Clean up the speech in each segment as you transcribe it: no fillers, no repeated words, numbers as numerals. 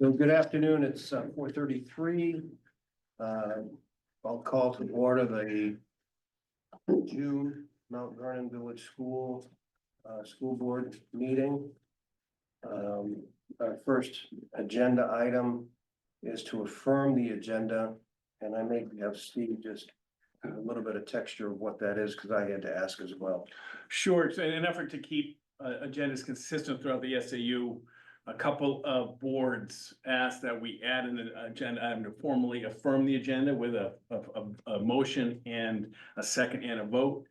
So good afternoon, it's 4:33. I'll call to order the June Mount Vernon Village School Board meeting. Our first agenda item is to affirm the agenda, and I may have Steve just give a little bit of texture of what that is, because I had to ask as well. Sure, so in an effort to keep agendas consistent throughout the SAU, a couple of boards asked that we add an agenda item to formally affirm the agenda with a motion and a second and a vote.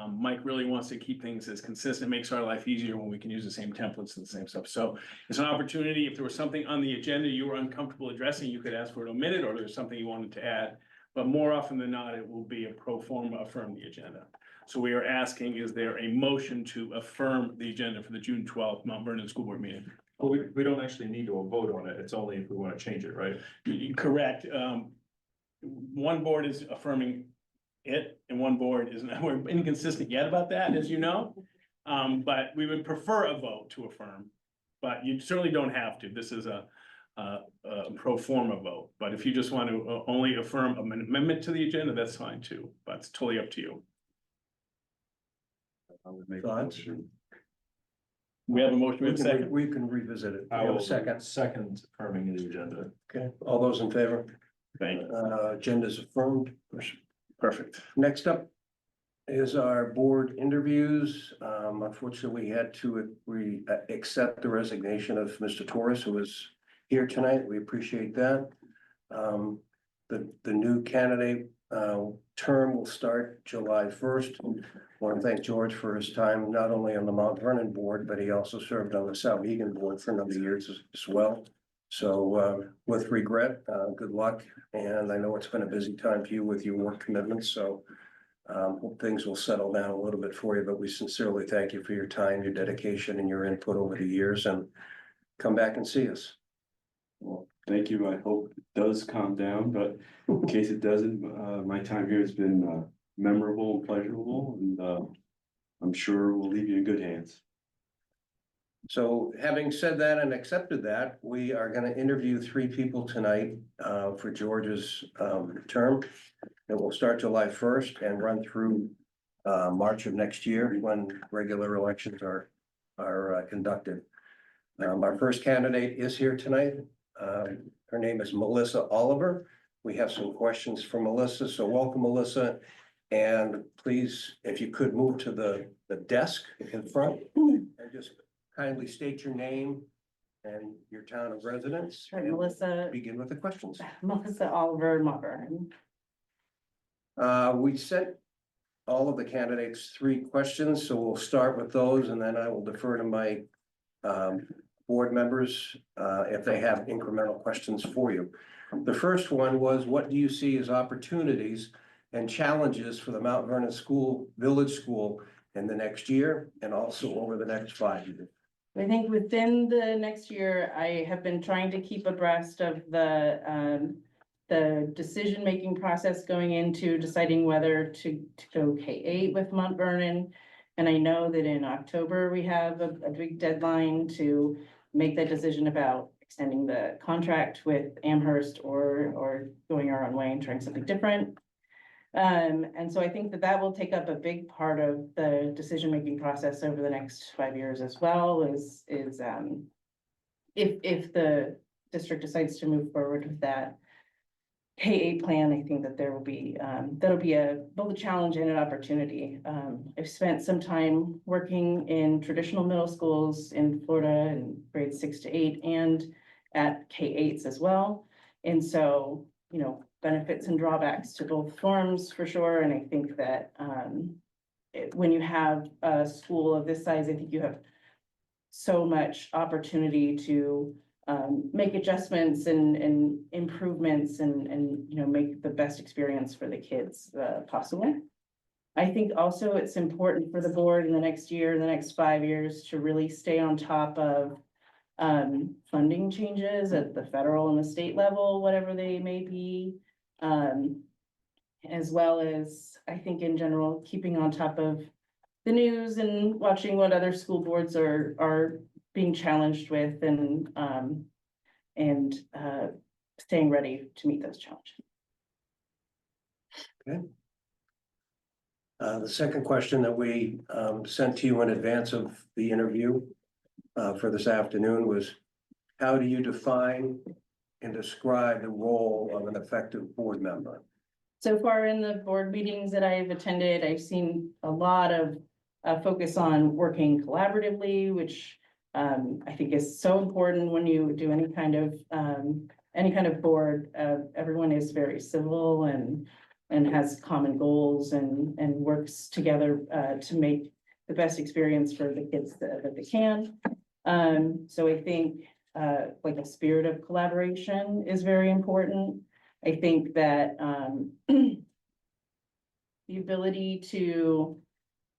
Mike really wants to keep things as consistent, makes our life easier when we can use the same templates and the same stuff. So it's an opportunity, if there was something on the agenda you were uncomfortable addressing, you could ask for it omitted, or there's something you wanted to add. But more often than not, it will be a pro forma affirm the agenda. So we are asking, is there a motion to affirm the agenda for the June 12th Mount Vernon School Board meeting? Well, we don't actually need to vote on it. It's only if we want to change it, right? Correct. One board is affirming it and one board isn't. We're inconsistent yet about that, as you know. But we would prefer a vote to affirm, but you certainly don't have to. This is a pro forma vote. But if you just want to only affirm an amendment to the agenda, that's fine too, but it's totally up to you. I would make a Thoughts? motion. We have a motion, we have a second. We can revisit it. We I have will a second. second affirming the agenda. Okay, all those in favor? Thank you. Agenda's affirmed. Perfect. Next up is our board interviews. Unfortunately, we had to accept the resignation of Mr. Torres, who is here tonight. We appreciate that. The new candidate term will start July 1st. I want to thank George for his time, not only on the Mount Vernon board, but he also served on the Souhegan board for a number of years as well. So with regret, good luck. And I know it's been a busy time for you with your work commitments, so hope things will settle down a little bit for you, but we sincerely thank you for your time, your dedication, and your input over the years, and come back and see us. Well, thank you. I hope it does calm down, but in case it doesn't, my time here has been memorable and pleasurable, and I'm sure we'll leave you in good hands. So having said that and accepted that, we are going to interview 3 people tonight for George's term. It will start July 1st and run through March of next year when regular elections are conducted. Our first candidate is here tonight. Her name is Melissa Oliver. We have some questions for Melissa, so welcome, Melissa. And please, if you could move to the desk in front and just kindly state your name and your town of residence. Sure, Melissa. Begin with the questions. Melissa Oliver, Mont Vernon. We sent all of the candidates 3 questions, so we'll start with those, and then I will defer to my board members if they have incremental questions for you. The first one was, what do you see as opportunities and challenges for the Mount Vernon Village School in the next year and also over the next 5 years? I think within the next year, I have been trying to keep abreast of the decision-making process going into deciding whether to go K-8 with Mont Vernon. And I know that in October, we have a big deadline to make that decision about extending the contract with Amherst or going our own way and trying something different. And so I think that will take up a big part of the decision-making process over the next 5 years as well, is if the district decides to move forward with that K-8 plan. I think that there will be, that'll be both a challenge and an opportunity. I've spent some time working in traditional middle schools in Florida in grades 6 to 8 and at K-8s as well. And so, you know, benefits and drawbacks to both forms for sure. And I think that when you have a school of this size, I think you have so much opportunity to make adjustments and improvements and you know, make the best experience for the kids possible. I think also it's important for the board in the next year, the next 5 years, to really stay on top of funding changes at the federal and the state level, whatever they may be. As well as, I think in general, keeping on top of the news and watching what other school boards are being challenged with, and staying ready to meet those challenges. The second question that we sent to you in advance of the interview for this afternoon was, how do you define and describe the role of an effective board member? So far in the board meetings that I've attended, I've seen a lot of focus on working collaboratively, which I think is so important when you do any kind of board. Everyone is very civil and has common goals and works together to make the best experience for the kids that they can. So I think like a spirit of collaboration is very important. I think that the ability to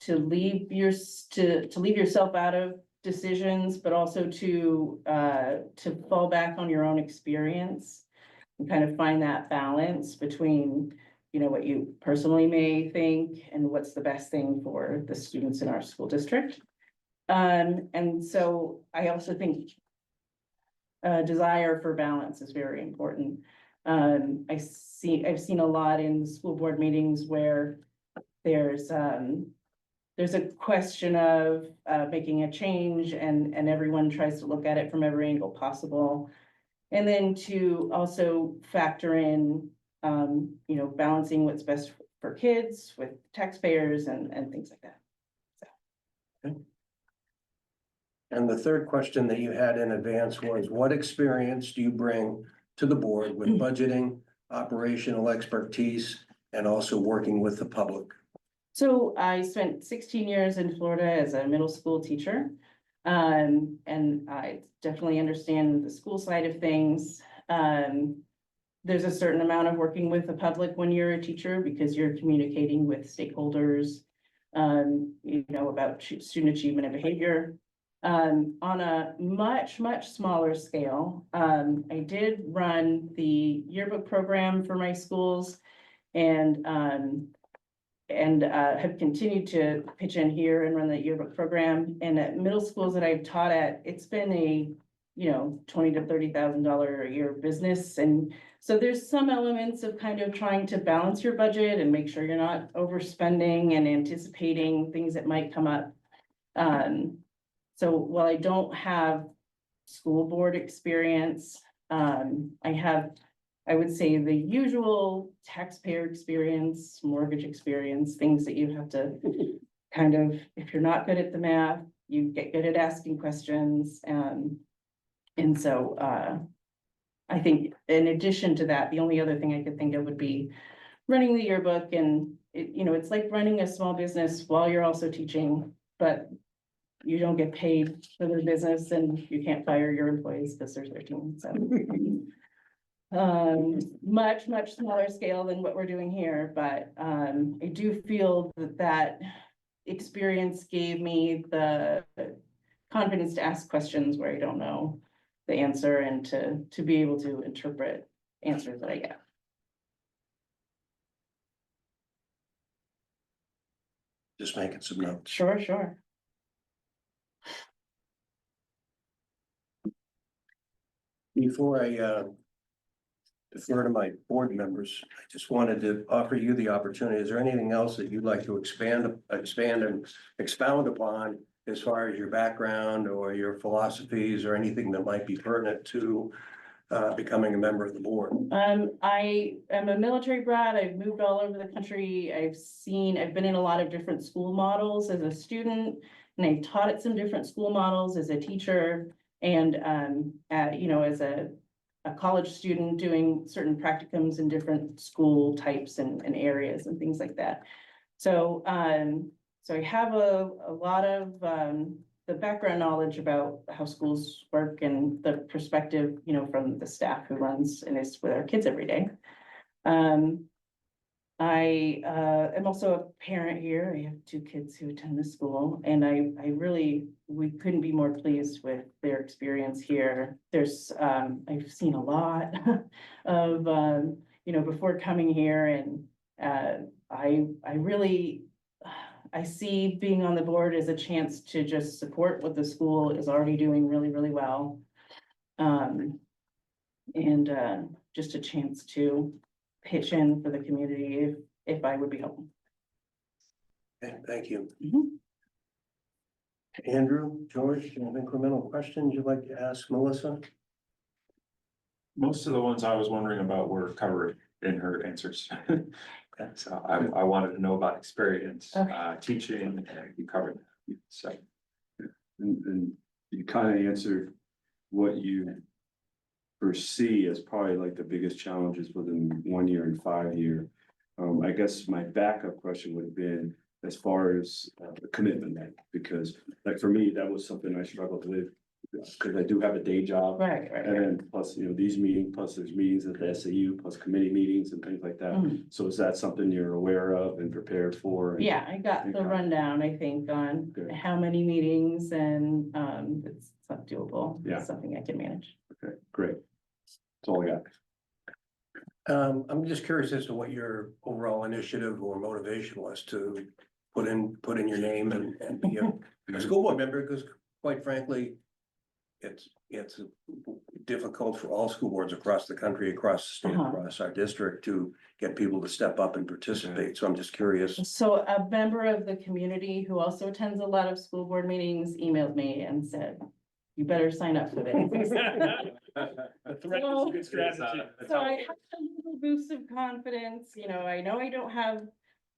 leave yourself out of decisions, but also to fall back on your own experience and kind of find that balance between, you know, what you personally may think and what's the best thing for the students in our school district. And so I also think desire for balance is very important. I've seen a lot in school board meetings where there's a question of making a change and everyone tries to look at it from every angle possible. And then to also factor in, you know, balancing what's best for kids with taxpayers and things like that. Okay. And the third question that you had in advance was, what experience do you bring to the board with budgeting, operational expertise, and also working with the public? So I spent 16 years in Florida as a middle school teacher. And I definitely understand the school side of things. There's a certain amount of working with the public when you're a teacher because you're communicating with stakeholders, you know, about student achievement and behavior. On a much smaller scale, I did run the yearbook program for my schools and have continued to pitch in here and run the yearbook program. And at middle schools that I've taught at, it's been a, you know, $20,000 to $30,000 a year business. And so there's some elements of kind of trying to balance your budget and make sure you're not overspending and anticipating things that might come up. So while I don't have school board experience, I have, I would say, the usual taxpayer experience, mortgage experience, things that you have to kind of, if you're not good at the math, you get good at asking questions. And so I think in addition to that, the only other thing I could think of would be running the yearbook. And it, you know, it's like running a small business while you're also teaching, but you don't get paid for the business and you can't fire your employees because they're 13. So much smaller scale than what we're doing here, but I do feel that experience gave me the confidence to ask questions where I don't know the answer and to be able to interpret answers that I get. Just making some notes. Sure. Before I defer to my board members, I just wanted to offer you the opportunity. Is there anything else that you'd like to expand and expound upon as far as your background or your philosophies or anything that might be pertinent to becoming a member of the board? I am a military brat. I've moved all over the country. I've been in a lot of different school models as a student, and I've taught at some different school models as a teacher and you know, as a college student doing certain practicums in different school types and areas and things like that. So so I have a lot of the background knowledge about how schools work and the perspective, you know, from the staff who runs and is with our kids every day. I am also a parent here. I have 2 kids who attend the school, and we couldn't be more pleased with their experience here. There's, I've seen a lot of, you know, before coming here, and I see being on the board as a chance to just support what the school is already doing really well. And just a chance to pitch in for the community if I would be helpful. Okay, thank you. Mhm. Andrew, George, you have incremental questions you'd like to ask Melissa? Most of the ones I was wondering about were covered in her answers. So I wanted to know about experience, Okay. teaching, and you covered that, so. And you kind of answered what you foresee as probably like the biggest challenges within 1 year and 5 year. I guess my backup question would have been as far as the commitment, because like for me, that was something I struggled with. Because I do have a day job. Right, And then plus, these meetings, plus there's meetings at the SAU, plus committee meetings and things like that. Mhm. So is that something you're aware of and prepared for? Yeah, I got the Okay. rundown, I think, on Good. how many meetings and it's not doable. Yeah. It's something I can manage. Okay, great. That's all I got. I'm just curious as to what your overall initiative or motivation was to put in your name and be a school board member, because quite frankly, it's difficult for all school boards across the country, across the state, Uh-huh. across our district to get people to step up and participate. So I'm just curious. So a member of the community who also attends a lot of school board meetings emailed me and said, you better sign up for this. A threat is a good strategy. So I have a little boost of confidence, I know I don't have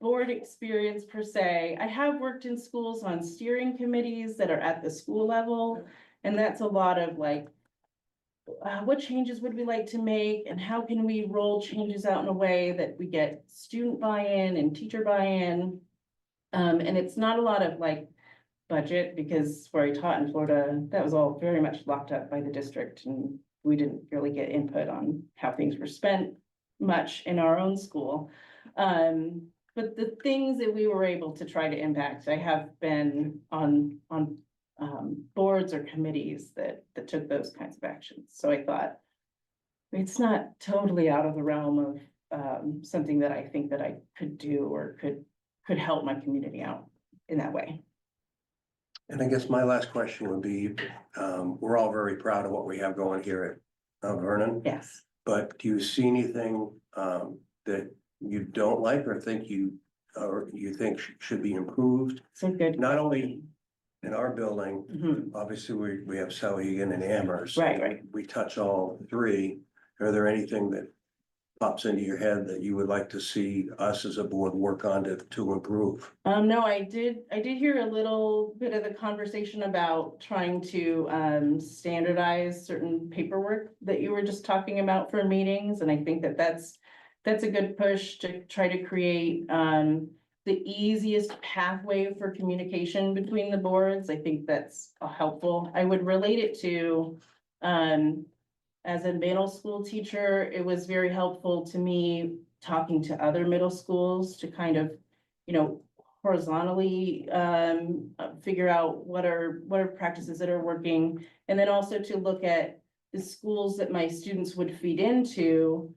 board experience per se. I have worked in schools on steering committees that are at the school level. And that's a lot of like, what changes would we like to make and how can we roll changes out in a way that we get student buy-in and teacher buy-in? And it's not a lot of like budget, because where I taught in Florida, that was all very much locked up by the district and we didn't really get input on how things were spent much in our own school. But the things that we were able to try to impact, I have been on boards or committees that took those kinds of actions. So I thought it's not totally out of the realm of something that I think that I could do or could help my community out in that way. And I guess my last question would be, we're all very proud of what we have going here at Vernon, Yes. but do you see anything that you don't like or think should be improved? So good. Not only in our building, Mhm. obviously, we have Sauhegan and Amherst. Right. We touch all three. Are there anything that pops into your head that you would like to see us as a board work on to improve? No, I did hear a little bit of the conversation about trying to standardize certain paperwork that you were just talking about for meetings, and I think that's a good push to try to create the easiest pathway for communication between the boards. I think that's helpful. I would relate it to as a middle school teacher, it was very helpful to me talking to other middle schools to kind of, horizontally figure out what are practices that are working. And then also to look at the schools that my students would feed into.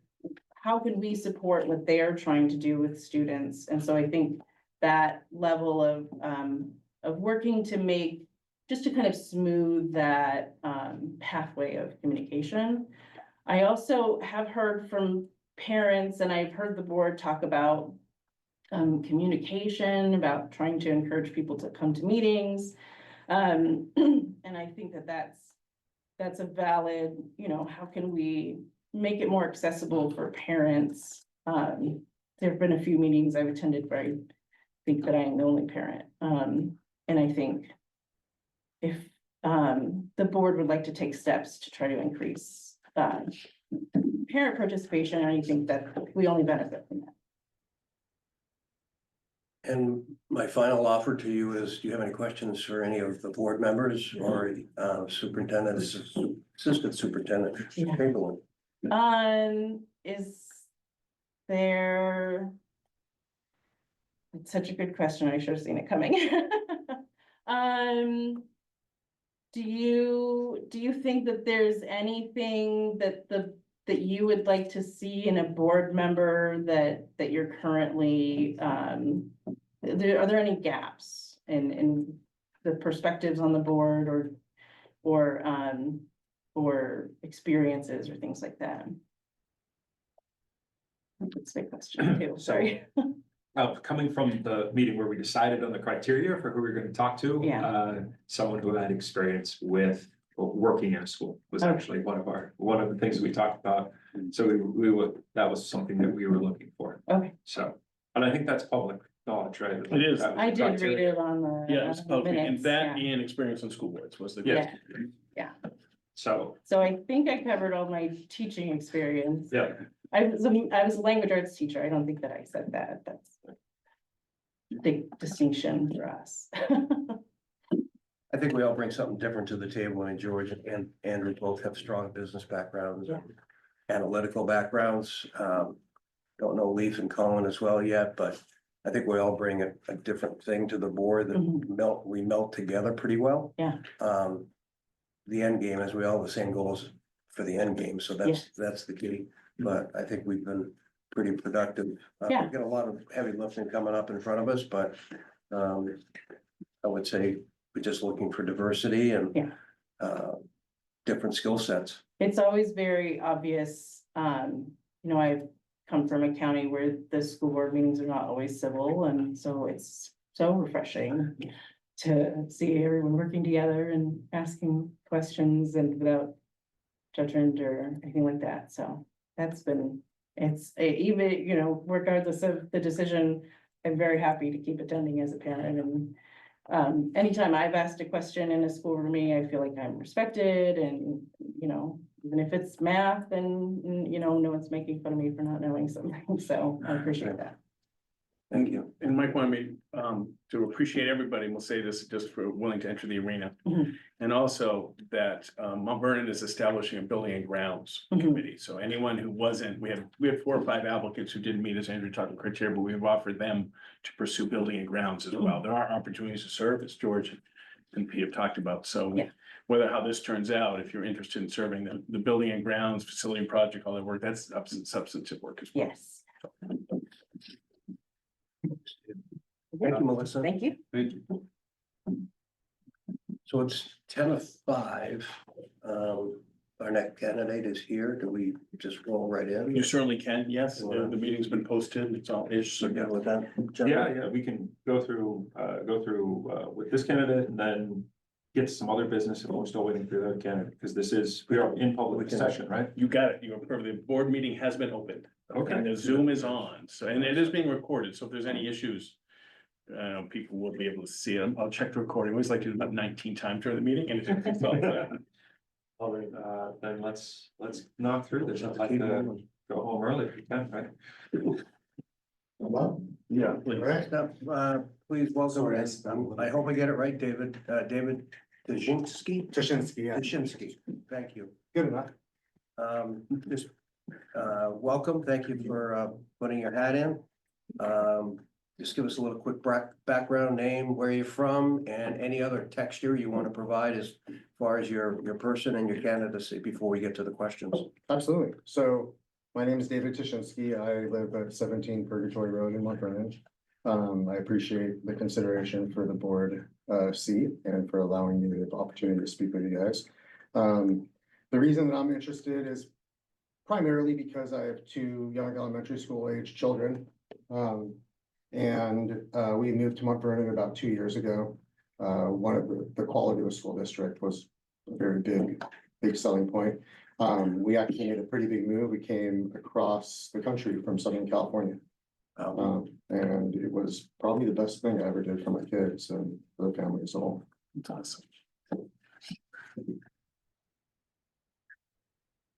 How can we support what they're trying to do with students? And so I think that level of working to make, just to kind of smooth that pathway of communication. I also have heard from parents, and I've heard the board talk about communication, about trying to encourage people to come to meetings. And I think that's a valid, how can we make it more accessible for parents? There have been a few meetings I've attended where I think that I am the only parent. And I think if the board would like to take steps to try to increase parent participation, I think that we only benefit from that. And my final offer to you is, do you have any questions for any of the board members or superintendent, assistant superintendent? Yeah. Chamberlain? Is there? It's such a good question. I should have seen it coming. Do you think that there's anything that you would like to see in a board member that you're currently, are there any gaps in the perspectives on the board or or experiences or things like that? That's a big question too, sorry. Coming from the meeting where we decided on the criteria for who we were gonna talk to. Yeah. Someone who had experience with working in a school was Okay. actually one of the things that we talked about. So that was something that we were looking for. Okay, So, and I think that's public knowledge, right? It is. That was I the did read criteria. it on the. Yeah, it was public, and minutes, that yeah. and experience on school boards was the. Yeah. Yeah, So, so I think I covered all my teaching experience. yeah, I was a language arts teacher. I don't think that I said that. That's a big distinction for us. I think we all bring something different to the table, and George and Andrew both have strong business backgrounds, and analytical backgrounds. Don't know Leaf and Colin as well yet, but I think we all bring a different thing to the board that Mhm. we melt together pretty well. Yeah. The end game is we all have the same goals for the end game, so Yes. that's the key. But I think we've been pretty productive. Yeah. We've got a lot of heavy lifting coming up in front of us, but I would say we're just looking for diversity and Yeah. different skill sets. It's always very obvious, I've come from a county where the school board meetings are not always civil, and so it's so refreshing to see everyone working together and asking questions and without judgment or anything like that, so that's been, even, regardless of the decision, I'm very happy to keep attending as a parent, and anytime I've asked a question in a school board meeting, I feel like I'm respected and, even if it's math and, no one's making fun of me for not knowing something, so I appreciate that. Thank you. And Mike wanted me to appreciate everybody, and we'll say this just for willing to enter the arena. Mhm. And also that Mont Vernon is establishing a building and grounds Mhm. committee. So anyone who wasn't, we had 4 or 5 applicants who didn't meet, as Andrew talked about criteria, but we've offered them to pursue building and grounds as well. There are opportunities to serve, as George and Pete have talked about. So Yeah. whether how this turns out, if you're interested in serving the building and grounds, facility and project, all that work, that's substantive work as well. Yes, Thank you, Melissa. thank you. thank you. So it's 10:05. Our next candidate is here. Do we just roll right in? You certainly can, yes. The meeting's been posted. It's all ish. So good with that? Yeah, we can go through with this candidate and then get to some other business if we're still waiting for the other candidate, because we are in public session, right? You got it. The board meeting has been opened. Okay. And the Zoom is on, so, and it is being recorded, so if there's any issues. People will be able to see it. I'll check the recording. We always like to do about 19 times during the meeting and it's all set. All right, then let's knock through this. I'd like to go home early if you can, right? Yeah, please. Please welcome, Sorry, I hope I get it right, David, David Dzinski? Tashinsky, yeah, Dzinski, thank you. good enough. Just, welcome, thank you for, putting your hat in. Just give us a little quick background, name, where you're from, and any other texture you want to provide as far as your person and your candidacy before we get to the questions. Absolutely. So my name is David Tashinsky. I live at 17 Purgatory Road in Mont Vernon. I appreciate the consideration for the board seat and for allowing me the opportunity to speak with you guys. The reason that I'm interested is primarily because I have 2 young elementary school age children. We moved to Mont Vernon about 2 years ago. One of the quality of the school district was a very big selling point. We actually made a pretty big move. We came across the country from Southern California. And it was probably the best thing I ever did for my kids and for the family as a whole. It's awesome.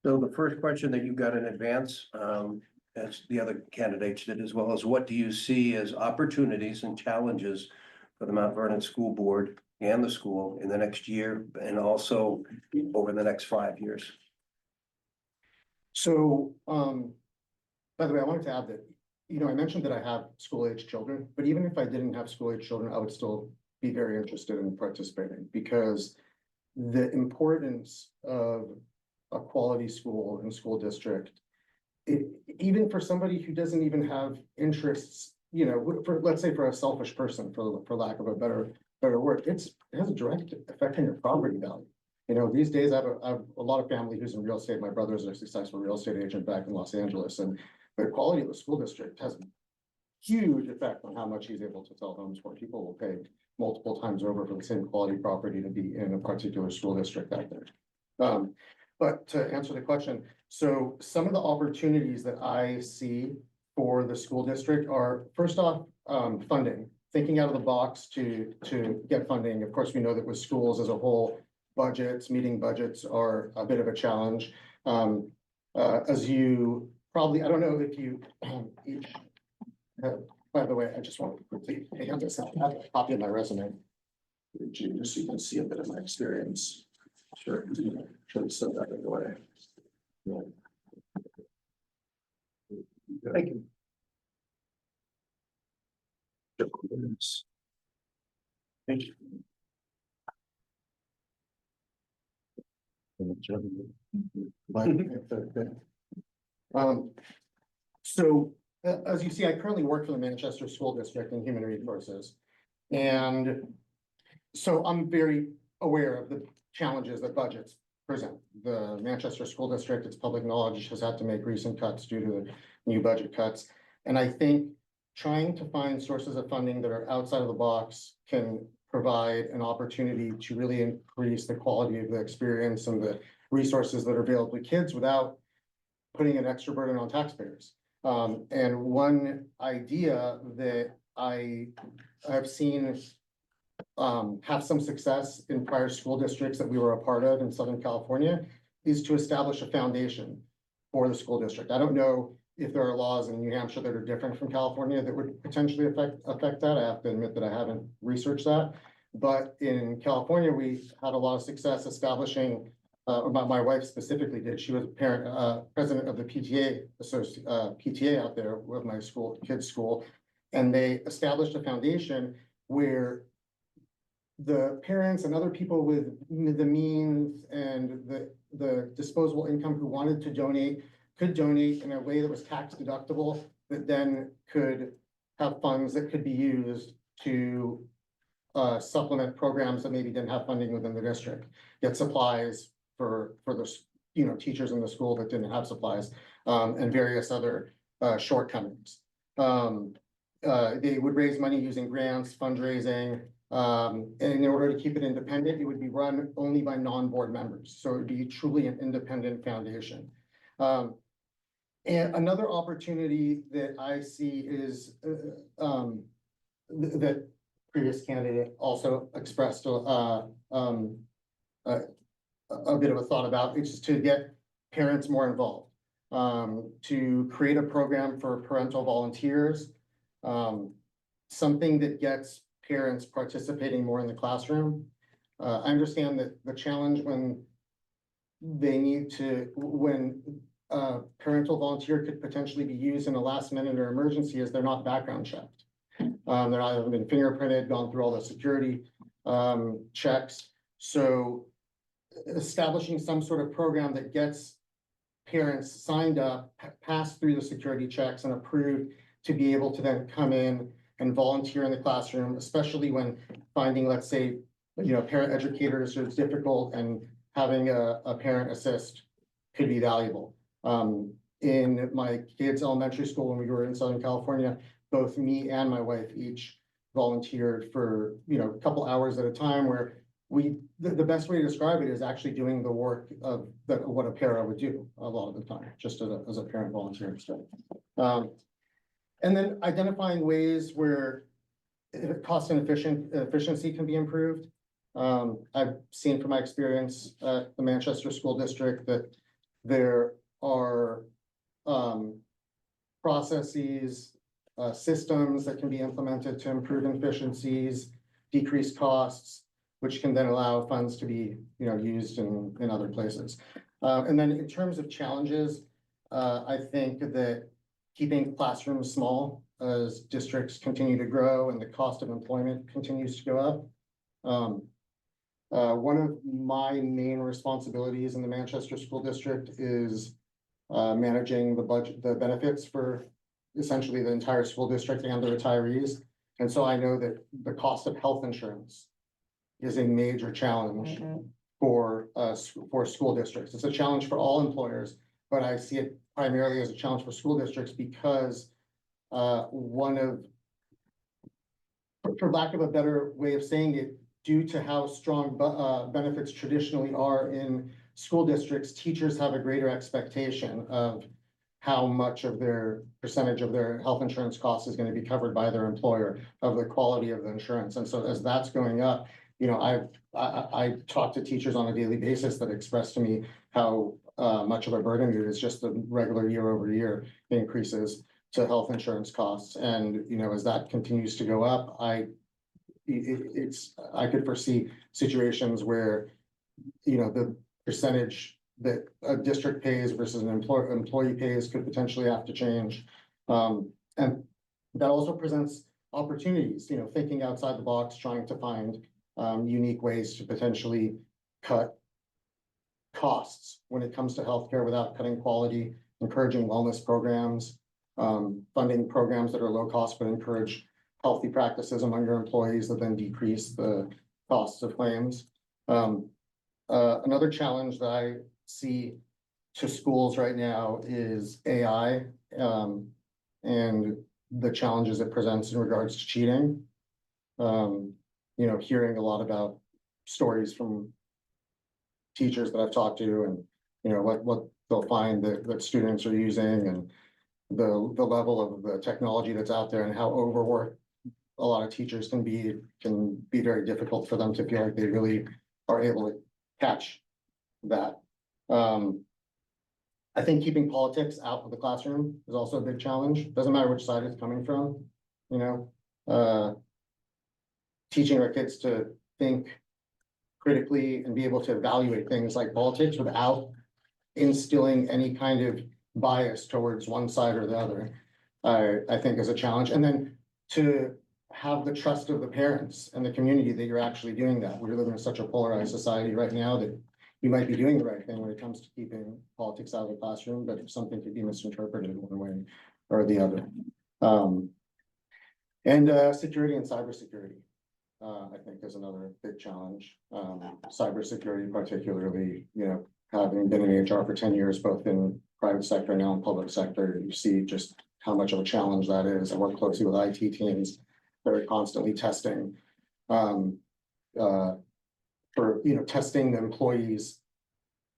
So the first question that you got in advance, as the other candidates did as well, is what do you see as opportunities and challenges for the Mount Vernon School Board and the school in the next year and also over the next 5 years? So, by the way, I wanted to add that, I mentioned that I have school age children, but even if I didn't have school age children, I would still be very interested in participating because the importance of a quality school and school district, even for somebody who doesn't even have interests, let's say for a selfish person, for lack of a better word, it has a direct effect on your property value. You know, these days I have a lot of family who's in real estate. My brother's a successful real estate agent back in Los Angeles, and the quality of the school district has a huge effect on how much he's able to sell homes for. People will pay multiple times over for the same quality property to be in a particular school district out there. But to answer the question, so some of the opportunities that I see for the school district are, first off, funding, thinking out of the box to get funding. Of course, we know that with schools as a whole, meeting budgets are a bit of a challenge. As you probably, I don't know if you, by the way, I just want to quickly hand this out. I have a copy of my resume. Just so you can see a bit of my experience. Sure. Should set that in the way. Thank you. Thank you. So as you see, I currently work for the Manchester School District in Human Resources. And so I'm very aware of the challenges that budgets present. The Manchester School District, it's public knowledge, has had to make recent cuts due to the new budget cuts. And I think trying to find sources of funding that are outside of the box can provide an opportunity to really increase the quality of the experience and the resources that are available to kids without putting an extra burden on taxpayers. And one idea that I have seen have some success in prior school districts that we were a part of in Southern California is to establish a foundation for the school district. I don't know if there are laws in New Hampshire that are different from California that would potentially affect that. I have to admit that I haven't researched that. But in California, we had a lot of success establishing, my wife specifically did. She was president of the PTA PTA out there with my kids' school. And they established a foundation where the parents and other people with the means and the disposable income who wanted to donate could donate in a way that was tax deductible, that then could have funds that could be used to supplement programs that maybe didn't have funding within the district, get supplies for the teachers in the school that didn't have supplies, and various other shortcomings. They would raise money using grants, fundraising, and in order to keep it independent, it would be run only by non-board members. So it would be truly an independent foundation. And another opportunity that I see is that previous candidate also expressed a bit of a thought about, it's just to get parents more involved, to create a program for parental volunteers, something that gets parents participating more in the classroom. I understand that the challenge when parental volunteer could potentially be used in a last minute or emergency is they're not background checked. They're either been fingerprinted, gone through all the security checks. So establishing some sort of program that gets parents signed up, pass through the security checks and approved to be able to then come in and volunteer in the classroom, especially when finding, let's say, parent educators is difficult and having a parent assist could be valuable. In my kids' elementary school, when we were in Southern California, both me and my wife each volunteered for, a couple hours at a time, where the best way to describe it is actually doing the work of what a para would do a lot of the time, just as a parent volunteer instead. And then identifying ways where cost and efficiency can be improved. I've seen from my experience at the Manchester School District that there are processes, systems that can be implemented to improve efficiencies, decrease costs, which can then allow funds to be, used in other places. And then in terms of challenges, I think that keeping classrooms small as districts continue to grow and the cost of employment continues to go up. One of my main responsibilities in the Manchester School District is managing the budget, the benefits for essentially the entire school district and the retirees. And so I know that the cost of health insurance is a major challenge for for school districts. It's a challenge for all employers, but I see it primarily as a challenge for school districts because one of, for lack of a better way of saying it, due to how strong benefits traditionally are in school districts, teachers have a greater expectation of how much of their percentage of their health insurance costs is going to be covered by their employer, of the quality of the insurance. And so as that's going up, you know, I talk to teachers on a daily basis that express to me how much of a burden it is, just the regular year over year increases to health insurance costs. And, you know, as that continues to go up, I could foresee situations where, you know, the percentage that a district pays versus an employee pays could potentially have to change. And that also presents opportunities, you know, thinking outside the box, trying to find unique ways to potentially cut costs when it comes to healthcare without cutting quality, encouraging wellness programs, funding programs that are low cost but encourage healthy practices among your employees that then decrease the costs of claims. Another challenge that I see to schools right now is AI, and the challenges it presents in regards to cheating. You know, hearing a lot about stories from teachers that I've talked to, and, you know, what they'll find that students are using, and the level of the technology that's out there, and how overworked a lot of teachers can be very difficult for them to feel like they really are able to catch that. I think keeping politics out of the classroom is also a big challenge. Doesn't matter which side it's coming from, you know. Teaching our kids to think critically and be able to evaluate things like politics without instilling any kind of bias towards one side or the other, I think is a challenge. And then to have the trust of the parents and the community that you're actually doing that. We're living in such a polarized society right now that you might be doing the right thing when it comes to keeping politics out of the classroom, but something could be misinterpreted one way or the other. And security and cybersecurity, I think, is another big challenge. Cybersecurity, particularly, you know, having been in HR for 10 years, both in private sector and now in public sector, you see just how much of a challenge that is. I work closely with IT teams that are constantly testing, for, you know, testing the employees'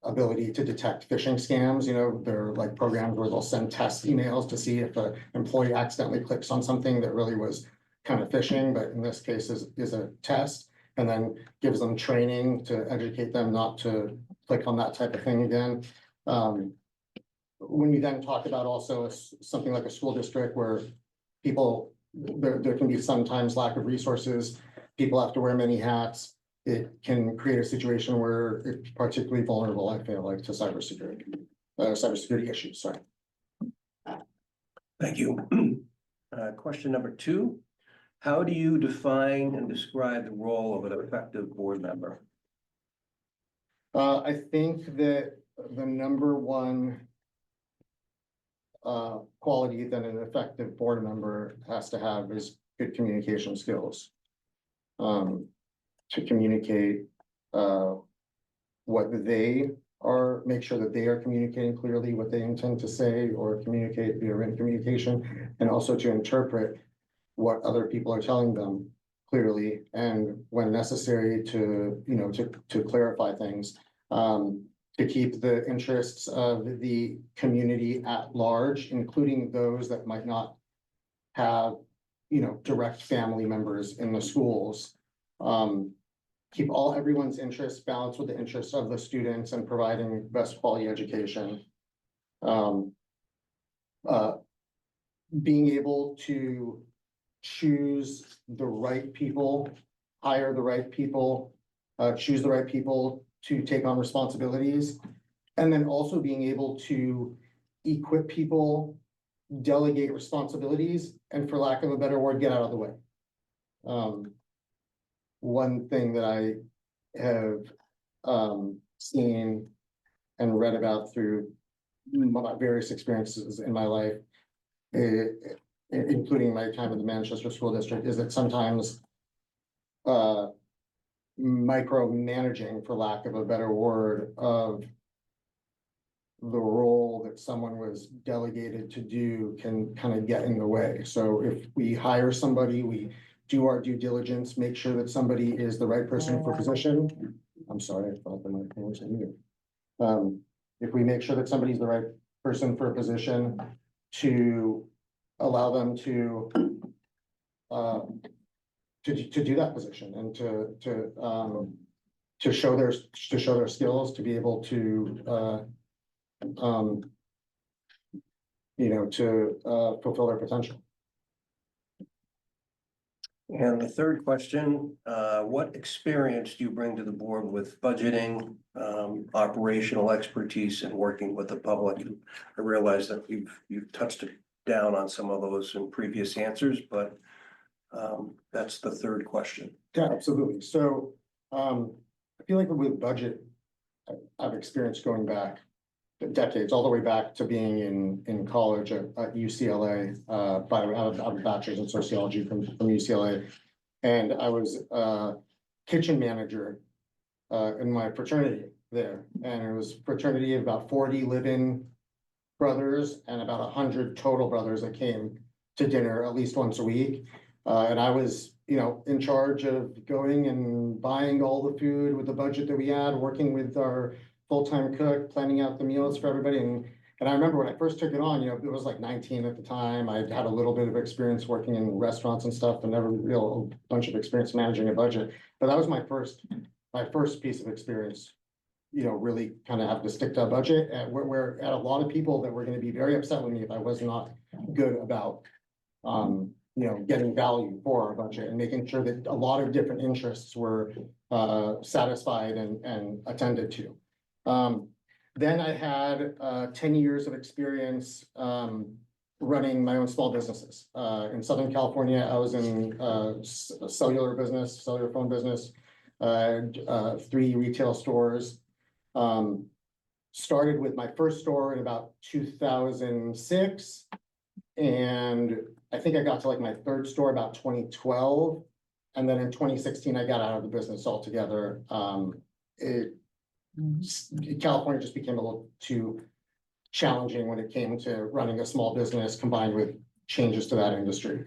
ability to detect phishing scams. You know, they're like programs where they'll send test emails to see if an employee accidentally clicks on something that really was kind of phishing, but in this case is a test, and then gives them training to educate them not to click on that type of thing again. When you then talk about also something like a school district where people, there can be sometimes lack of resources, people have to wear many hats, it can create a situation where it's particularly vulnerable, I feel like, to cybersecurity issues, sorry. Thank you. Question number 2. How do you define and describe the role of an effective board member? I think that the number one quality that an effective board member has to have is good communication skills. To communicate what they are, make sure that they are communicating clearly what they intend to say or communicate via written communication, and also to interpret what other people are telling them clearly, and when necessary to, you know, to clarify things, to keep the interests of the community at large, including those that might not have, you know, direct family members in the schools. Keep everyone's interests balanced with the interests of the students and providing best quality education. Being able to choose the right people, hire the right people, choose the right people to take on responsibilities, and then also being able to equip people, delegate responsibilities, and, for lack of a better word, get out of the way. One thing that I have seen and read about through my various experiences in my life, including my time at the Manchester School District, is that sometimes micromanaging, for lack of a better word, of the role that someone was delegated to do can kind of get in the way. So if we hire somebody, we do our due diligence, make sure that somebody is the right person for position. I'm sorry, I thought the microphone was muted. If we make sure that somebody's the right person for a position, to allow them to do that position and to show their skills, to be able to fulfill their potential. And the third question, what experience do you bring to the board with budgeting, operational expertise and working with the public? And I realize that you've touched down on some of those in previous answers, but that's the third question. Yeah, absolutely. So I feel like with budget, I've experienced going back decades, all the way back to being in college at UCLA. I have a bachelor's in sociology from UCLA. And I was kitchen manager in my fraternity there. And it was fraternity of about 40 live-in brothers and about 100 total brothers that came to dinner at least once a week. And I was, in charge of going and buying all the food with the budget that we had, working with our full-time cook, planning out the meals for everybody. And I remember when I first took it on, it was like 19 at the time. I had a little bit of experience working in restaurants and stuff, and never a bunch of experience managing a budget. But that was my first piece of experience, really kind of having to stick to a budget, and where at a lot of people that were going to be very upset with me if I was not good about getting value for our budget and making sure that a lot of different interests were satisfied and attended to. Then I had 10 years of experience running my own small businesses. In Southern California, I was in cellular phone business, 3 retail stores. Started with my first store in about 2006. And I think I got to like my third store about 2012. And then in 2016, I got out of the business altogether. California just became a little too challenging when it came to running a small business combined with changes to that industry.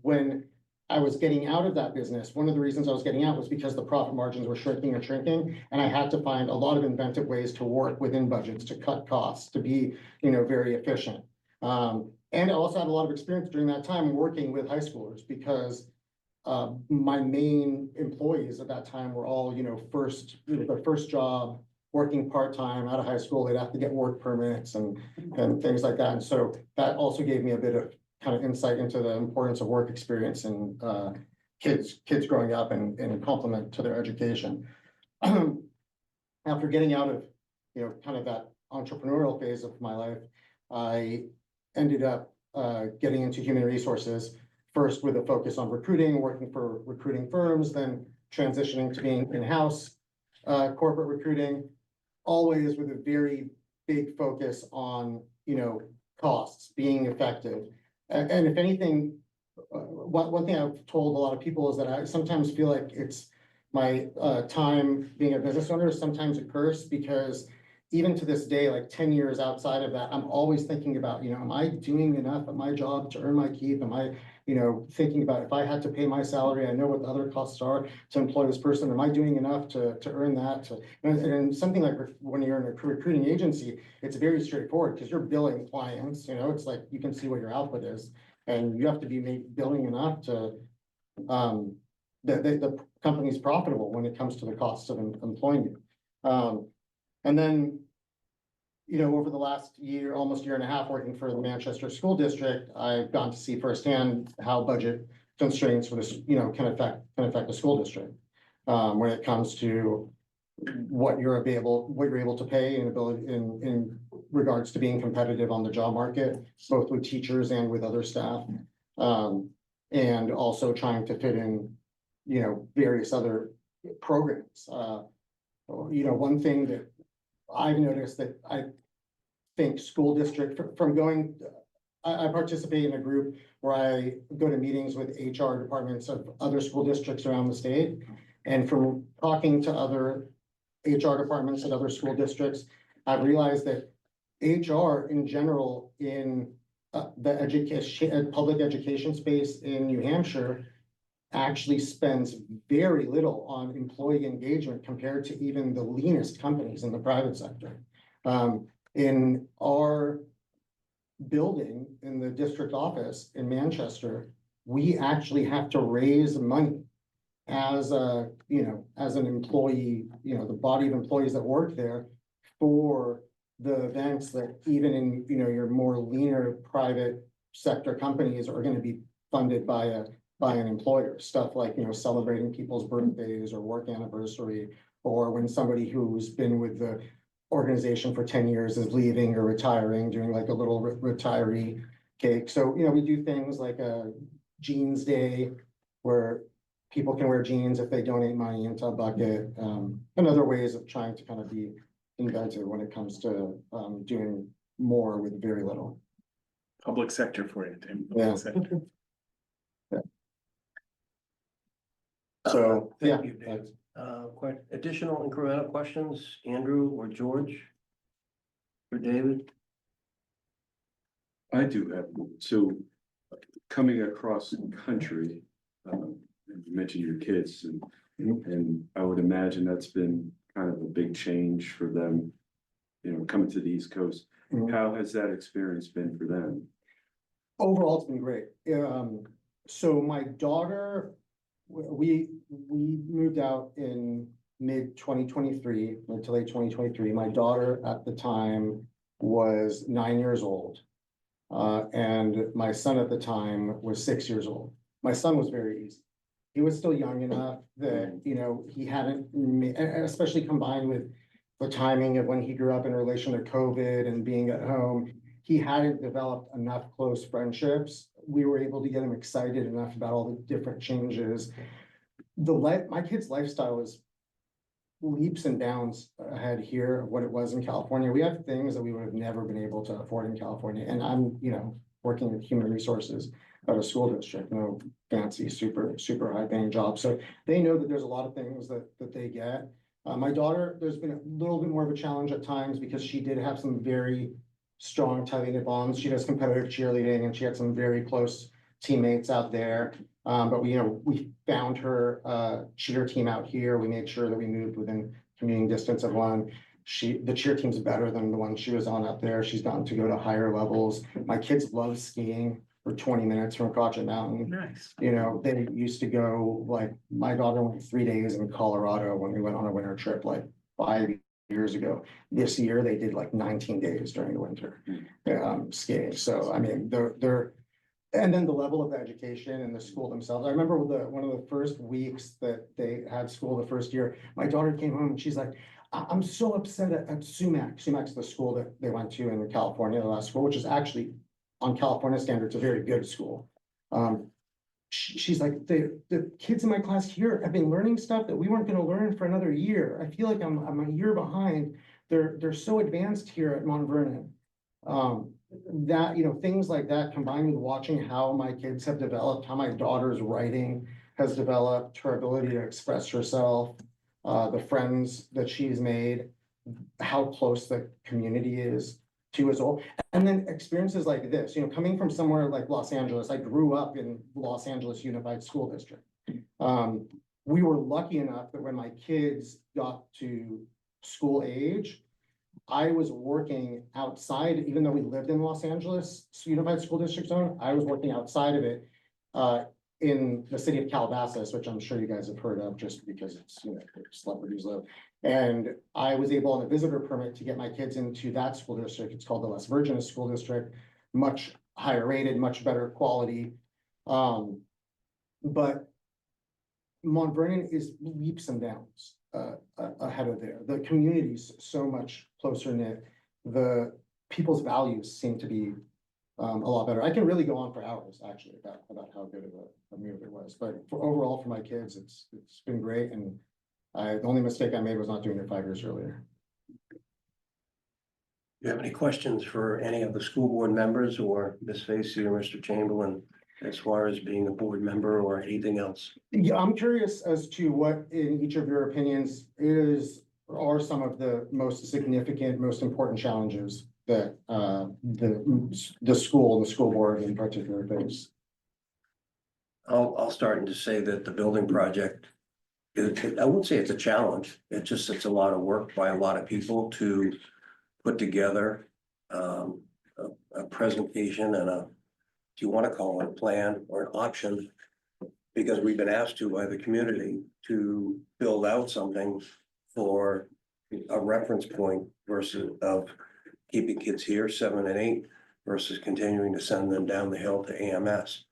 When I was getting out of that business, one of the reasons I was getting out was because the profit margins were shrinking and shrinking, and I had to find a lot of inventive ways to work within budgets, to cut costs, to be, very efficient. And I also had a lot of experience during that time working with high schoolers, because my main employees at that time were all, their first job, working part-time out of high school. They'd have to get work permits and things like that. And so that also gave me a bit of kind of insight into the importance of work experience and kids growing up and complement to their education. After getting out of, kind of that entrepreneurial phase of my life, I ended up getting into human resources, first with a focus on recruiting, working for recruiting firms, then transitioning to being in-house corporate recruiting, always with a very big focus on, costs, being effective. And if anything, one thing I've told a lot of people is that I sometimes feel like it's my time being a business owner is sometimes a curse, because even to this day, like 10 years outside of that, I'm always thinking about, am I doing enough at my job to earn my keep? Am I, thinking about if I had to pay my salary, I know what the other costs are to employ this person. Am I doing enough to earn that? And something like when you're in a recruiting agency, it's very straightforward because you're billing clients, it's like you can see what your output is, and you have to be billing enough to the company's profitable when it comes to the costs of employing you. And then, over the last year, almost year and a half working for the Manchester School District, I've gone to see firsthand how budget constraints for this, can affect the school district. When it comes to what you're able to pay and ability in regards to being competitive on the job market, both with teachers and with other staff. And also trying to fit in, various other programs. One thing that I've noticed that I think school district from going, I participate in a group where I go to meetings with HR departments of other school districts around the state. And from talking to other HR departments at other school districts, I've realized that HR in general in the education, public education space in New Hampshire actually spends very little on employee engagement compared to even the leanest companies in the private sector. In our building in the district office in Manchester, we actually have to raise money as a, as an employee, the body of employees that work there for the events that even in, your more leaner private sector companies are gonna be funded by an employer. Stuff like, celebrating people's birthdays or work anniversary, or when somebody who's been with the organization for 10 years is leaving or retiring, doing like a little retiree cake. So, we do things like a jeans day where people can wear jeans if they donate money into a bucket, and other ways of trying to kind of be inventive when it comes to doing more with very little. Public sector for you, Tim. Yeah. Public sector. So, yeah. Thank you, Dave. Additional incremental questions, Andrew or George? For David? I do have, one. So coming across the country, and you mentioned your kids and I would imagine that's been kind of a big change for them, coming to the East Coast. Mhm. How has that experience been for them? Overall, it's been great. So my daughter, we moved out in mid 2023, mid to late 2023. My daughter at the time was 9 years old. And my son at the time was 6 years old. My son was very easy. He was still young enough that, he hadn't, especially combined with the timing of when he grew up in relation to COVID and being at home, he hadn't developed enough close friendships. We were able to get him excited enough about all the different changes. My kid's lifestyle is leaps and bounds ahead here of what it was in California. We have things that we would have never been able to afford in California. And I'm, working with human resources at a school district, fancy, super high paying job. So they know that there's a lot of things that they get. My daughter, there's been a little bit more of a challenge at times because she did have some very strong, tightly knit bonds. She does competitive cheerleading and she had some very close teammates out there. But we found her cheer team out here. We made sure that we moved within commuting distance of one. The cheer team's better than the one she was on up there. She's gotten to go to higher levels. My kids love skiing for 20 minutes from Crotchet Mountain. Nice. They used to go, like, my daughter went 3 days in Colorado when we went on a winter trip, like 5 years ago. This year, they did like 19 days during the winter, skiing. So, I mean, and then the level of education in the school themselves. I remember one of the first weeks that they had school the first year, my daughter came home and she's like, I'm so upset at Sumac. Sumac's the school that they went to in California, the last school, which is actually on California standards, a very good school. She's like, the kids in my class here have been learning stuff that we weren't going to learn for another year. I feel like I'm a year behind. They're so advanced here at Mont Vernon. That, things like that combined with watching how my kids have developed, how my daughter's writing has developed, her ability to express herself, the friends that she's made, how close the community is to us all. And then experiences like this, coming from somewhere like Los Angeles, I grew up in Los Angeles Unified School District. We were lucky enough that when my kids got to school age, I was working outside, even though we lived in Los Angeles Unified School District zone, I was working outside of it in the city of Calabasas, which I'm sure you guys have heard of just because it's, celebrities live. And I was able on a visitor permit to get my kids into that school district. It's called the West Virginia School District, much higher rated, much better quality. But Mont Vernon is leaps and bounds ahead of there. The community's so much closer knit. The people's values seem to be a lot better. I can really go on for hours actually about how good of a move it was. But overall for my kids, it's been great. And the only mistake I made was not doing it 5 years earlier. you have any questions for any of the school board members or Ms. Vacy or Mr. Chamberlain as far as being a board member or anything else? Yeah, I'm curious as to what in each of your opinions are some of the most significant, most important challenges that the school, the school board in particular face. I'll start and just say that the building project, I wouldn't say it's a challenge. It's a lot of work by a lot of people to put together a presentation and do you want to call it a plan or an option? Because we've been asked to by the community to build out something for a reference point versus of keeping kids here, 7 and 8, versus continuing to send them down the hill to AMS.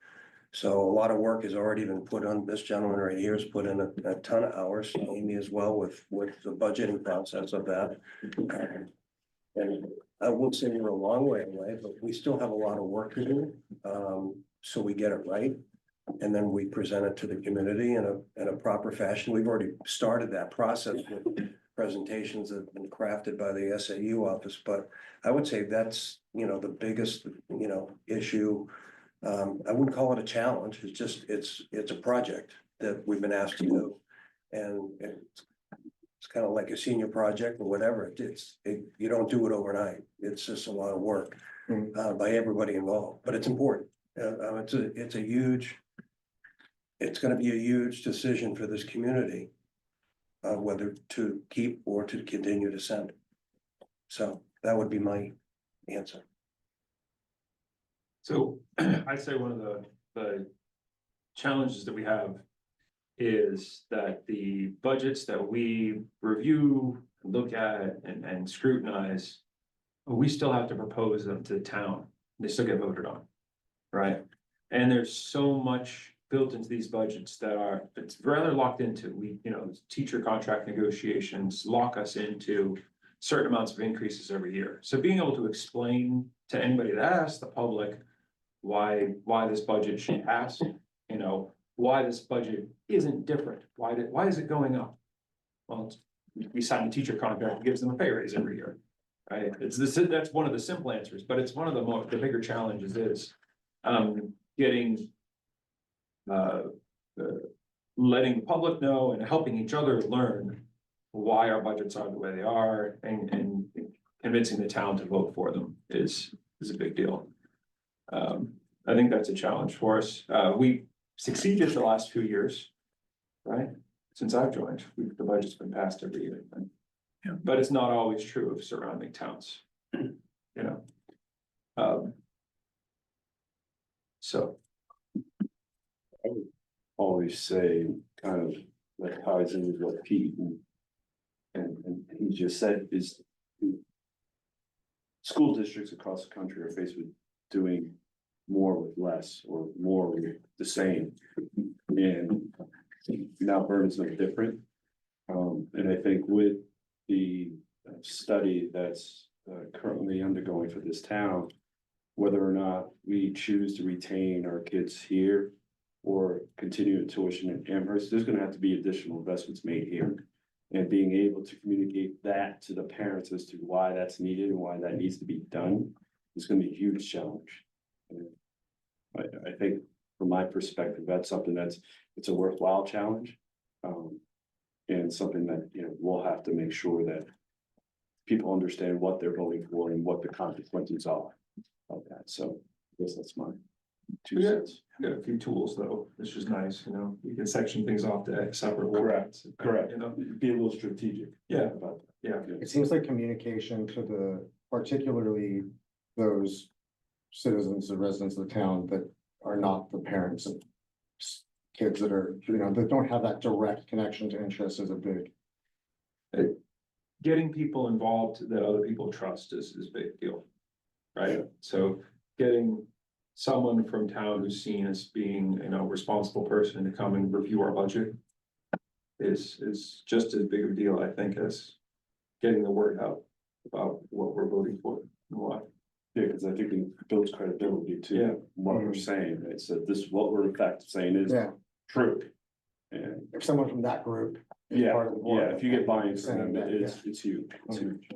So a lot of work has already been put on. This gentleman right here has put in a ton of hours, Amy as well, with the budgeting process of that. And I would say we're a long way away, but we still have a lot of work to do. So we get it right. And then we present it to the community in a proper fashion. We've already started that process with presentations that have been crafted by the SAU office, but I would say that's, the biggest, issue. I wouldn't call it a challenge. It's just, it's a project that we've been asked to do. And it's kind of like a senior project or whatever. You don't do it overnight. It's just a lot of work by everybody involved, but it's important. It's gonna be a huge decision for this community. Whether to keep or to continue to send. So that would be my answer. So I'd say one of the challenges that we have is that the budgets that we review, look at and scrutinize, we still have to propose them to the town. They still get voted on, right? And there's so much built into these budgets that it's rather locked into. Teacher contract negotiations lock us into certain amounts of increases every year. So being able to explain to anybody that asks the public why this budget should pass, why this budget isn't different, why is it going up? Well, we sign a teacher contract that gives them a pay raise every year, right? That's one of the simple answers, but it's one of the bigger challenges is getting letting the public know and helping each other learn why our budgets are the way they are and convincing the town to vote for them is a big deal. I think that's a challenge for us. We succeeded the last few years, right? Since I've joined, the budget's been passed every year. Yeah. But it's not always true of surrounding towns, So. Always say kind of like ties in with what Pete and he just said is school districts across the country are faced with doing more with less or more with the same. And now Vernon's no different. And I think with the study that's currently undergoing for this town, whether or not we choose to retain our kids here or continue tuition in Amherst, there's gonna have to be additional investments made here. And being able to communicate that to the parents as to why that's needed and why that needs to be done is gonna be a huge challenge. And I think from my perspective, that's something it's a worthwhile challenge. And something that, we'll have to make sure that people understand what they're voting for and what the consequences are of that. So I guess that's my 2 cents. Got a few tools though, which is nice, we can section things off to separate. Correct. Be a little strategic. Yeah. About that. Yeah. It seems like communication to particularly those citizens and residents of the town that are not the parents of kids that are, that don't have that direct connection to interest is a big. Getting people involved that other people trust is a big deal, right? So getting someone from town who's seen as being, a responsible person to come and review our budget is just as big of a deal, I think, as getting the word out about what we're voting for and why. Yeah, because I think it builds credibility to what we're saying. It's that this, what we're in fact saying is true. And If someone from that group is part of the board. if you get buy-in from them, saying that, it's huge. It's huge.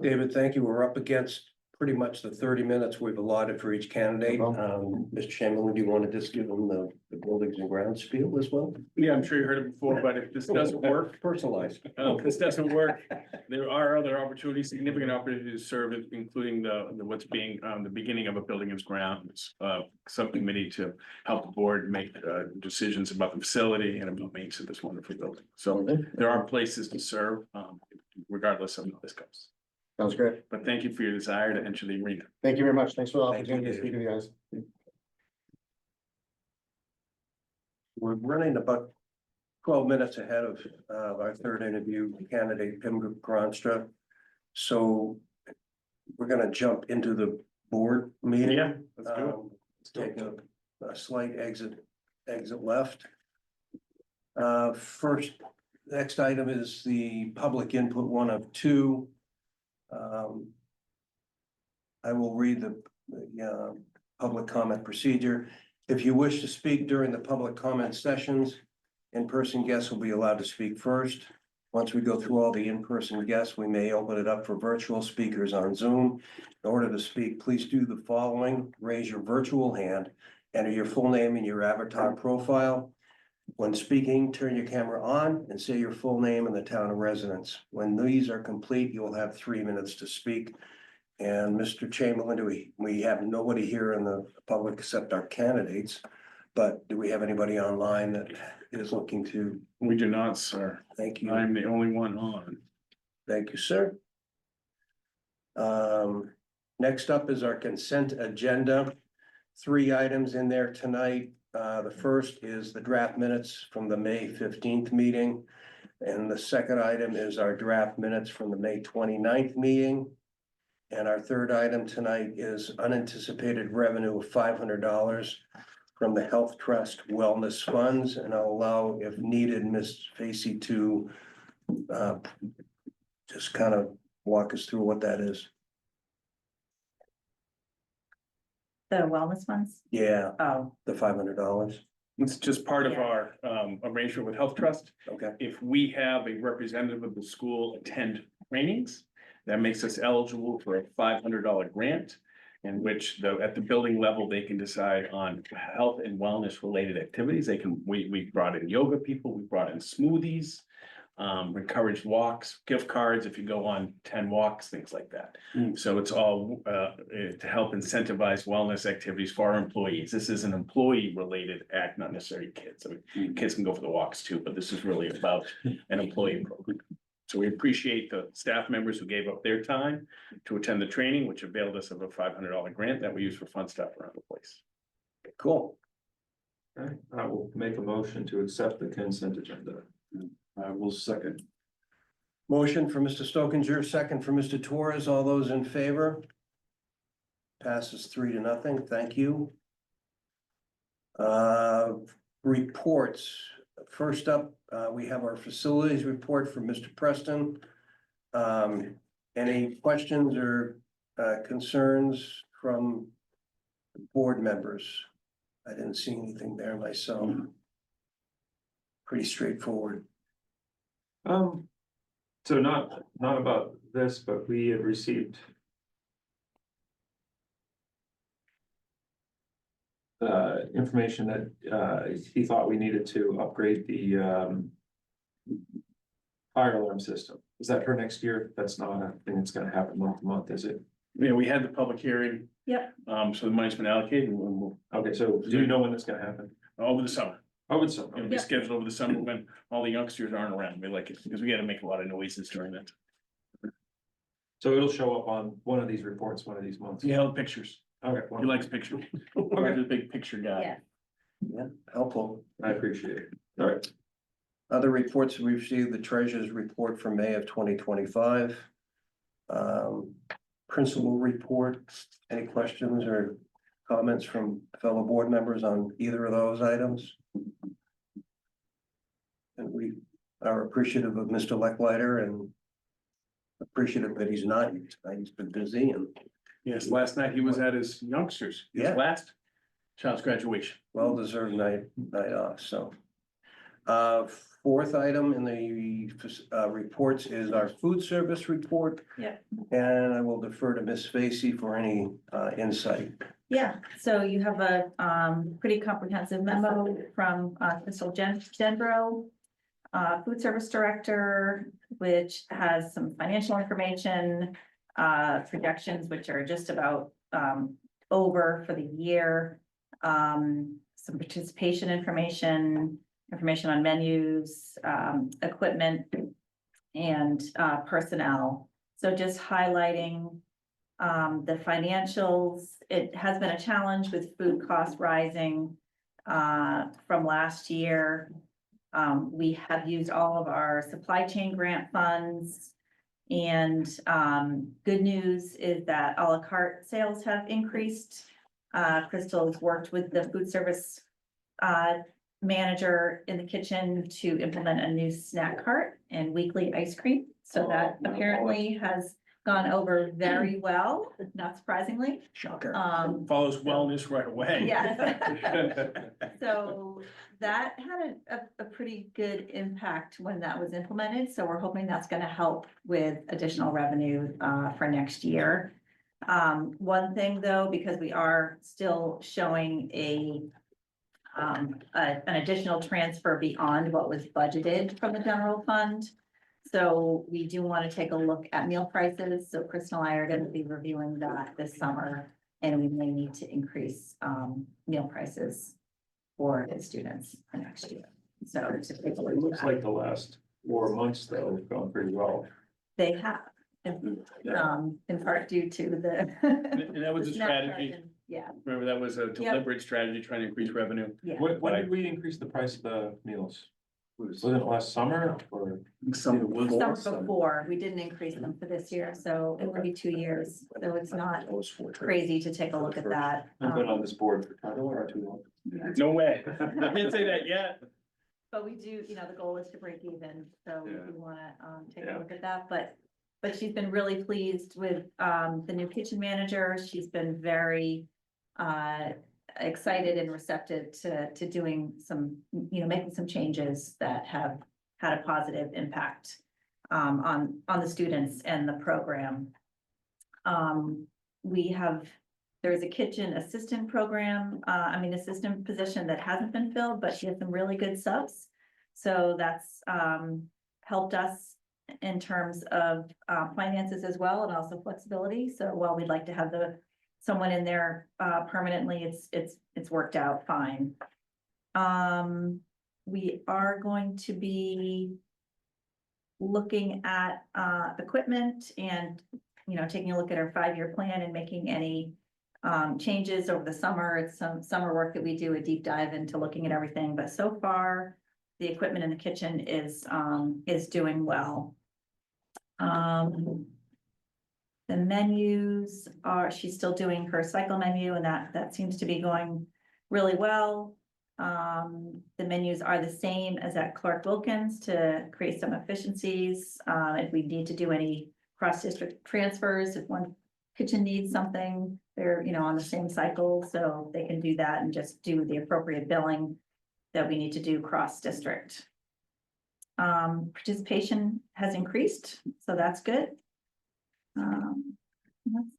David, thank you. We're up against pretty much the 30 minutes we've allotted for each candidate. No Mr. Chamberlain, do you want to just give them the buildings and grounds spiel as well? Yeah, I'm sure you heard it before, but if this doesn't work, Personalized. if this doesn't work, there are other opportunities, significant opportunities to serve, including what's being, the beginning of a building and grounds subcommittee to help the board make decisions about the facility and about maintenance of this wonderful building. So there are places to serve, regardless of how this goes. Sounds great. But thank you for your desire to enter the arena. Thank you very much. Thanks for the Thank you, opportunity to Dave. speak with you guys. We're running about 12 minutes ahead of our third interview candidate, Pim Gronstra. So we're gonna jump into the board meeting. Yeah, let's do it. Let's take a slight exit left. First, next item is the public input, one of two. I will read the public comment procedure. If you wish to speak during the public comment sessions, in-person guests will be allowed to speak first. Once we go through all the in-person guests, we may open it up for virtual speakers on Zoom. In order to speak, please do the following: raise your virtual hand, enter your full name and your avatar profile. When speaking, turn your camera on and say your full name and the town of residence. When these are complete, you will have 3 minutes to speak. And Mr. Chamberlain, we have nobody here in the public except our candidates. But do we have anybody online that is looking to? We do not, sir. Thank you. I'm the only one on. Thank you, sir. Next up is our consent agenda. 3 items in there tonight. The first is the draft minutes from the May 15th meeting. And the second item is our draft minutes from the May 29th meeting. And our third item tonight is unanticipated revenue of $500 from the Health Trust Wellness Funds. And I'll allow, if needed, Ms. Facey to just kind of walk us through what that is. The wellness funds? Yeah, Oh, the $500. It's just part of Yeah. our arrangement with Health Trust. Okay, If we have a representative of the school attend trainings, that makes us eligible for a $500 grant. In which at the building level, they can decide on health and wellness related activities. We brought in yoga people, we brought in smoothies. Encouraged walks, gift cards if you go on 10 walks, things like that. So it's all to help incentivize wellness activities for our employees. This is an employee related act, not necessarily kids. I mean, kids can go for the walks too, but this is really about an employee program. So we appreciate the staff members who gave up their time to attend the training, which availed us of a $500 grant that we use for fun stuff around the place. cool. Okay, I will make a motion to accept the consent agenda. I will second. Motion for Mr. Stokinger, second for Mr. Torres. All those in favor? Passes 3-0. Thank you. Reports. First up, we have our facilities report from Mr. Preston. Any questions or concerns from board members? I didn't see anything there myself. Pretty straightforward. So not about this, but we have received information that he thought we needed to upgrade the fire alarm system. Is that for next year? That's not a thing that's gonna happen month to month, is it? Yeah, we had the public hearing. Yep. So the money's been allocated and we'll, Okay, so do you know when that's gonna happen? over the summer. I would so. It'll be scheduled over the summer when all the youngsters aren't around. We like it because we gotta make a lot of noises during that. So it'll show up on one of these reports, one of these months. He held pictures. Okay, He well, likes pictures. He's a big picture guy. yeah. Yeah, helpful. I appreciate it. All right. Other reports we received, the treasurer's report for May of 2025. Principal report, any questions or comments from fellow board members on either of those items? And we are appreciative of Mr. Leckwriter and appreciative that he's not here tonight. He's been busy and Yes, last night he was at his youngsters, his Yeah. last child's graduation. well-deserved night off, so. Fourth item in the reports is our food service report. Yep. And I will defer to Ms. Vacy for any insight. Yeah, so you have a pretty comprehensive memo from Crystal Genbro, Food Service Director, which has some financial information, projections, which are just about over for the year. Some participation information on menus, equipment, and personnel. So just highlighting the financials. It has been a challenge with food costs rising from last year. We have used all of our supply chain grant funds. And good news is that à la carte sales have increased. Crystal's worked with the food service manager in the kitchen to implement a new snack cart and weekly ice cream. So that apparently has gone over very well, not surprisingly. Shocker. Follows wellness right away. Yeah. So that had a pretty good impact when that was implemented. So we're hoping that's gonna help with additional revenue for next year. One thing though, because we are still showing an additional transfer beyond what was budgeted from the general fund. So we do want to take a look at meal prices. So Chris and I are going to be reviewing that this summer, and we may need to increase meal prices for the students for next year. So to take a look It at looks that. like the last 4 months though, have gone pretty well. They have, in part due to the. And that was the a SNAP card strategy. and- Yeah, Remember, that was a deliberate strategy trying to increase revenue. yeah. When did we increase the price of the meals? Was it last summer or? Summer before, we didn't increase them for this year, so it would be 2 years, so it's not crazy to take a look at that. I've been on this board for kind of too long. No way. I can't say that yet. But we do, the goal is to break even, so we Yeah. wanna, take Yeah. a look at that, but she's been really pleased with, the new kitchen manager. She's been very, excited and receptive to doing some, making some changes that have had a positive impact, on the students and the program. There's a kitchen assistant program, assistant position that hasn't been filled, but she has some really good subs. So that's, helped us in terms of, finances as well, and also flexibility. So while we'd like to have someone in there, permanently, it's worked out fine. We are going to be looking at, equipment and, taking a look at our 5-year plan and making any, changes over the summer. It's some summer work that we do a deep dive into looking at everything, but so far the equipment in the kitchen is doing well. The menus she's still doing her cycle menu, and that seems to be going really well. The menus are the same as at Clark Wilkins to create some efficiencies. If we need to do any cross-district transfers, if one kitchen needs something, they're, on the same cycle, so they can do that and just do the appropriate billing that we need to do cross-district. Participation has increased, so that's good.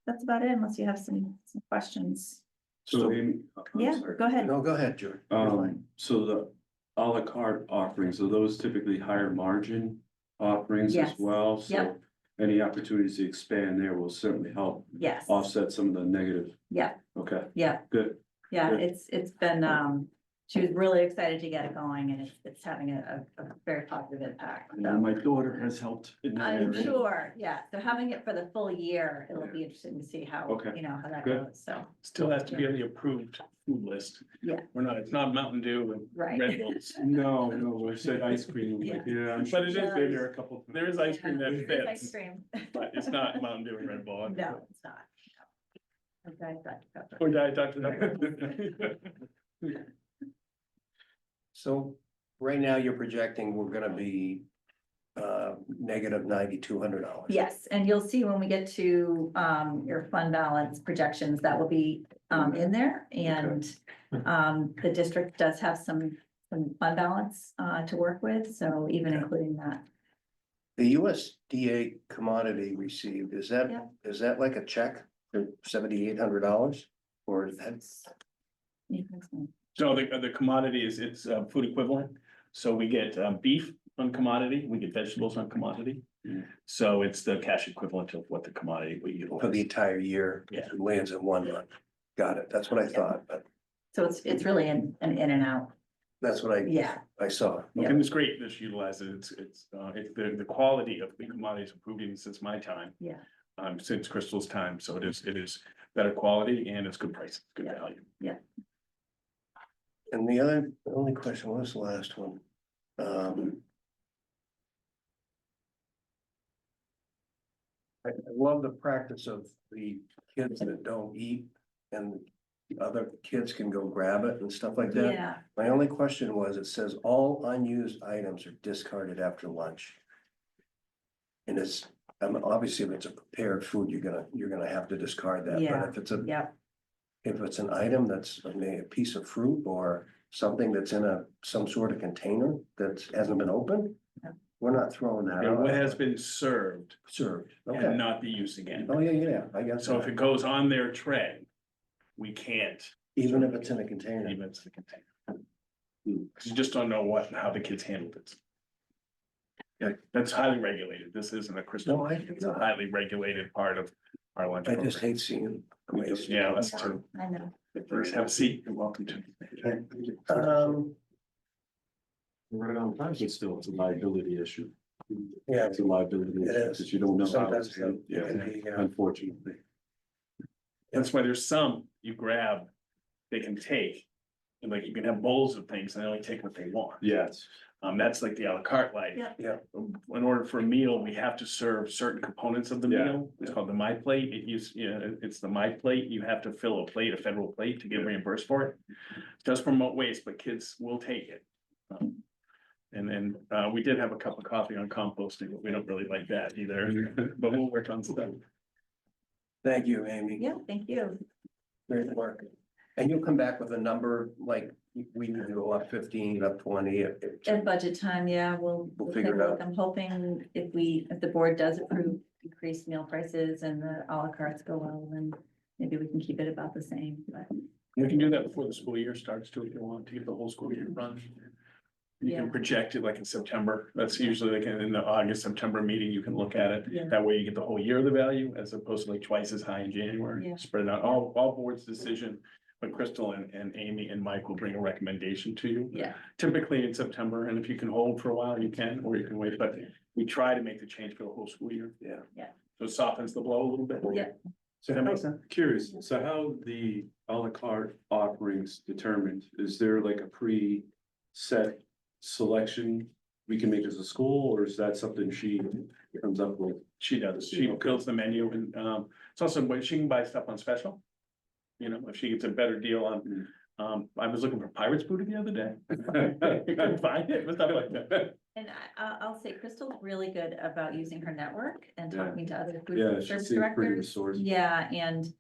That's about it, unless you have some questions. So Amy. I'm Yeah, sorry. go ahead. No, go ahead, George. You're fine. So the à la carte offerings, are those typically higher margin offerings as Yes. well? So Yep. any opportunities to expand there will certainly help Yes, offset some of the negative. yeah, Okay, yeah, good. yeah, Good. it's been, she was really excited to get it going, and it's having a very positive impact. And So my daughter has helped in that I'm area. sure, yeah, so having it for the full year, it'll be interesting to see how, Okay. how that Good. goes, so, Still has to be on the approved food list. Yeah. It's not Mountain Dew and right. Red Bulls. No, I said ice cream. Yeah. Yeah, I'm But sure it she's is- been there a couple of times. There is ice cream that Yeah, it's ice fits, cream. but it's not Mountain Dew and Red Bull. No, it's not. No. Okay, Dr. Pepper. Or Diet Dr. Pepper. So right now you're projecting we're gonna be negative $9,200. Yes, and you'll see when we get to your fund balance projections, that will be in there, and the district does have some some fund balance, to work with, so even including that. The USDA commodity received, is that, Yeah. is that like a check for $7,800? Or is that, So the commodity is, it's food equivalent, so we get beef on commodity, we get vegetables on commodity. Mm. So it's the cash equivalent of what the commodity we for utilize. the entire year? Yeah. It lands in 1 month. Got it. That's what I thought, but So it's really an in and out, that's what yeah, I saw. Yeah. And it's great that you utilize it, it's the quality of the commodities improved even since my time. Yeah. Since Crystal's time, so it is better quality and it's good price, good Yeah. value. And the only question, what was the last one? I love the practice of the kids that don't eat and the other kids can go grab it and stuff like that. yeah, My only question was, it says all unused items are discarded after lunch. And it's, obviously if it's a prepared food, you're gonna have to discard that, Yeah. but yeah, if it's an item that's maybe a piece of fruit or something that's in some sort of container that hasn't been opened, Yeah. we're not throwing that And out. what has been served Served, and okay. not be used again. Oh, yeah, I guess. So if it goes on their tray, we can't, Even if it's in a container. even if it's the container. Cause you just don't know how the kids handled it. Yeah, that's highly regulated. This isn't a crystal. No, It's a highly regulated part of our lunch I just program. hate seeing waste. Yeah, that's true. I know. Please have a seat. You're welcome to. Right on time, but still, it's a liability issue. Yeah. It's a liability It issue, is. because you don't know how Sometimes it's, it yeah, can be, unfortunately. That's why there's some you grab, they can take. And like you can have bowls of things and they only take what they want. Yes. That's like the à la carte life. Yeah. Yeah. In order for a meal, we have to serve certain components of the Yeah. meal. It's called the My Plate. It's the My Plate. You have to fill a federal plate to get reimbursed for it. It does promote waste, but kids will take it. And then, we did have a cup of coffee on composting, but we don't really like that either, but we'll work on stuff. Thank you, Amy. Yeah, thank you. Great work. And you'll come back with a number, like, we need to go up 15, up 20. At budget time, yeah, we'll figure take it a look. I'm hoping if the board does approve increased meal prices and the à la cartes go well, then maybe we can keep it about the same, but. We can do that before the school year starts too, if you want to get the whole school year run. You can Yeah. project it like in September. That's usually like in the August, September meeting, you can look at it. Yeah. That way you get the whole year of the value as opposed to like twice as high in January. Yeah. Spread it out, all boards' decision. But Crystal and Amy and Mike will bring a recommendation to you. Yeah, Typically in September, and if you can hold for a while, you can, or you can wait, but we try to make the change for the whole school year. Yeah. Yeah. So it softens the blow a little bit. Yeah. So That makes sense. curious, so how the à la carte offerings determined, is there like a pre-set selection we can make as a school, or is that something she comes up with? She does, she builds the menu and, it's also when she can buy stuff on special. You know, if she gets a better deal on, I was looking for Pirates booty the other day. Couldn't find it, but stuff like that. and I'll say Crystal's really good about using her network and Yeah. talking to other Yeah, food she service seemed pretty directors. resourceful. Yeah, and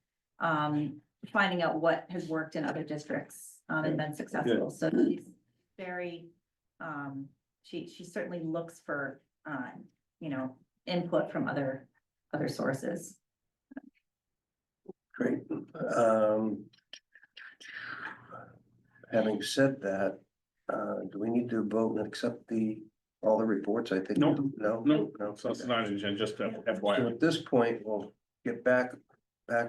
finding out what has worked in other districts and been successful, so she's very, she certainly looks for, input from other sources. Great. Having said that, do we need to vote and accept all the reports? I think. Nope. No? No, so it's not an agenda, just So FYI. at this point, we'll get back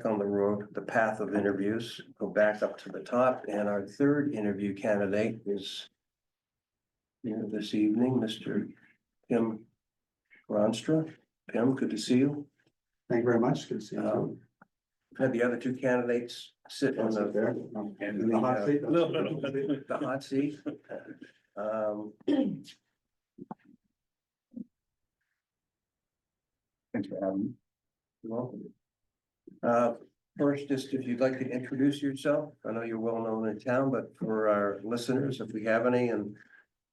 on the road, the path of interviews, go back up to the top, and our third interview candidate is here this evening, Mr. Tim Gronstra. Tim, good to see you. Thank you very much. Good to see you. We've had the other two candidates sit on There. the In the hot seat. A little bit. the hot seat. Thanks for having me. You're welcome. First, just if you'd like to introduce yourself, I know you're well known in town, but for our listeners, if we have any, and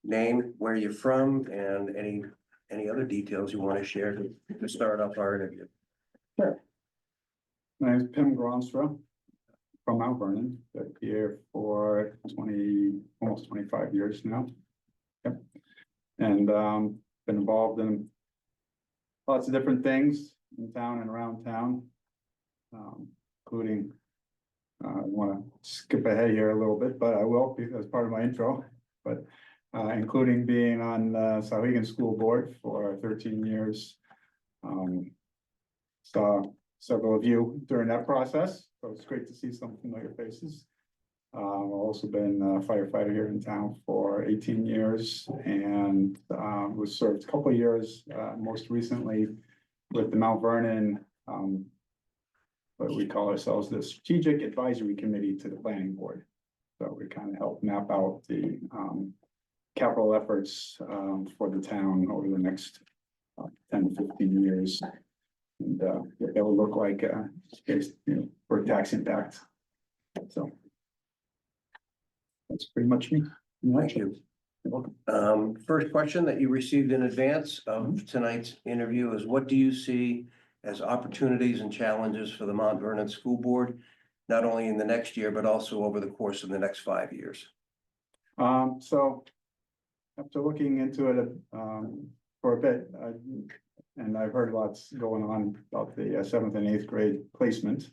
name, where you're from, and any other details you want to share to start off our interview. My name is Pim Gronstra. from Mount Vernon, been here for almost 25 years now. Yep. And been involved in lots of different things in town and around town. Including, I want to skip ahead here a little bit, but I will because part of my intro, but including being on Sauhegan School Board for 13 years. Saw several of you during that process, so it's great to see some familiar faces. I've also been a firefighter here in town for 18 years and was served a couple of years, most recently with the Mount Vernon, what we call ourselves, the Strategic Advisory Committee to the Planning Board. So we kind of help map out the capital efforts for the town over the next 10 to 15 years. And it will look like for tax impact. So that's pretty much me. Thank you. You're welcome. First question that you received in advance of tonight's interview is what do you see as opportunities and challenges for the Mount Vernon School Board, not only in the next year, but also over the course of the next 5 years? So after looking into it for a bit, and I've heard lots going on about the 7th and 8th grade placement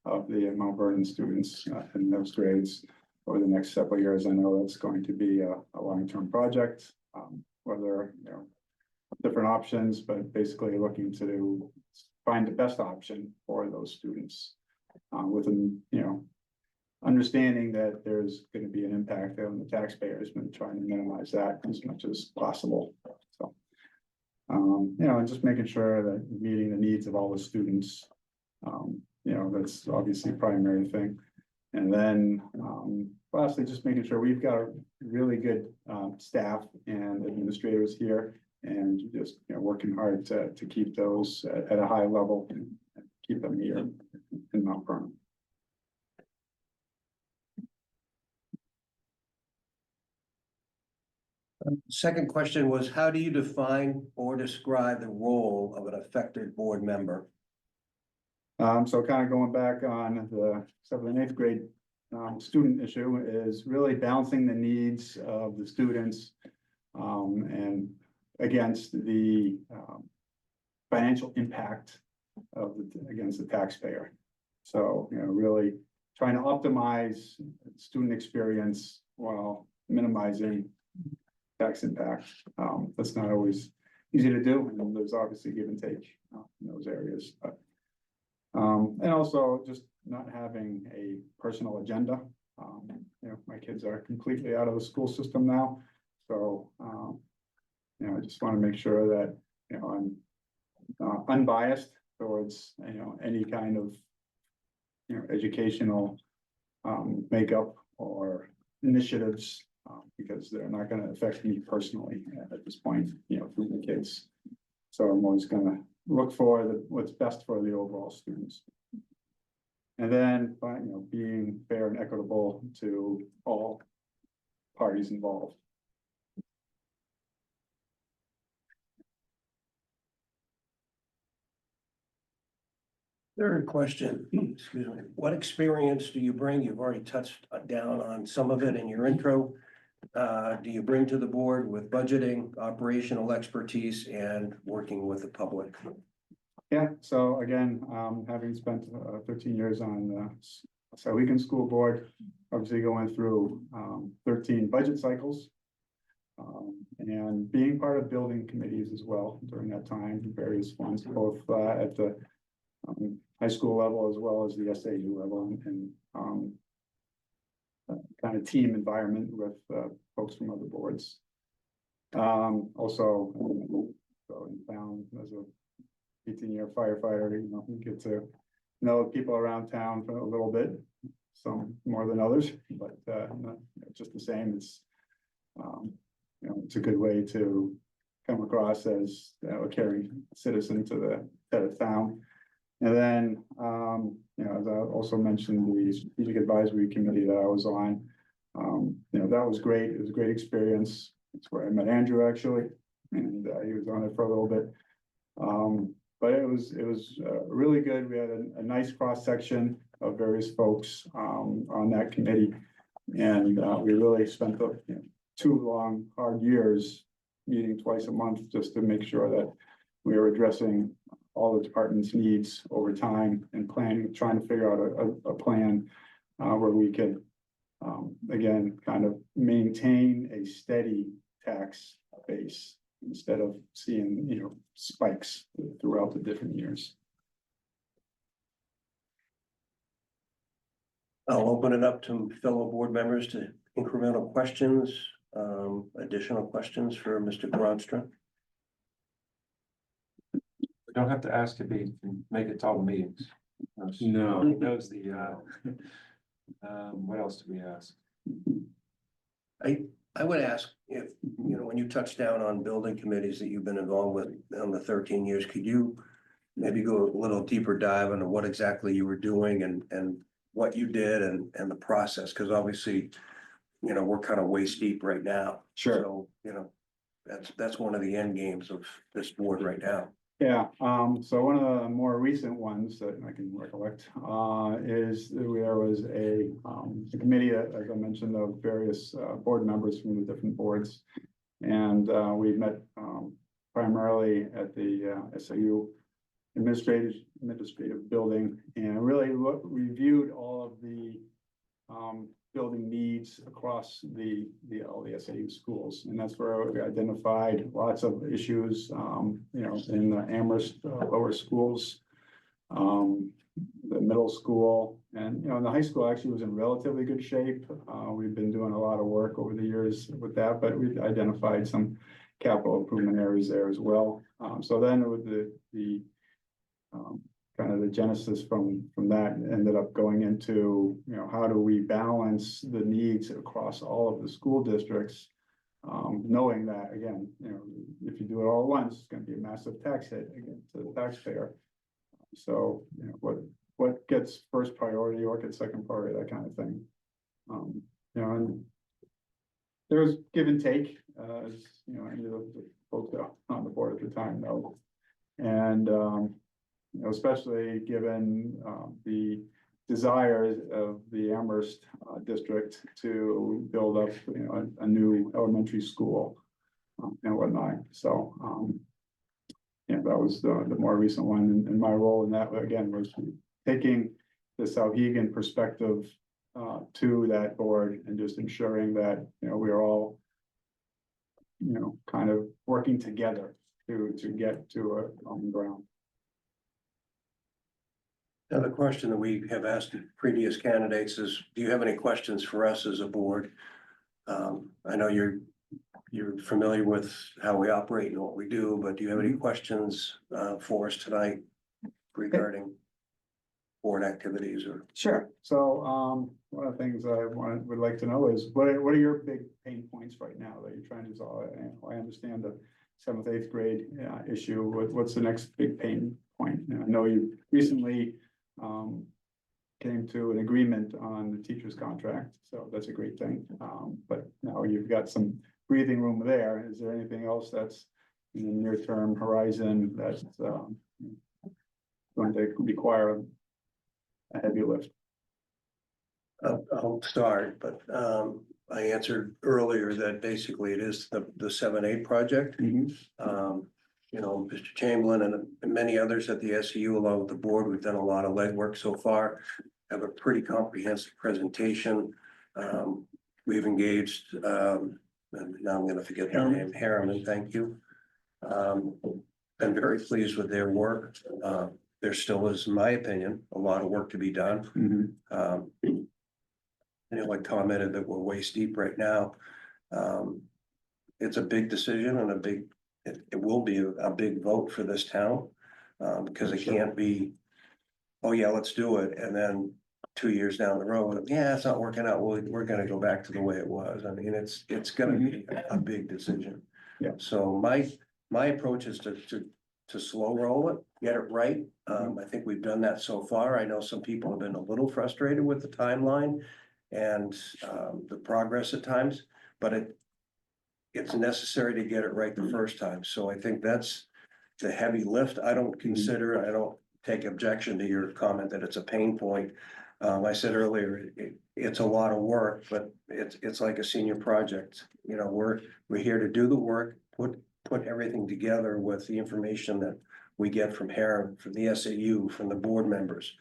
of the Mount Vernon students in those grades over the next several years. I know that's going to be a long-term project, whether, different options, but basically looking to find the best option for those students within, understanding that there's going to be an impact on the taxpayers, but trying to minimize that as much as possible. So, just making sure that meeting the needs of all the students, that's obviously a primary thing. And then, lastly, just making sure we've got really good staff and administrators here, and just working hard to keep those at a high level and keep them here in Mount Vernon. Second question was, how do you define or describe the role of an effective board member? So kind of going back on the 7th and 8th grade student issue is really balancing the needs of the students and against the financial impact of against the taxpayer. So, really trying to optimize student experience while minimizing tax impact. That's not always easy to do, and there's obviously give and take in those areas. But, and also just not having a personal agenda. My kids are completely out of the school system now, so I just want to make sure that I'm unbiased towards any kind of educational makeup or initiatives. Because they're not going to affect me personally at this point, through the kids. So I'm always going to look for what's best for the overall students. And then, being fair and equitable to all parties involved. Third question, excuse me, what experience do you bring? You've already touched down on some of it in your intro. Do you bring to the board with budgeting, operational expertise, and working with the public? Yeah, so again, having spent 13 years on the Sauhegan School Board, obviously going through 13 budget cycles. And being part of building committees as well during that time, various ones, both at the high school level as well as the SAU level, and kind of team environment with folks from other boards. Also, so in town as a 18-year firefighter, you get to know people around town for a little bit, some more than others, but just the same. It's it's a good way to come across as a caring citizen to the town. And then, as I also mentioned, the Strategic Advisory Committee that I was on, that was great. It was a great experience. It's where I met Andrew, actually, and he was on it for a little bit. but it was really good. We had a nice cross-section of various folks, on that committee. And, we really spent the, 2 long, hard years meeting twice a month just to make sure that we were addressing all the department's needs over time and planning, trying to figure out a plan, where we could, again, kind of maintain a steady tax base instead of seeing, spikes throughout the different years. I'll open it up to fellow board members to incremental questions, additional questions for Mr. Gronstra. We don't have to ask if he can make it to all the meetings. No. He knows the, what else do we ask? I would ask if, when you touch down on building committees that you've been involved with in the 13 years, could you maybe go a little deeper dive into what exactly you were doing and what you did and the process? Because obviously, we're kind of waist deep right now. Sure. So, that's one of the end games of this board right now. Yeah, so one of the more recent ones that I can recollect, is there was a committee, as I mentioned, of various, board members from the different boards. And, we met, primarily at the, SAU administrative building and really reviewed all of the, building needs across all the SAU schools. And that's where we identified lots of issues, in the Amherst lower schools, the middle school, and, the high school actually was in relatively good shape. We've been doing a lot of work over the years with that, but we've identified some capital improvement areas there as well. So then with the kind of the genesis from that ended up going into, how do we balance the needs across all of the school districts? Knowing that, again, if you do it all at once, it's gonna be a massive tax hit again to the taxpayer. So, what gets first priority, what gets second priority, that kind of thing. And there was give and take, as, any of the folks on the board at the time know. And, especially given the desires of the Amherst district to build up, a new elementary school and whatnot. So, that was the more recent one. And my role in that, again, was taking the Sauhegan perspective to that board and just ensuring that, we are all, kind of working together to get to a common ground. Now, the question that we have asked previous candidates is, do you have any questions for us as a board? I know you're familiar with how we operate and what we do, but do you have any questions for us tonight regarding board activities or? Sure. So, one of the things I would like to know is, what are your big pain points right now that you're trying to resolve? I understand the 7th, 8th grade issue. What's the next big pain point? I know you recently came to an agreement on the teacher's contract, so that's a great thing. But now you've got some breathing room there. Is there anything else that's in the near-term horizon that's going to require a heavy lift? I'll start, but I answered earlier that basically it is the 7-8 project. Mr. Chamberlain and many others at the SEU along with the board, we've done a lot of legwork so far, have a pretty comprehensive presentation. We've engaged, and now I'm gonna forget their name, Harriman, thank you. Been very pleased with their work. There still is, in my opinion, a lot of work to be done. Anyone commented that we're waist deep right now. It's a big decision and it will be a big vote for this town. Because it can't be, oh yeah, let's do it. And then 2 years down the road, yeah, it's not working out. Well, we're gonna go back to the way it was. I mean, it's gonna be a big decision. Yeah. So my approach is to slow roll it, get it right. I think we've done that so far. I know some people have been a little frustrated with the timeline and the progress at times, but it's necessary to get it right the first time. So I think that's a heavy lift. I don't consider, I don't take objection to your comment that it's a pain point. I said earlier, it's a lot of work, but it's like a senior project. You know, we're here to do the work, put everything together with the information that we get from Harem, from the SAU, from the board members.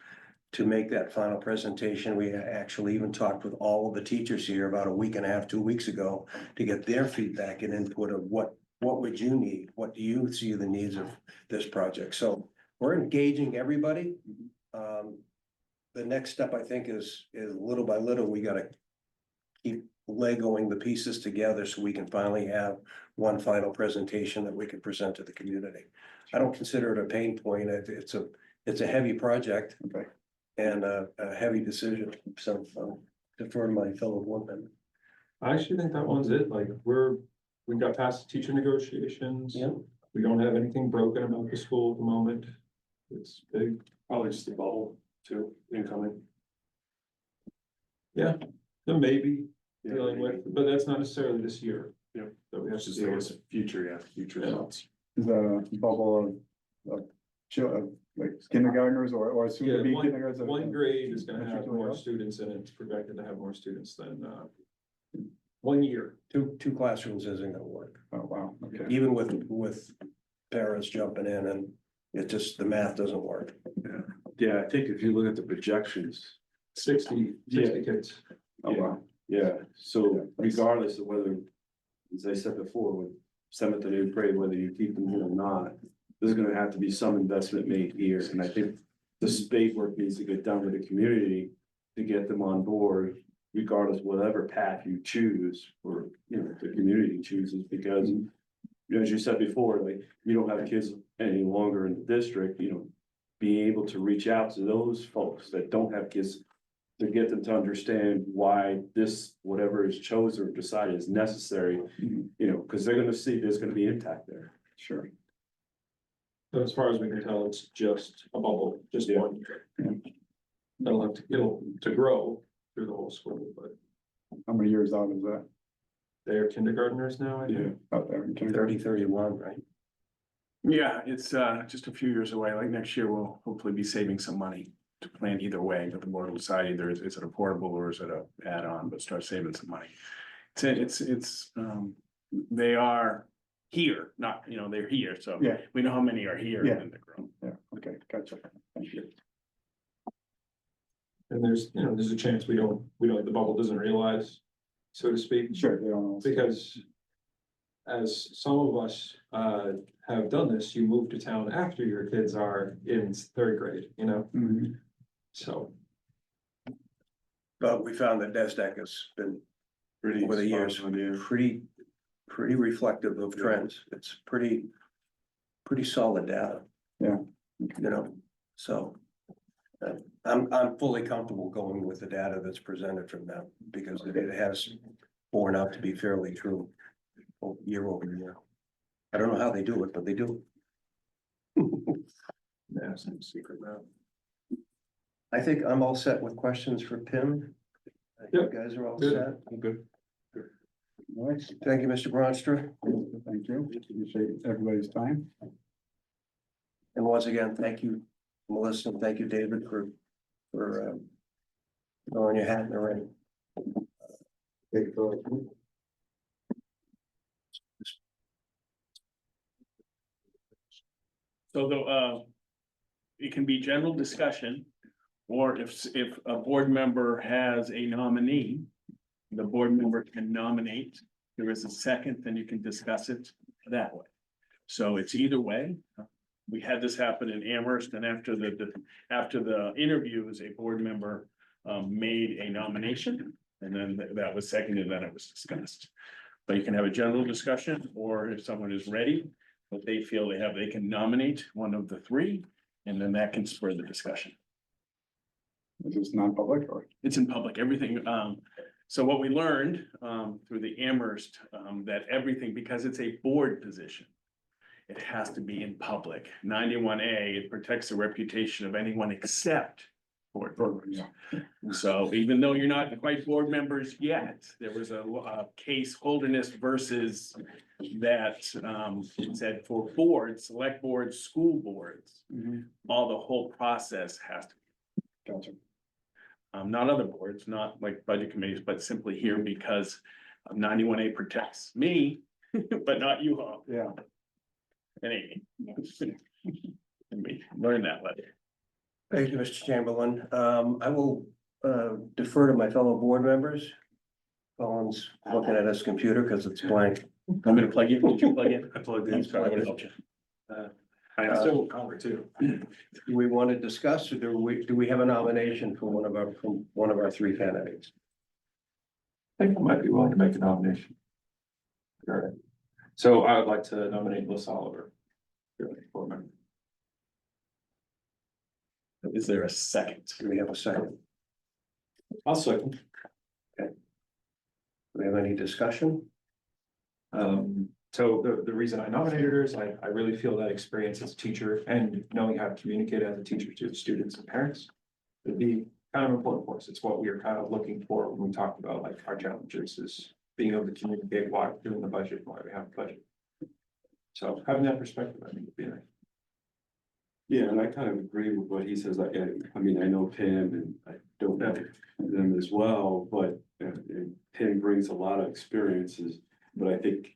To make that final presentation, we actually even talked with all of the teachers here about a week and a half, 2 weeks ago, to get their feedback and input of what would you need? What do you see the needs of this project? So we're engaging everybody. The next step, I think, is little by little, we gotta keep Legoing the pieces together so we can finally have one final presentation that we can present to the community. I don't consider it a pain point. It's a heavy project. Okay. And a heavy decision, so defer to my fellow board member. I actually think that one's it, like, we got past the teacher negotiations. Yeah. We don't have anything broken about the school at the moment. It's big, Probably just the bubble too, incoming. yeah, then maybe Yeah, dealing with, but that's not necessarily this year. Yeah. That we have It's to just, deal I with. guess, future Yeah. thoughts. Is that a bubble of like kindergartners or soon to be Yeah, kindergartners? one grade is gonna have Particularly more up? students in it, it's projected to have more students than, 1 year. Two classrooms isn't gonna work, Oh, wow, okay. even with parents jumping in, and it just, the math doesn't work. Yeah, I think if you look at the projections, 60 kids. Oh, wow. yeah, so regardless of whether, as I said before, with seventh and eighth grade, whether you keep them here or not, there's gonna have to be some investment made here, and I think the spade work needs to get done with the community to get them on board, regardless of whatever path you choose, or, you know, the community chooses, because you know, as you said before, like, you don't have kids any longer in the district, you know, being able to reach out to those folks that don't have kids to get them to understand why this, whatever is chosen or decided is necessary, Mhm. you know, because they're gonna see there's gonna be impact there. Sure. But as far as we can tell, it's just a bubble, just Yeah. 1 year. It'll to grow through the whole school, but How many years out is that they're kindergartners now, I think. out there in kindergarten? 31, right? Yeah, it's just a few years away. Like next year, we'll hopefully be saving some money to plan either way, but the board will decide either is it a portable or is it a add-on, but start saving some money. It's they are here, not, you know, they're here, so Yeah. we know how many are here Yeah. in the group. Yeah, okay, gotcha. Thank you. And there's a chance the bubble doesn't realize, so to speak. Sure, they don't know. Because as some of us have done this, you move to town after your kids are in 3rd grade, you know, Mhm. so. But we found that NASDAQ has been, Pretty over the years, spot on, yeah. pretty reflective of trends. It's pretty solid data. Yeah. You know, so. I'm fully comfortable going with the data that's presented from them, because it has borne out to be fairly true year over year. I don't know how they do it, but they do. Yeah, some secret map. I think I'm all set with questions for Pim. You Yep. guys are all Good. set. I'm good. All right, Thank you, Mr. Bronstra. thank you. Appreciate everybody's time. And once again, thank you, Melissa, and thank you, David, for throwing your hat in the ring. So it can be general discussion, or if a board member has a nominee, the board member can nominate. There is a second, then you can discuss it that way. So it's either way. We had this happen in Amherst, and after the interviews, a board member made a nomination, and then that was seconded, and then it was discussed. But you can have a general discussion, or if someone is ready, what they feel they can nominate one of the 3, and then that can spur the discussion. Is this non-public or? It's in public, everything. So what we learned through the Amherst, that everything, because it's a board position, it has to be in public. 91A, it protects the reputation of anyone except board Program, members. yeah. So even though you're not quite board members yet, there was a case holderness versus that said for boards, select boards, school boards, all the whole process has to. Gotcha. Not other boards, not like budget committees, but simply here because 91A protects me, but not you all. Yeah. Anyway. And we learned that lesson. Thank you, Mr. Chamberlain. I will defer to my fellow board members. Colin's looking at his computer because it's blank. Want me to plug in? Did you plug in? I plugged Thanks, Carl. I'm gonna help you. I still cover too. Do we want to discuss, or do we have a nomination for from one of our three candidates? I think I might be willing to make a nomination. All right. So I would like to nominate Melissa Oliver. Board member. Is there a second? Do we have a second? I'll second. Do we have any discussion? So the reason I nominated her is I really feel that experience as a teacher and knowing how to communicate as a teacher to students and parents would be kind of important for us. It's what we are kind of looking for when we talked about like our challenges is being able to communicate why we're doing the budget, why we have a budget. So having that perspective, I think would be nice. Yeah, and I kind of agree with what he says. I mean, I know Pam and I don't know them as well, but and Pam brings a lot of experiences. But I think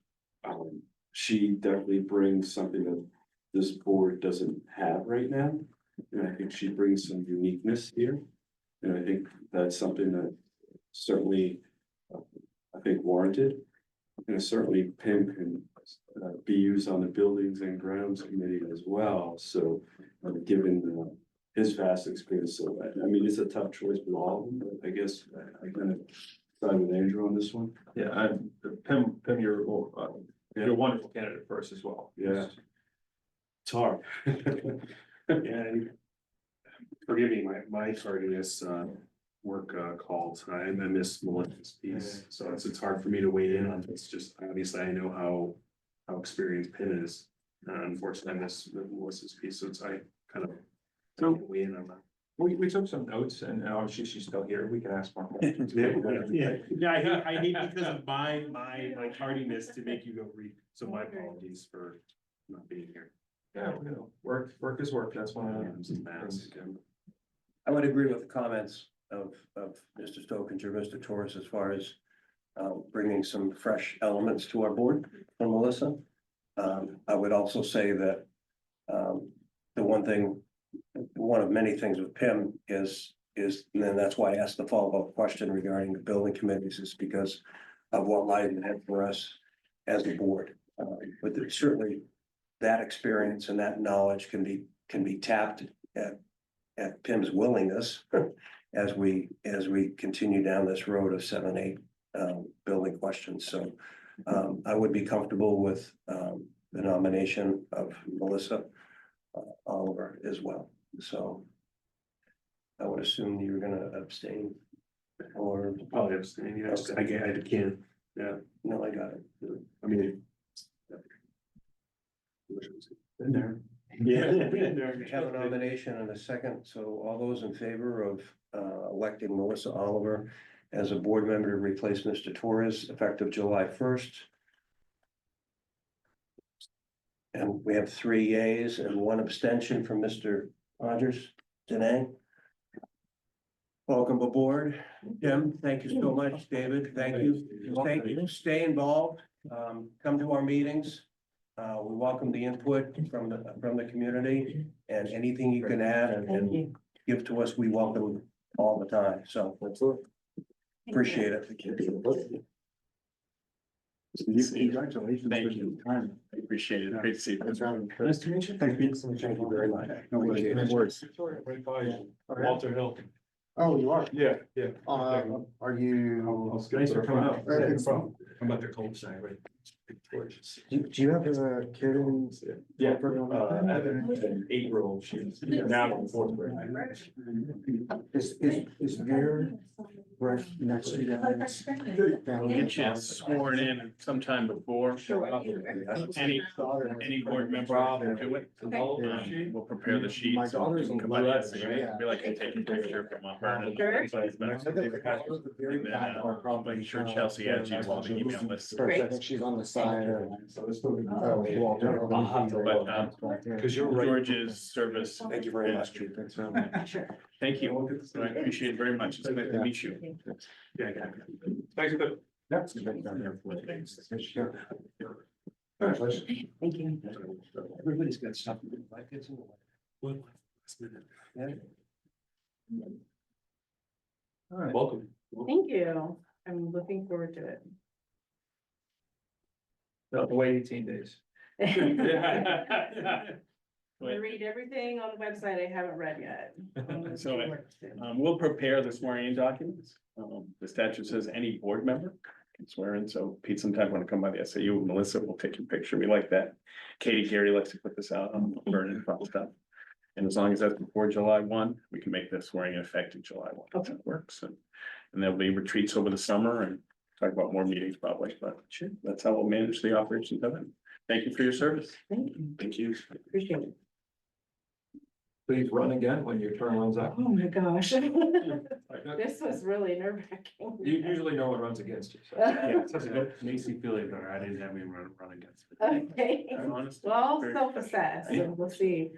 she definitely brings something that this board doesn't have right now. And I think she brings some uniqueness here. And I think that's something that certainly I think warranted. And certainly Pam can be used on the Buildings and Grounds Committee as well. So given his vast experience, so I mean, it's a tough choice with all of them, but I guess I kind of side with Andrew on this one. Yeah, Pam, you're a wonderful candidate for us as well. Yeah. It's hard. Yeah, and forgive me, my tardiness, work called, I missed Melissa's piece, so it's hard for me to weigh in on this, just obviously I know how experienced Penn is. Unfortunately, I missed Melissa's piece, so I kind of don't weigh in on that. We took some notes and obviously she's still here. We can ask more. Yeah, I hate because of my tardiness to make you go read, so my apologies for not being here. Yeah, you know, work is work. That's one of I'm just mad. I would agree with the comments of Mr. Stokinger, Mr. Torres, as far as bringing some fresh elements to our board from Melissa. I would also say that the one of many things with Pim is, and then that's why I asked the follow-up question regarding the building committees, is because of what lies ahead for us as a board. But there's certainly that experience and that knowledge can be tapped at Pim's willingness as we continue down this road of 7, 8 building questions. So I would be comfortable with the nomination of Melissa Oliver as well. So I would assume you're gonna abstain or, Probably abstain, you know, I can't, yeah, no, I got it. I mean. Been there. Yeah. We have a nomination and a second, so all those in favor of electing Melissa Oliver as a board member to replace Mr. Torres effective July 1st. And we have 3 yeas and 1 abstention from Mr. Rogers. Danae? Welcome aboard. Jim, thank you so much. David, thank you. Thank you. Stay involved. Come to our meetings. We welcome the input from the community, and anything you can add and give to us, we welcome all the time. So appreciate it. Congratulations. Thank you. I appreciate it. Great to see you. Nice to meet you. Thank you. Thank you very much. No worries. Walter Hill. Oh, you are? Yeah. Are you? Thanks for coming out. Thank you. I'm about to cul-de-sac, right? Do you have a kid in? Yeah, I have an 8-year-old, she's now in 4th grade. Is Veer Next to We'll get you sworn in sometime before. Any board member can do it. We'll prepare the sheets. My daughter's You can in come by the London, SAU. yeah. Be like, I take a picture from Mont Vernon. Sure. And then, I'll make sure Chelsea adds you to all the email lists. I think she's on the side. Cause you're right. George's service. Thank you very much. Sure. Thank you. I appreciate it very much. It's nice to meet you. Thanks, but. Thank you. Everybody's got stuff. Welcome. Thank you. I'm looking forward to it. No, wait 18 days. I read everything on the website I haven't read yet. So, we'll prepare the swearing in documents. The statute says any board member can swear in, so Pete sometime want to come by the SAU, Melissa will take your picture, we like that. Katie Gary likes to put this out on Vernon and stuff. And as long as that's before July 1, we can make the swearing in effective July 1. If that works, and there'll be retreats over the summer and talk about more meetings probably, but that's how we'll manage the operations of it. Thank you for your service. Thank you. Thank you. Appreciate it. Please run again when your turn runs out. Oh my gosh. You This was really nerve wracking. usually no one runs against you. so. Makes me feel better. I didn't have him run against me. Okay, Honestly, well, very- self-assess, and we'll see.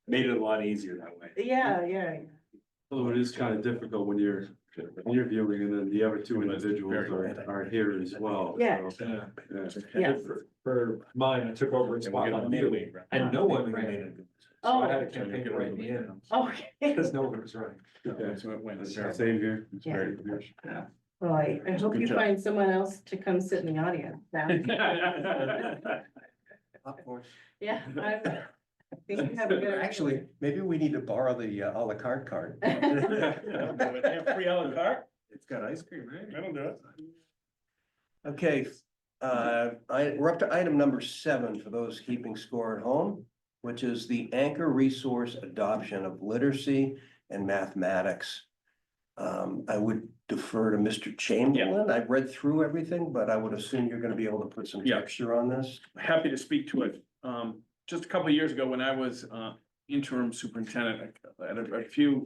Made it a lot easier that way. Yeah. Although it is kind of difficult when you're interviewing and then the other two individuals are here as well. Yeah. so, Yeah. Yes. For mine, I took over a spot on you, and no one made it. So I had a Oh, campaign to write me in, okay. because no one was running. Yeah. So it went. Same here. It's very- Well, I hope Good you job. find someone else to come sit in the audience now. Yeah, I think you have a good. Actually, maybe we need to borrow the à la carte card. Free a la carte? It's got ice cream, right? That'll do it. Okay, we're up to item number 7 for those keeping score at home, which is the anchor resource adoption of literacy and mathematics. I would defer to Mr. Chamberlain. I've read through everything, but I would assume you're gonna be able to put some Yeah. texture on this. Happy to speak to it. Just a couple of years ago, when I was interim superintendent, at a few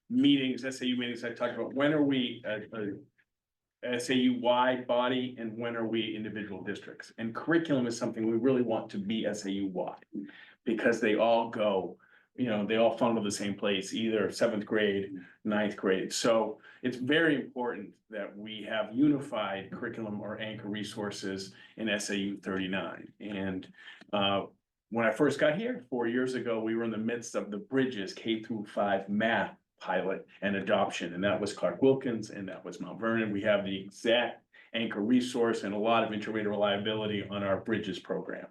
meetings, SAU meetings, I talked about when are we a SAU wide body and when are we individual districts? And curriculum is something we really want to be SAU wide. Because they all go, they all funnel to the same place, either 7th grade, 9th grade. So it's very important that we have unified curriculum or anchor resources in SAU 39. And when I first got here 4 years ago, we were in the midst of the Bridges K-5 math pilot and adoption, and that was Clark Wilkins and that was Mount Vernon. We have the exact anchor resource and a lot of inter-rater reliability on our Bridges program.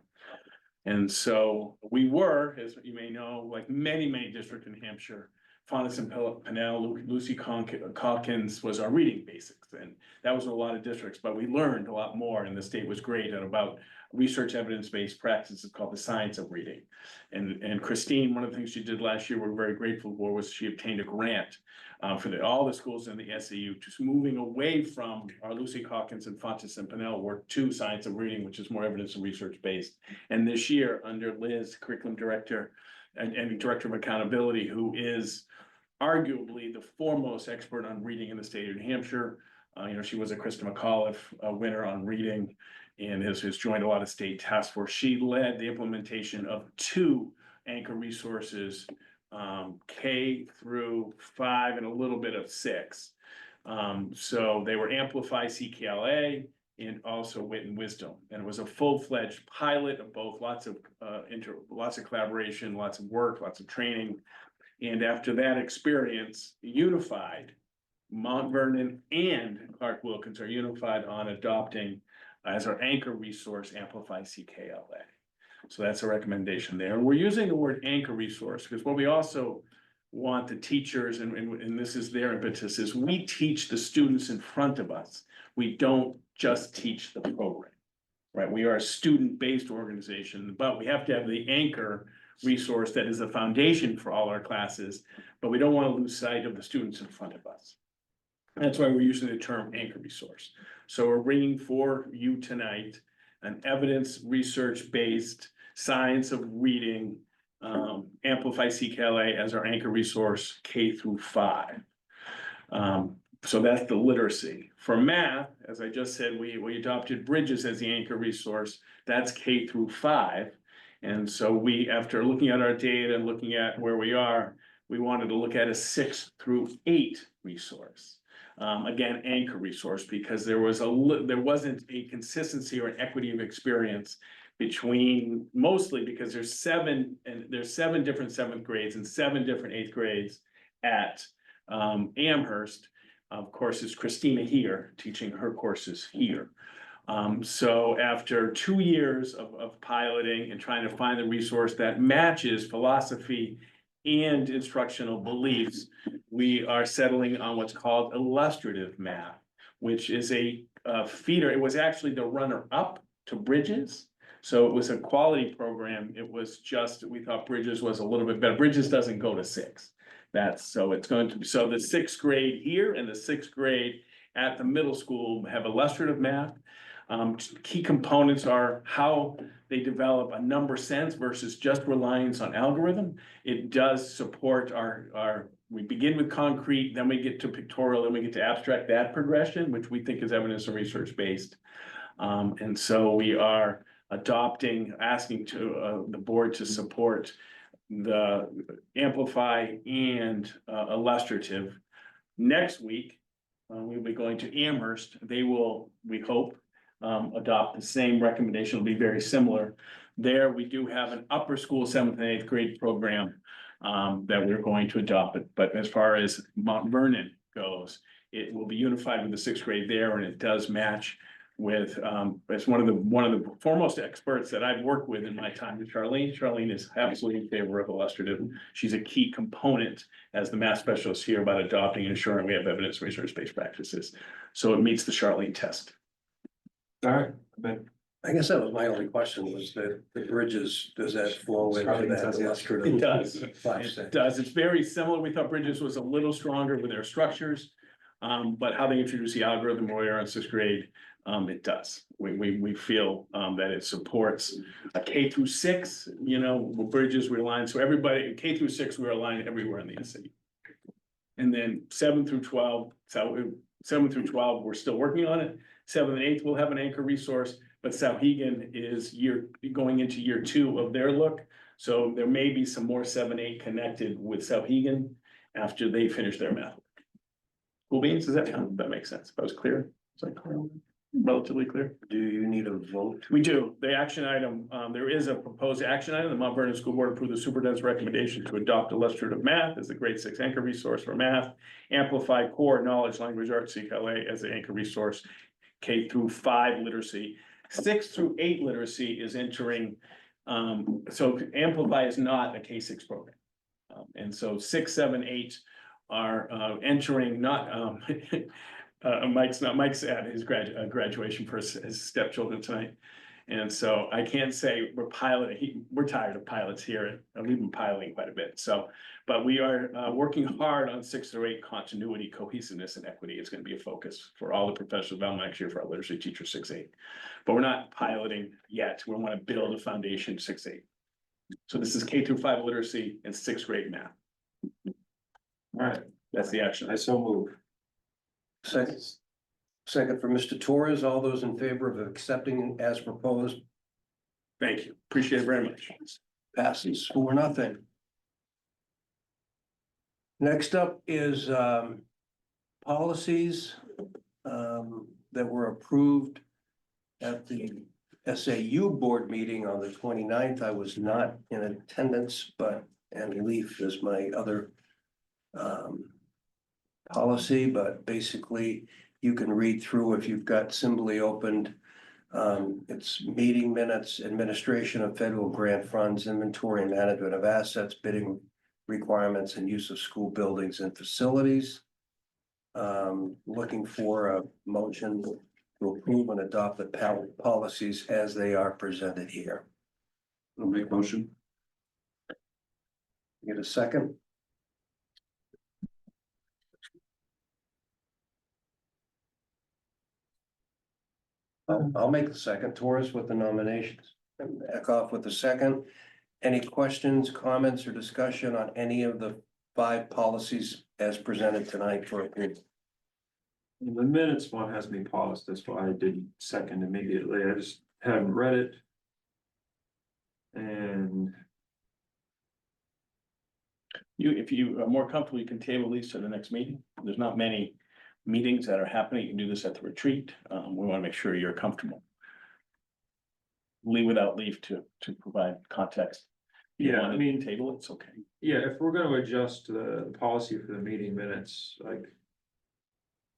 And so we were, as you may know, like many districts in Hampshire, Faunus and Pennell, Lucy Calkins was our reading basics. And that was a lot of districts, but we learned a lot more and the state was great at about research evidence-based practices called the science of reading. And Christine, one of the things she did last year, we're very grateful for, was she obtained a grant for all the schools in the SAU, just moving away from our Lucy Calkins and Faunus and Pennell work to science of reading, which is more evidence and research based. And this year, under Liz, curriculum director and director of accountability, who is arguably the foremost expert on reading in the state of New Hampshire. She was a Krista McAuliffe winner on reading and has joined a lot of state task force. She led the implementation of 2 anchor resources, K-5 and a little bit of 6. So they were Amplify CKLA and also Wit and Wisdom. And it was a full-fledged pilot of both, lots of collaboration, lots of work, lots of training. And after that experience, unified, Mount Vernon and Clark Wilkins are unified on adopting as our anchor resource, Amplify CKLA. So that's a recommendation there. And we're using the word anchor resource because what we also want the teachers, and this is their impetus, is we teach the students in front of us. We don't just teach the program, right? We are a student-based organization, but we have to have the anchor resource that is the foundation for all our classes, but we don't want to lose sight of the students in front of us. That's why we're using the term anchor resource. So we're bringing for you tonight an evidence research-based science of reading, Amplify CKLA as our anchor resource K through 5. So that's the literacy. For math, as I just said, we adopted Bridges as the anchor resource. That's K through 5. And so we, after looking at our data and looking at where we are, we wanted to look at a 6 through 8 resource. Again, anchor resource, because there wasn't a consistency or an equity of experience between, mostly because there's 7 different 7th grades and 7 different 8th grades at Amherst. Of course, is Christina here teaching her courses here. So after 2 years of piloting and trying to find the resource that matches philosophy and instructional beliefs, we are settling on what's called illustrative math, which is a feeder. It was actually the runner-up to Bridges. So it was a quality program. It was just, we thought Bridges was a little bit better. Bridges doesn't go to 6. It's going to be, so the 6th grade here and the 6th grade at the middle school have illustrative math. Key components are how they develop a number sense versus just reliance on algorithm. It does support we begin with concrete, then we get to pictorial, then we get to abstract, that progression, which we think is evidence and research based. And so we are asking the board to support the Amplify and illustrative. Next week, we'll be going to Amherst. They will, we hope, adopt the same recommendation. It'll be very similar. There, we do have an upper school 7th and 8th grade program that we're going to adopt. But as far as Mont Vernon goes, it will be unified with the 6th grade there, and it does match with, it's one of the foremost experts that I've worked with in my time with Charlene. Charlene is absolutely in favor of illustrative. She's a key component as the math specialist here about adopting and ensuring we have evidence research-based practices. So it meets the Charlene test. All right, but I guess that was my only question, was that the Bridges, does that flow into Charlene that says yes. illustrative? It does. 5, It 6. does. It's very similar. We thought Bridges was a little stronger with their structures. But how they introduce the algorithm where we are in 6th grade, it does. We feel that it supports a K through 6, with Bridges, we align. So everybody, K through 6, we're aligned everywhere in the SAU. And then 7 through 12, 7 through 12, we're still working on it. 7th and 8th will have an anchor resource, but Sauhegan is going into year 2 of their look. So there may be some more 7-8 connected with Sauhegan after they finish their math. Cool beans, does that make sense? That was clear? Is that clear? Relatively clear? Do you need a vote? We do. The action item, there is a proposed action item. The Mount Vernon School Board approved the superintendent's recommendation to adopt illustrative math as the grade 6 anchor resource for math. Amplify core knowledge, language arts, CKLA as the anchor resource, K through 5 literacy. 6 through 8 literacy is entering, so Amplify is not a K6 program. And so 6, 7, 8 are entering not, Mike's at his graduation for his stepchildren tonight. And so I can't say we're piloting, we're tired of pilots here, and we've been piloting quite a bit. So, but we are working hard on 6 through 8 continuity, cohesiveness, and equity. It's going to be a focus for all the professional development next year for our literacy teachers 6-8. But we're not piloting yet. We want to build a foundation 6-8. So this is K through 5 literacy and 6th grade math. all right, That's the action. I so move. Second for Mr. Torres. All those in favor of accepting as proposed? Thank you. Appreciate it very much. Passes 4-0. Next up is policies that were approved at the SAU board meeting on the 29th. I was not in attendance, and Leaf is my other policy, but basically you can read through if you've got Assembly opened. It's meeting minutes, administration of federal grant funds, inventory and management of assets, bidding requirements and use of school buildings and facilities. Looking for a motion to approve and adopt the policies as they are presented here. I'll make motion. Get a second? I'll make the second, Torres with the nominations, and Eckhoff with the second. Any questions, comments, or discussion on any of the 5 policies as presented tonight for approval? The minutes one has me paused, that's why I didn't second immediately, I just haven't read it. And If you are more comfortable, you can table these to the next meeting. There's not many meetings that are happening. You can do this at the retreat. We want to make sure you're comfortable. Leave without leave to provide context. If you yeah, want I to mean, table, it's okay. yeah, if we're gonna adjust the policy for the meeting minutes, like.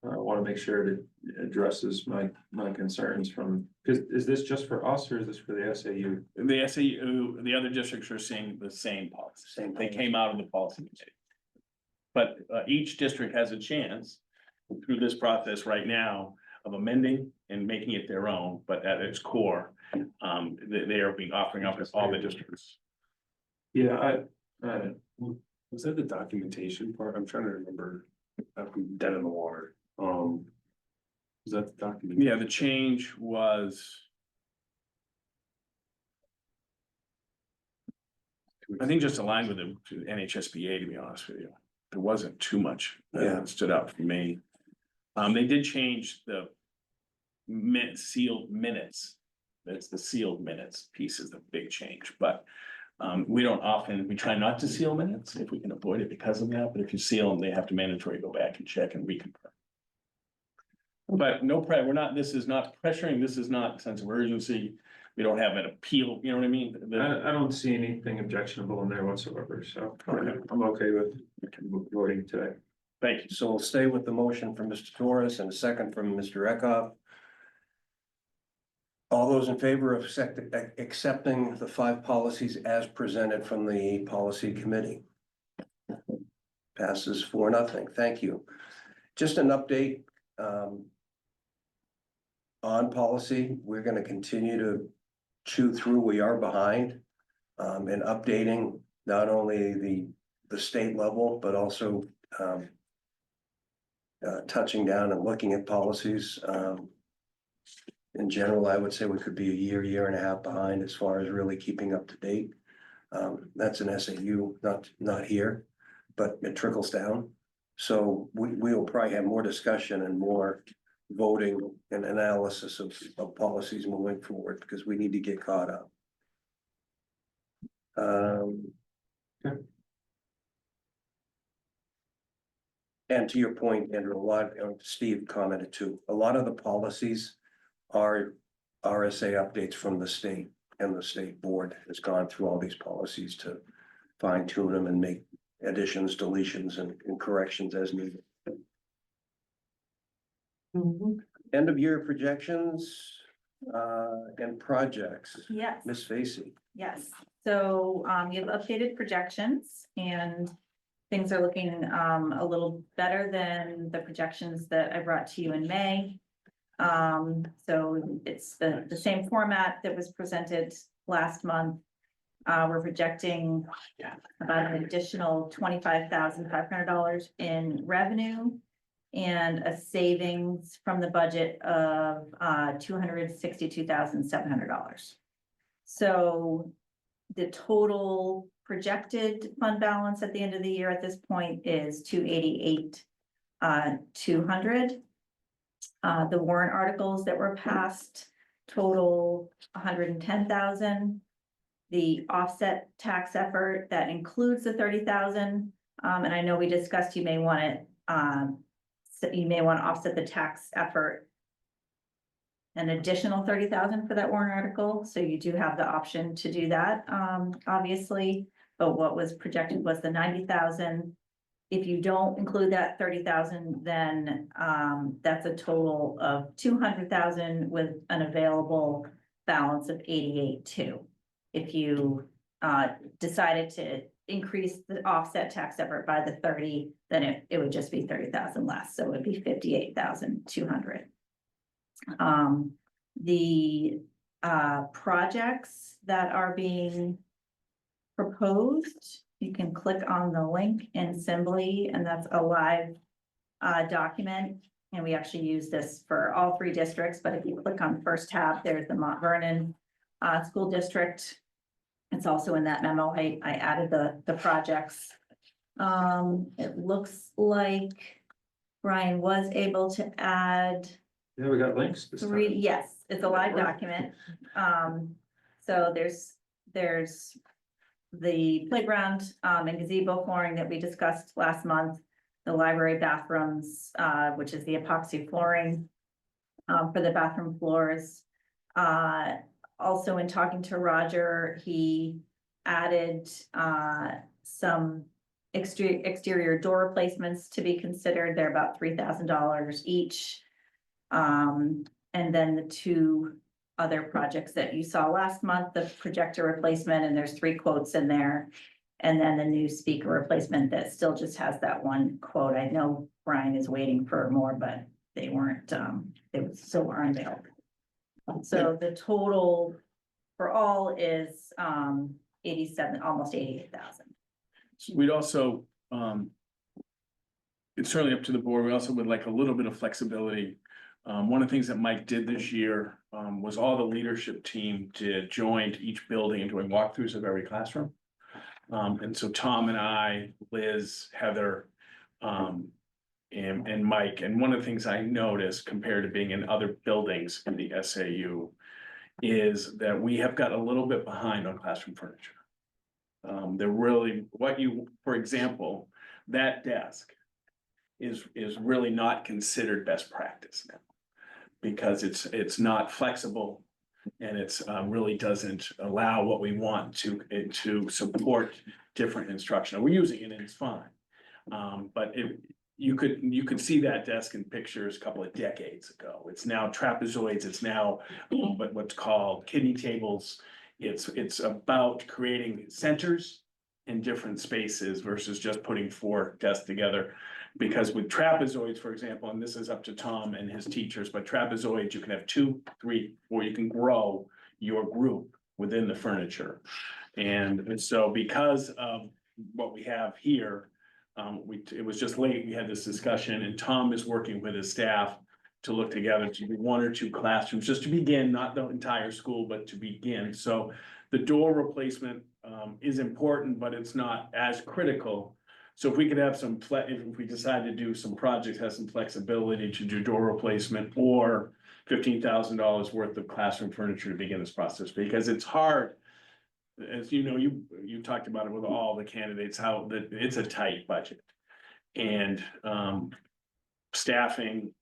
I wanna make sure it addresses my concerns from, is this just for us or is this for the SAU? The SAU, the other districts are seeing the same policy. Same They policy. came out of the policy committee. But each district has a chance through this process right now of amending and making it their own, but at its core, they are being offering up as all the districts. Yeah, Was that the documentation part? I'm trying to remember. I'm dead in the water. Was that the document? Yeah, the change was, I think, just aligned with the NHSBA, to be honest with you. There wasn't too much that stood out for me. They did change the sealed minutes. That's the sealed minutes piece is the big change, but we try not to seal minutes if we can avoid it because of that, but if you seal them, they have to mandatory go back and check and reconfirm. But this is not pressuring, this is not a sense of urgency. We don't have an appeal, you know what I mean? I don't see anything objectionable in there whatsoever, so Okay. I'm okay with voting today. Thank you. So we'll stay with the motion from Mr. Torres and a second from Mr. Eckhoff. All those in favor of accepting the 5 policies as presented from the policy committee? Passes 4-0. Thank you. Just an update. On policy, we're gonna continue to chew through, we are behind. In updating not only the state level, but also touching down and looking at policies. In general, I would say we could be a year and a half behind as far as really keeping up to date. That's an SAU, not here, but it trickles down. So we will probably have more discussion and more voting and analysis of policies moving forward because we need to get caught up. And to your point, Andrew, Steve commented too, a lot of the policies are RSA updates from the state, and the state board has gone through all these policies to fine tune them and make additions, deletions, and corrections as needed. End of year projections and projects. Yes. Ms. Facey. Yes, so you have updated projections and things are looking a little better than the projections that I brought to you in May. So it's the same format that was presented last month. We're projecting about an additional $25,500 in revenue and a savings from the budget of $262,700. So the total projected fund balance at the end of the year at this point is $288,200. The warrant articles that were passed total $110,000. The offset tax effort that includes the $30,000. And I know we discussed you may want it, you may want to offset the tax effort an additional $30,000 for that warrant article. So you do have the option to do that, obviously. But what was projected was the 90,000. If you don't include that 30,000, then that's a total of 200,000 with an available balance of 88,200. If you decided to increase the offset tax effort by the 30, then it would just be 30,000 less. So it would be 58,200. The projects that are being proposed, you can click on the link in Assembly, and that's a live document. And we actually use this for all three districts, but if you click on the first tab, there's the Mont Vernon school district. It's also in that memo. I added the projects. It looks like Brian was able to add Yeah, we got links this time. three, yes, it's a live document. So there's the playground, and gazebo flooring that we discussed last month. The library bathrooms, which is the epoxy flooring, for the bathroom floors. Also in talking to Roger, he added, some exterior door replacements to be considered. They're about $3,000 each. And then the two other projects that you saw last month, the projector replacement, and there's 3 quotes in there. And then the new speaker replacement that still just has that one quote. I know Brian is waiting for more, but they weren't, they still weren't available. So the total for all is 87, almost 88,000. We'd also, it's certainly up to the board. We also would like a little bit of flexibility. One of the things that Mike did this year was all the leadership team joined each building and doing walkthroughs of every classroom. And so Tom and I, Liz, Heather, and Mike, and one of the things I noticed compared to being in other buildings in the SAU is that we have got a little bit behind on classroom furniture. They're really, for example, that desk is really not considered best practice now. Because it's not flexible and it's really doesn't allow what we want to support different instruction. We're using it and it's fine. But you could see that desk in pictures a couple of decades ago. It's now trapezoids, it's now what's called kidney tables. It's about creating centers in different spaces versus just putting 4 desks together. Because with trapezoids, for example, and this is up to Tom and his teachers, but trapezoids, you can have 2, 3, or you can grow your group within the furniture. And so because of what we have here, it was just late, we had this discussion, and Tom is working with his staff to look together to do 1 or 2 classrooms, just to begin, not the entire school, but to begin. So the door replacement is important, but it's not as critical. So if we could have if we decide to do some projects, have some flexibility to do door replacement or $15,000 worth of classroom furniture to begin this process, because it's hard. As you know, you talked about it with all the candidates, how that it's a tight budget. And staffing,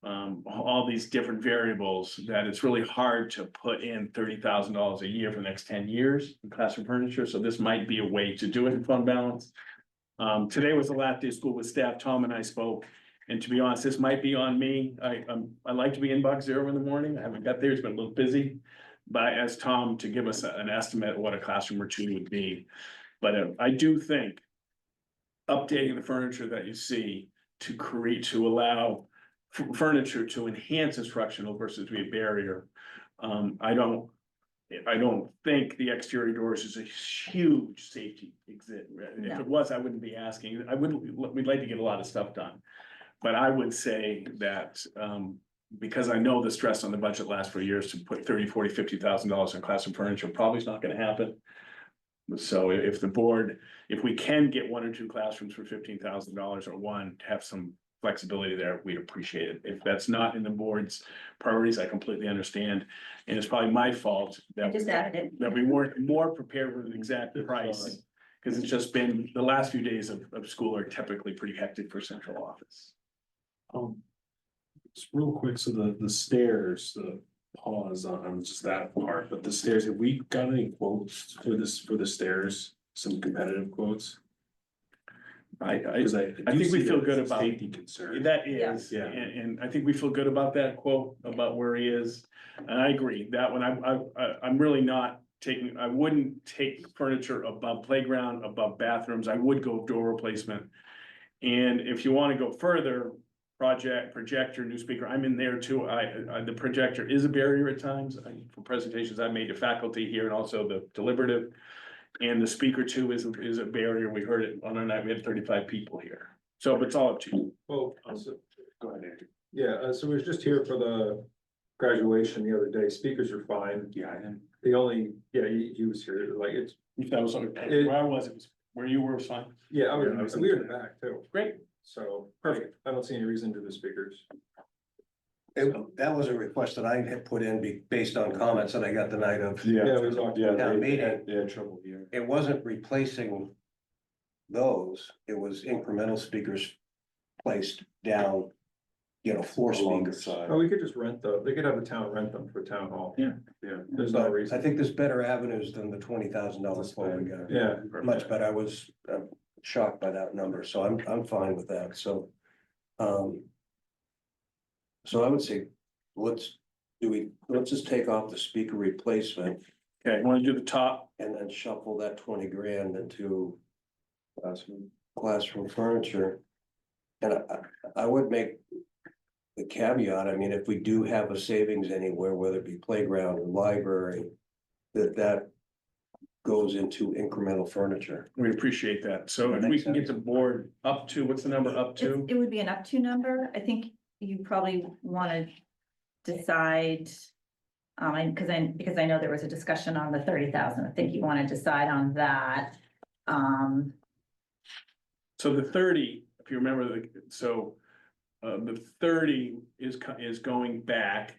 all these different variables, that it's really hard to put in $30,000 a year for the next 10 years in classroom furniture. So this might be a way to do it in fund balance. Today was the last day of school with staff. Tom and I spoke, and to be honest, this might be on me. I like to be in box 0 in the morning. I haven't got there. It's been a little busy. But I asked Tom to give us an estimate of what a classroom or 2 would be. But I do think updating the furniture that you see to allow furniture to enhance instructional versus be a barrier. I don't think the exterior doors is a huge safety exit. If No. it was, I wouldn't be asking. We'd like to get a lot of stuff done. But I would say that, because I know the stress on the budget last 4 years, to put $30,000, $40,000, $50,000 in classroom furniture probably is not gonna happen. So if we can get 1 or 2 classrooms for $15,000 or 1, have some flexibility there, we'd appreciate it. If that's not in the board's priorities, I completely understand. And it's probably my fault I that just added it. we weren't more prepared with an exact price. Because it's just been, the last few days of school are typically pretty hectic for central office. Just real quick, so the stairs, the pause on just that part, but the stairs, have we got any quotes for the stairs? Some competitive quotes? I Because I think do we see feel that good as a about- safety concern. That is, Yeah. and I think we feel good about that quote, about where he is. And I agree, that one, I'm really not taking, I wouldn't take furniture above playground, above bathrooms. I would go door replacement. And if you want to go further, projector, new speaker, I'm in there too. The projector is a barrier at times for presentations I've made to faculty here and also the deliberative. And the speaker too is a barrier. We heard it on our night. We had 35 people here. So it's all up to you. Well, also, go ahead, Andrew. Yeah, so we was just here for the graduation the other day. Speakers are fine. Yeah, I didn't. The only, yeah, he was here, like, it's, That was, where I was, it was, where you were was fine. yeah, Yeah, I was we were in the back too. Great. So, Perfect. I don't see any reason to the speakers. That was a request that I had put in based on comments that I got the night of. Yeah, we talked. Yeah, Town meeting. they had trouble here. It wasn't replacing those, it was incremental speakers placed down, floor Along the speakers. side. Oh, we could just they could have the town rent them for town hall. Yeah. Yeah. There's no But I reason. think there's better avenues than the $20,000 phone we got. Yeah, Much better. I was shocked by that number, so I'm fine with that, so. So I would say, let's just take off the speaker replacement Okay, want to do the top? and then shuffle that 20 grand into classroom furniture. And I would make the caveat, I mean, if we do have a savings anywhere, whether it be playground or library, that goes into incremental furniture. We appreciate that. So if we can get the board up to, what's the number up to? It would be an up to number. I think you probably wanna decide. Because I know there was a discussion on the 30,000. I think you wanna decide on that. So the 30, if you remember, the 30 is going back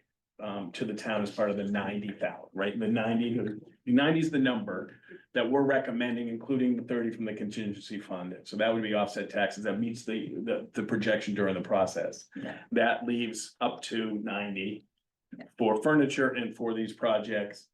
to the town as part of the 90,000, right? The 90 is the number that we're recommending, including the 30 from the contingency fund. So that would be offset taxes. That meets the projection during the process. Yeah. That leaves up to 90 Yeah. for furniture and for these projects.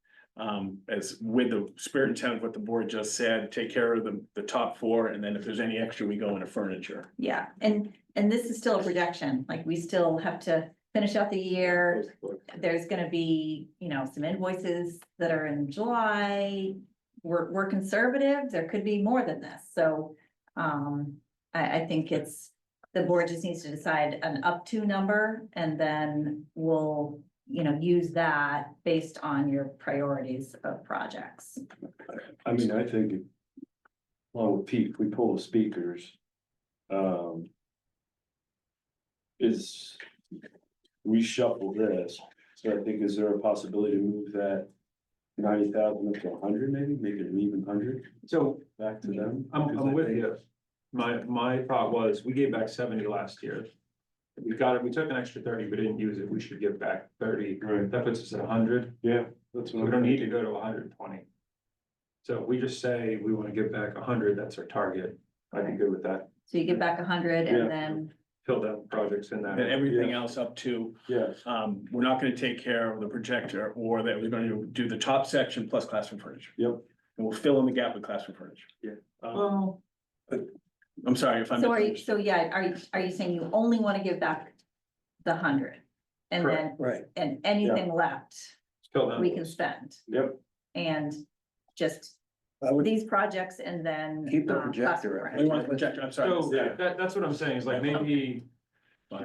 As with the spirit and intent of what the board just said, take care of the top four, and then if there's any extra, we go into furniture. Yeah, and this is still a projection, like we still have to finish out the year. There's gonna be, some invoices that are in July. We're conservative, there could be more than this, so, I think the board just needs to decide an up to number, and then we'll, use that based on your priorities of projects. I mean, I think. Along with Pete, if we pull the speakers. Reshuffle this, so I think, is there a possibility to move that 90,000 up to 100, maybe, make it an even 100 so back to them? I'm Because I with think- you. My thought was, we gave back 70 last year. We took an extra 30, but didn't use it, we should give back 30, Right, that puts us at 100, yeah, that's what we I'm don't need to thinking. go to 120. So if we just say we wanna give back 100, that's our target, I'd be good with that, So you get back 100 Yeah. and then, fill down projects in that. And everything else up to, Yeah, we're not gonna take care of the projector, or that we're going to do the top section plus classroom furniture. yep, And we'll fill in the gap with classroom furniture. Well, I'm sorry if I'm. so are you saying you only wanna give back the 100? And then, Right. and anything left, fill down. we can spend, yep, and just I would these projects and then. keep the classroom projector. furniture. We want the projector, I'm sorry. So that's what I'm saying, is like maybe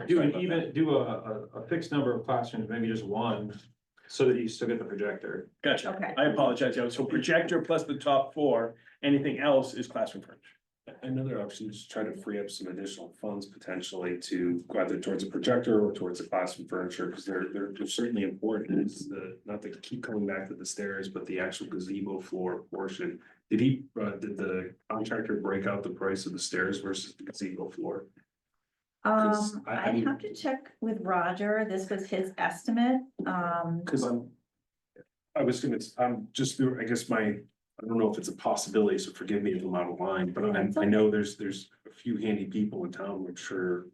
do a fixed number of classrooms, maybe just one, so that you still get the projector. Gotcha. Okay. I apologize. Yeah, so projector plus the top four, anything else is classroom furniture. Another option is to try to free up some additional funds potentially to go either towards a projector or towards the classroom furniture, because they're certainly important. It's not to keep coming back to the stairs, but the actual gazebo floor portion. Did the contractor break out the price of the stairs versus the gazebo floor? 'Cause I have to check with Roger, this was his estimate, Cause I'm just, I guess I don't know if it's a possibility, so forgive me if I'm out of line, but I know there's a few handy people in town, which sure.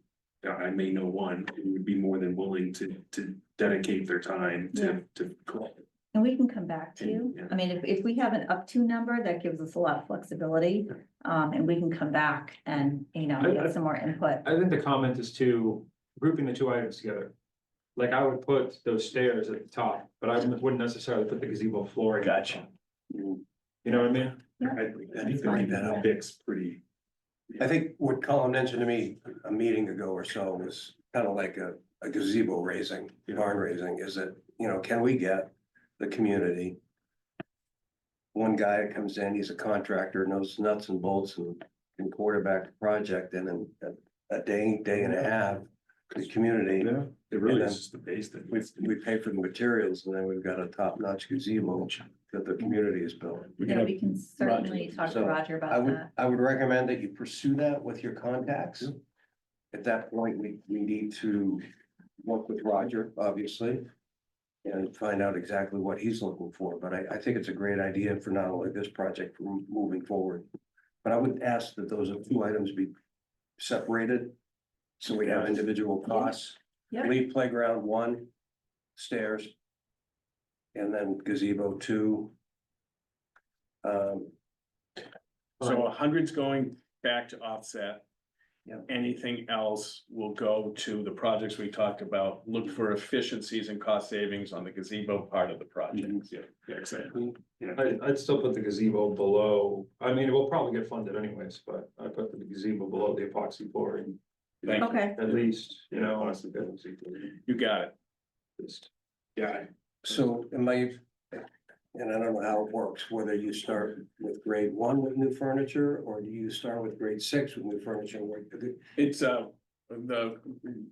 I may know one who would be more than willing to dedicate their time to collect. and we can come back to you. Yeah. I mean, if we have an up to number, that gives us a lot of flexibility, and we can come back and, get some more input. I think the comment is to grouping the two items together. Like I would put those stairs at the top, but I wouldn't necessarily put the gazebo floor. Gotcha. You know what I mean? I think that fix pretty. I think what Colin mentioned to me a meeting ago or so was kind of like a gazebo raising, barn raising, is that, can we get the community? One guy that comes in, he's a contractor, knows nuts and bolts and can quarterback the project in a day and a half. the community. Yeah. It really Yeah. is just the base that. We pay for the materials and then we've got a top-notch gazebo that the community has built. Yeah, we can certainly talk to So, Roger I about would, that. I would recommend that you pursue that with your contacts. At that point, we need to work with Roger, obviously. And find out exactly what he's looking for, but I think it's a great idea for not only this project, for moving forward. But I would ask that those two items be separated. So we have individual costs. Yep. Leave playground 1, stairs. And then gazebo 2. So 100's going back to offset. Yeah. Anything else will go to the projects we talked about, look for efficiencies and cost savings on the gazebo part of the project. Yeah, exactly. I'd still put the gazebo below, I mean, it will probably get funded anyways, but I put the gazebo below the epoxy flooring. Thank you. Okay, At least, you know, You got it. just. Yeah, So am I, and I don't know how it works, whether you start with grade 1 with new furniture, or do you start with grade 6 with new furniture? It's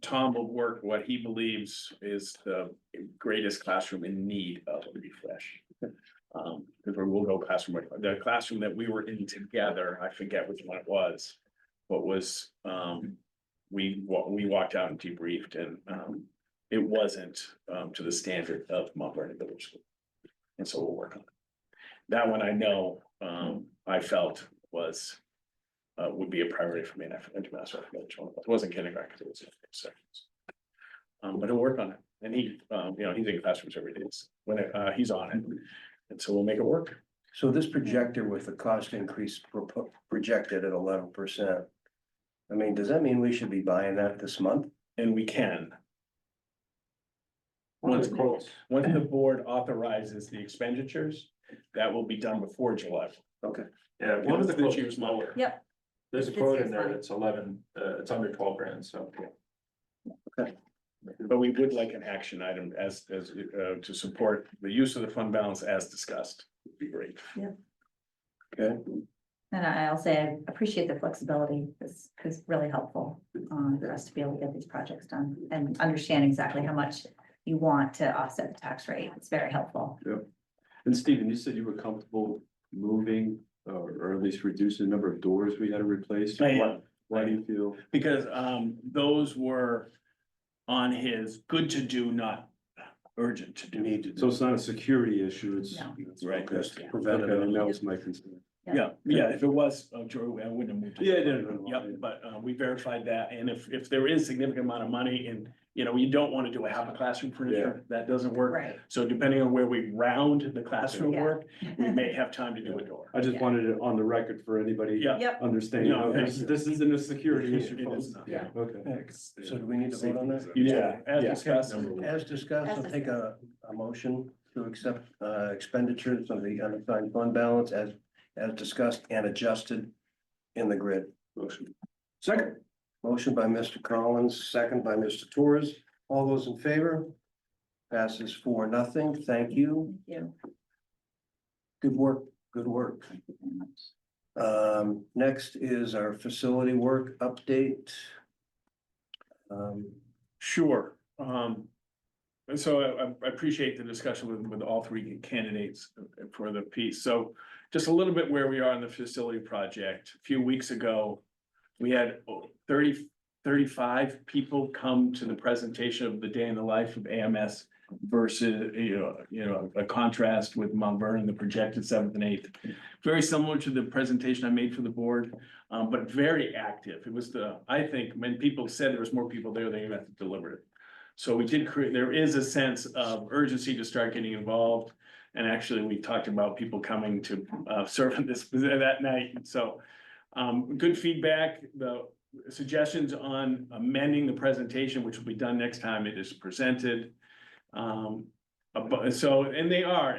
Tom will work what he believes is the greatest classroom in need of a refresh. Because we'll go classroom, the classroom that we were in together, I forget which one it was. But was, we walked out and debriefed and, it wasn't, to the standard of Mont Vernon Middle School. And so we'll work on it. That one I know, I felt was, would be a priority for me, and I forgot to ask which one. It wasn't kindergarten, it was sections. But he'll work on it, and he, he's in classrooms every day, when he's on it, and so we'll make it work. So this projector with the cost increase projected at 11%. I mean, does that mean we should be buying that this month? And we can. Once the board authorizes the expenditures, that will be done before July. Okay. Yeah, one of the This quotes year's is lower. Yep. There's a This quote year's in there fine. that's 11, it's under 12 grand, so. But we would like an action item as to support the use of the fund balance as discussed, would be great. Okay. and I'll say I appreciate the flexibility, this is really helpful, for us to be able to get these projects done and understand exactly how much you want to offset the tax rate, it's very helpful. And Stephen, you said you were comfortable moving or at least reducing the number of doors we had to replace. I am. Why do you feel? Because those were on his good to do, not urgent to do. Need to. So it's not a security issue, it's. No. Right. Just Yeah. preventative. Okay, and that was my concern. Yeah, if it was, Joey, I wouldn't have moved. it. Yeah, no. Yep, but we verified that, and if there is significant amount of money and, you don't want to do a half a classroom furniture, that doesn't work. Right. So depending on where we round the classroom Yeah. work, we may have time to do a door. I just Yeah. wanted it on the record for anybody. Yeah. Yep, Understanding, No, this isn't a security issue. It folks. is not. yeah, Okay. So do we need to vote on that? Yeah, as Yeah. discussed. As discussed, I'll take a motion to accept expenditures of the unassigned fund balance as discussed and adjusted in the grid. Motion. Second. Motion by Mr. Collins, second by Mr. Torres. All those in favor? Passes 4-0. Thank you. thank you. Good work, good work. Thank you very much. Next is our facility work update. Sure, and so I appreciate the discussion with all three candidates for the piece. So just a little bit where we are in the facility project. A few weeks ago, we had 35 people come to the presentation of the day in the life of AMS versus, a contrast with Mont Vernon, the projected 7th and 8th. Very similar to the presentation I made for the board, but very active. It was I think when people said there was more people there, they had to deliver it. So we did create, there is a sense of urgency to start getting involved. And actually, we talked about people coming to serve in this that night. So good feedback, the suggestions on amending the presentation, which will be done next time it is presented. So, and they are,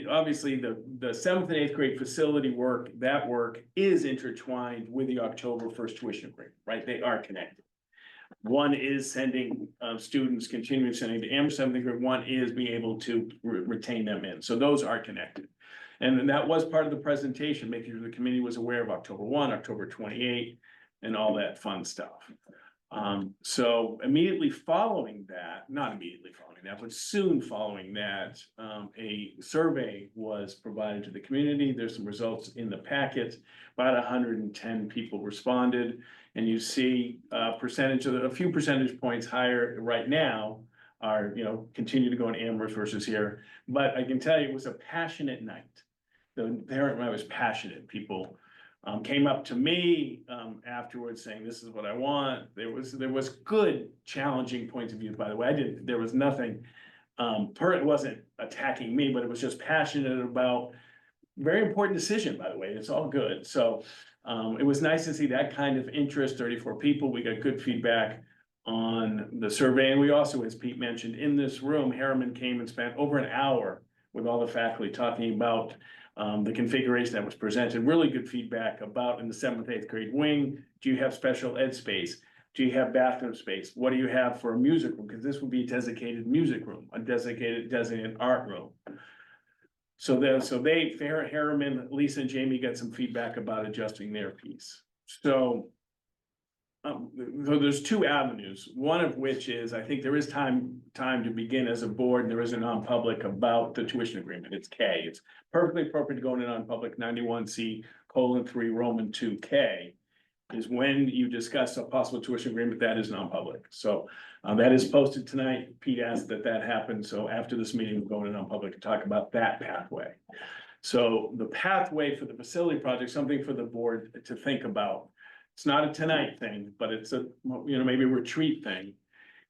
obviously the 7th and 8th grade facility work, that work is intertwined with the October 1st tuition agreement, right? They are connected. One is sending students, continuing sending to Amherst 7th grade, one is being able to retain them in. So those are connected. And that was part of the presentation, making sure the committee was aware of October 1, October 28, and all that fun stuff. So immediately following that, not immediately following that, but soon following that, a survey was provided to the community. There's some results in the packet. About 110 people responded, and you see a few percentage points higher right now are, continue to go in Amherst versus here. But I can tell you, it was a passionate night. The parent night was passionate. People came up to me afterwards saying, this is what I want. There was good challenging points of view, by the way. There was nothing, it wasn't attacking me, but it was just passionate about very important decision, by the way. It's all good. So it was nice to see that kind of interest, 34 people. We got good feedback on the survey. And we also, as Pete mentioned, in this room, Harriman came and spent over an hour with all the faculty talking about the configuration that was presented. Really good feedback about in the 7th, 8th grade wing. Do you have special ed space? Do you have bathroom space? What do you have for a music room? Because this would be a designated music room, a designated art room. So Harriman, Lisa and Jamie got some feedback about adjusting their piece. So there's two avenues, one of which is, I think there is time to begin as a board, and there is a non-public about the tuition agreement. It's K. It's perfectly appropriate to go into non-public 91C:3 Roman 2K is when you discuss a possible tuition agreement that is non-public. So that is posted tonight. Pete asked that happen. So after this meeting, we're going to non-public to talk about that pathway. So the pathway for the facility project, something for the board to think about. It's not a tonight thing, but it's a, maybe a retreat thing,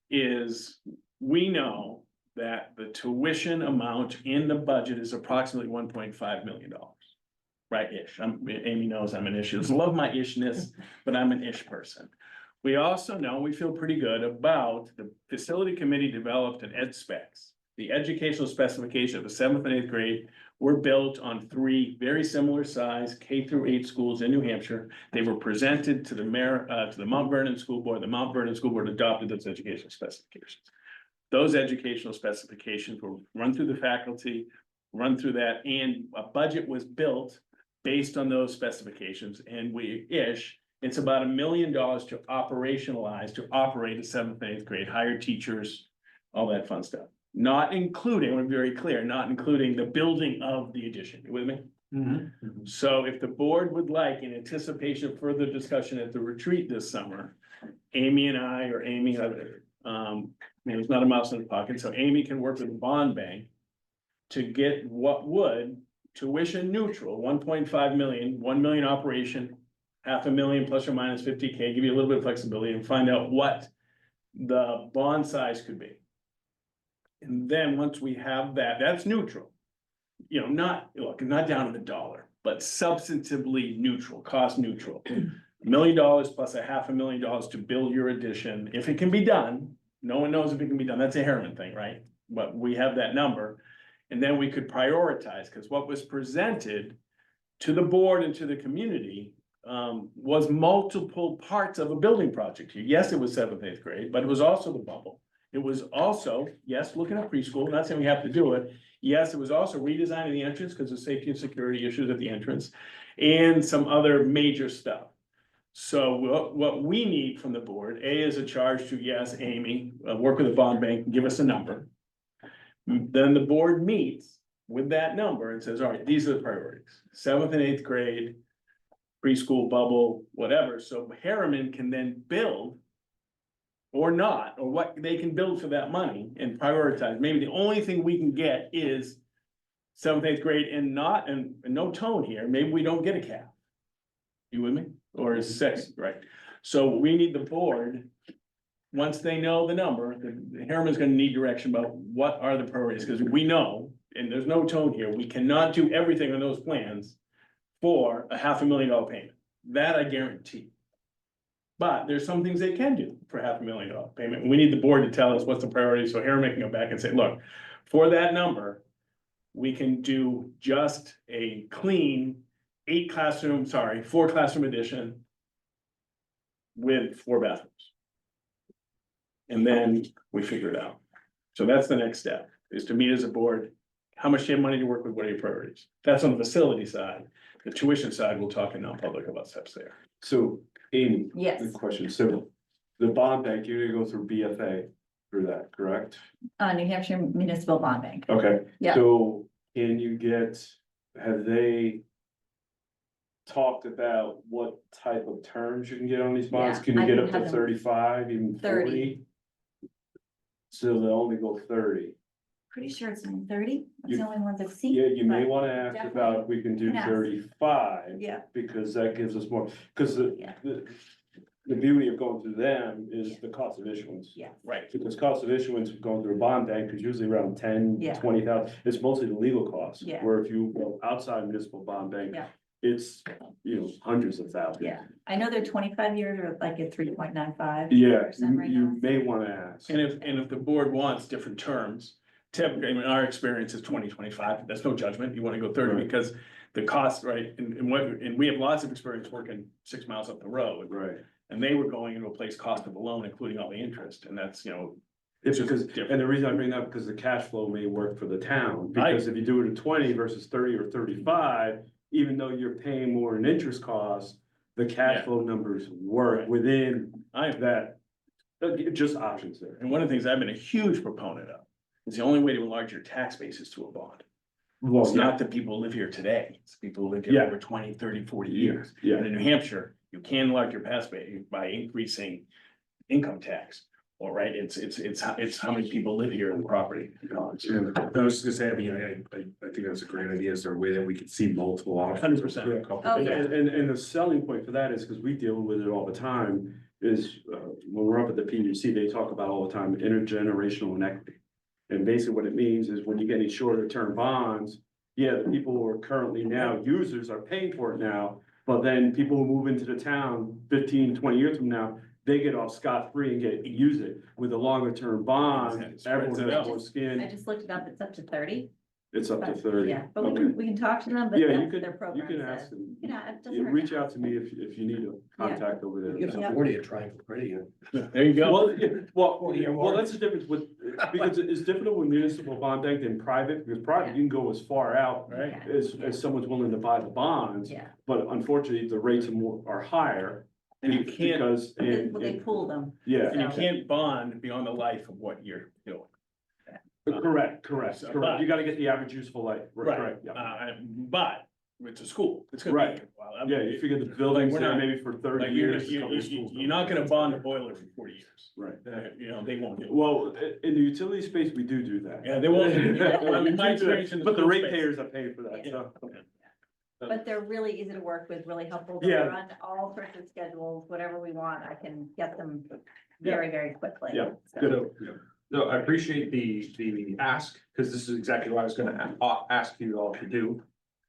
is we know that the tuition amount in the budget is approximately $1.5 million. Right-ish. Amy knows I'm an ish. Love my ishness, but I'm an ish person. We also know, we feel pretty good about the facility committee developed an ed specs. The educational specification of the 7th and 8th grade were built on 3 very similar size K-8 schools in New Hampshire. They were presented to the mayor, to the Mount Vernon School Board. The Mount Vernon School Board adopted those educational specifications. Those educational specifications were run through the faculty, run through that, and a budget was built based on those specifications. And it's about $1 million to operationalize, to operate a 7th and 8th grade, hire teachers, all that fun stuff. Not including, I want to be very clear, not including the building of the addition. You with me? So if the board would like, in anticipation of further discussion at the retreat this summer, Amy and I, or Amy, it's not a mouse in the pocket, so Amy can work with the bond bank to get what would tuition neutral, 1.5 million, 1 million operation, $500,000 plus or minus 50K, give you a little bit of flexibility and find out what the bond size could be. And then once we have that, that's neutral. Not down to the dollar, but substantively neutral, cost neutral. $1 million plus $500,000 to build your addition. If it can be done, no one knows if it can be done. That's a Harriman thing, right? But we have that number. And then we could prioritize, because what was presented to the board and to the community was multiple parts of a building project here. Yes, it was 7th, 8th grade, but it was also the bubble. It was also, yes, looking at preschool, not saying we have to do it. Yes, it was also redesigning the entrance because of safety and security issues at the entrance and some other major stuff. So what we need from the board, is a charge to, yes, Amy, work with the bond bank, give us a number. Then the board meets with that number and says, all right, these are the priorities, 7th and 8th grade, preschool bubble, whatever. So Harriman can then build or not, or what they can build for that money and prioritize. Maybe the only thing we can get is 7th, 8th grade and no tone here. Maybe we don't get a cap. You with me? Or is 6, right? So we need the board, once they know the number, Harriman's gonna need direction about what are the priorities, because we know, and there's no tone here, we cannot do everything on those plans for a $500,000 payment. That I guarantee. But there's some things they can do for $500,000 payment. We need the board to tell us what's the priority, so Harriman can go back and say, look, for that number, we can do just a clean 4 classroom addition with 4 bathrooms. And then we figure it out. So that's the next step, is to meet as a board. How much do you have money to work with? What are your priorities? That's on the facility side. The tuition side, we'll talk in non-public about steps there. So Amy. Yes. Good question. So the bond bank, you're gonna go through BFA for that, correct? New Hampshire Municipal Bond Bank. Okay. Yeah. So can you have they talked about what type of terms you can get on these bonds? Yeah, Can you I get can up have to them- 35, even 30. 40? So they'll only go 30. Pretty sure it's 30. That's You- the only ones I've seen. Yeah, you may but wanna ask definitely about if we can do can ask. 35. Yeah. Because that gives us more, because Yeah. the beauty of going through them is the cost of issuance. Yeah. Right. Because cost of issuance of going through a bond bank is usually around 10, Yeah. 20,000, it's mostly the legal costs. Yeah. Where if you go outside municipal bond bank, Yeah. it's, hundreds of thousands. Yeah, I know they're 25 years or like at 3.95. Yeah, Percent right you now. may wanna ask. And if the board wants different terms, typically, I mean, our experience is 2025. That's no judgment, you wanna go 30 Right. because the cost, right, and we have lots of experience working 6 miles up the road. Right. And they were going into a place cost of a loan, including all the interest, and that's, It's because, different. and the reason I bring that up, because the cash flow may work for the town, because if you do it at 20 versus 30 or 35, even though you're paying more in interest costs, the cash Yeah. flow numbers work Right. within I, that. Just options there. and one of the things I've been a huge proponent of, is the only way to enlarge your tax base is to a bond. Well, It's not that people live here today, it's people who live here Yeah. over 20, 30, 40 years. Yeah. And in New Hampshire, you can enlarge your tax base by increasing income tax. All right, it's how many people live here in the property. Yeah, I was just gonna say, I mean, I think that's a great idea. Is there a way that we could see multiple options? 100%. for a couple Oh, of yeah. days? And the selling point for that is, because we deal with it all the time, is when we're up at the PUC, they talk about all the time intergenerational inequity. And basically what it means is when you get any shorter term bonds, yeah, the people who are currently now users are paying for it now. But then people who move into the town 15, 20 years from now, they get off scot-free and use it. With a longer term bond, Spreads everyone it has out. more I skin, just looked it up, it's up to 30. it's up to but- 30. Yeah, but we Okay. can talk to them, but Yeah, you that's can, their you program. can says. ask them. Yeah, it doesn't You hurt reach to out ask. to me if you need a contact over there. Get Yeah. a 40 a triangle, pretty. There you go. Well, yeah, well, 40 or well, more. that's the difference with, because it's different with municipal bond bank than private, because private, you can go as far out Right. Yeah. as someone's willing to buy the bonds. Yeah, But unfortunately, the rates are higher. And you can't, Because, well, they pool them. yeah, and you can't bond beyond the life of what you're doing. correct, But- you gotta get the average useful life, Right, right, yeah. but it's a school, it's gonna be. Right. here a while. Yeah, you figure the building's we're there not- maybe for 30 Like, years. a couple of schools. you're not gonna bond a boiler for 40 years. Right. They won't do it. Well, in the utility space, we do that. Yeah, they won't. I mean, my experience in the But the school rate space- payers are paying for that, Yeah. so. But they're really easy to work with, really helpful. Yeah. They run all sorts of schedules, whatever we want, I can get them very, very quickly. Yeah. So, So, no, I appreciate the ask, because this is exactly what I was gonna ask you all to do.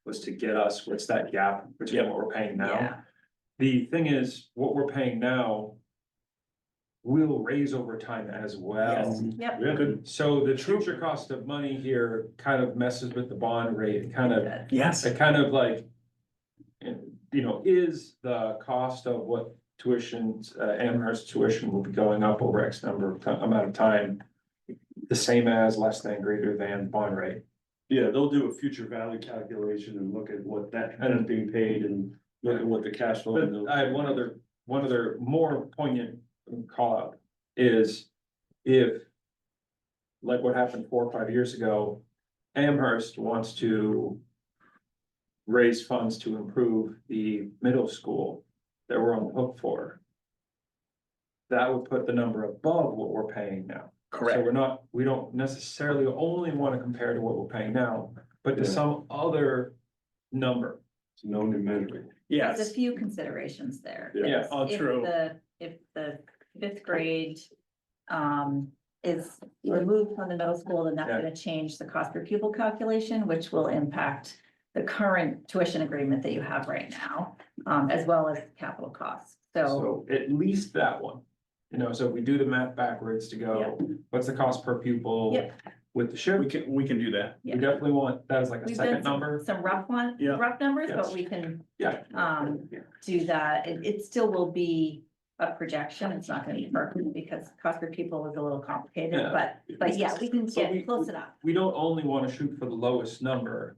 Was to get us, what's that gap between what we're paying now? Yeah, The thing is, what we're paying now. Will raise over time as well. yep. Yeah. Good. So the future cost of money here kind of messes with the bond rate, kind of, Yes. it kind of like. Is the cost of what tuitions, Amherst tuition will be going up over X amount of time. The same as, less than, greater than bond rate. Yeah, they'll do a future value calculation and look at what that is being paid and look at what the cash flow. But I had one other more poignant call out is if. Like what happened 4 or 5 years ago, Amherst wants to. Raise funds to improve the middle school that we're on the hook for. That would put the number above what we're paying now. So Correct. we don't necessarily only want to compare to what we're paying now, but to Yeah. some other number. It's known to measure. There's a Yes. few considerations there. Yeah. It's All true. If the fifth grade, is removed from the middle school, then that's Yeah. gonna change the cost per pupil calculation, which will impact the current tuition agreement that you have right now, as well as capital costs. So, So at least that one, so if we do the math backwards to go, what's the cost per pupil? Yep. With the shift, We can do that. we definitely want, that as like a we've done second number. some rough Yeah. numbers, but Yes. we can Yeah. do that. It still will be a projection. It's not gonna be perfect because cost per pupil is a little complicated, Yeah. but yeah, we can So get close enough. We don't only want to shoot for the lowest number.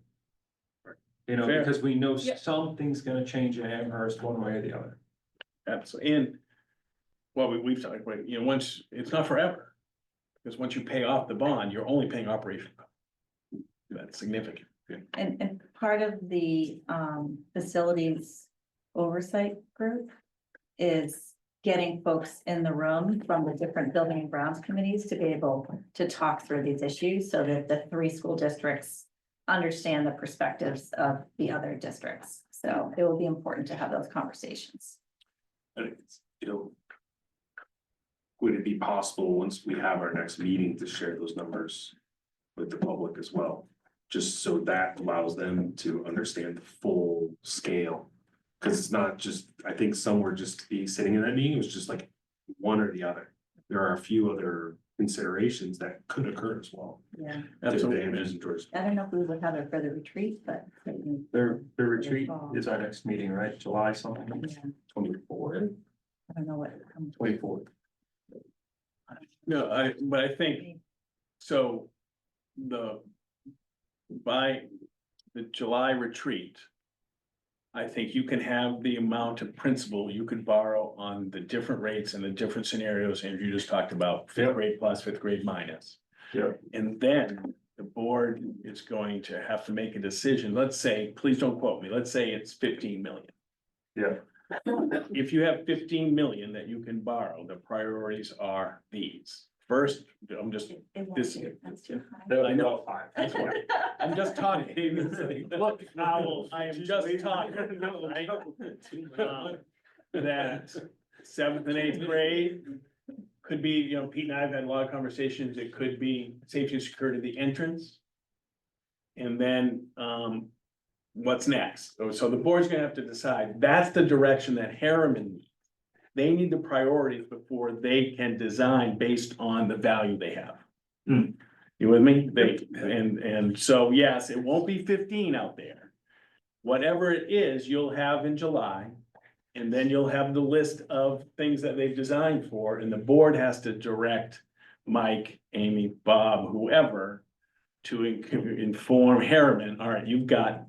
Fair. Because we know Yep. something's gonna change in Amherst one way or the other. Absolutely. And well, we've talked, about, you know, once, it's not forever. Because once you pay off the bond, you're only paying operational. costs. That's significant. And part of the facilities oversight group is getting folks in the room from the different building and grounds committees to be able to talk through these issues so that the 3 school districts understand the perspectives of the other districts. So it will be important to have those conversations. And it's, you know. Would it be possible, once we have our next meeting, to share those numbers with the public as well? Just so that allows them to understand the full scale. Cause it's not just, I think some were just be sitting in that meeting, it was just like one or the other. There are a few other considerations that could occur as well. Yeah. Absolutely. Damages and towards- I don't know if we would have a further retreat, but. Their retreat is our next meeting, right? July something, Yeah, 24th. I don't know what. 24th. No, but I think, so by the July retreat, I think you can have the amount of principal you could borrow on the different rates and the different scenarios, and you just talked about fifth Yep. grade plus, fifth grade minus. Yeah. And then the board is going to have to make a decision. Let's say, please don't quote me, let's say it's 15 million. Yeah. If you have 15 million that you can borrow, the priorities are these. First, I'm just, this, I know. That's why. I'm just talking. Look, Owl, I am just talking. Right? That 7th and 8th grade could be, you know, Pete and I have had a lot of conversations. It could be safety and security, the entrance. And then, what's next? So the board's gonna have to decide. That's the direction that Harriman needs. They need the priorities before they can design based on the value they have. Hmm. You with me? And so, yes, it won't be 15 out there. Whatever it is, you'll have in July. And then you'll have the list of things that they've designed for, and the board has to direct Mike, Amy, Bob, whoever to inform Harriman, all right, you've got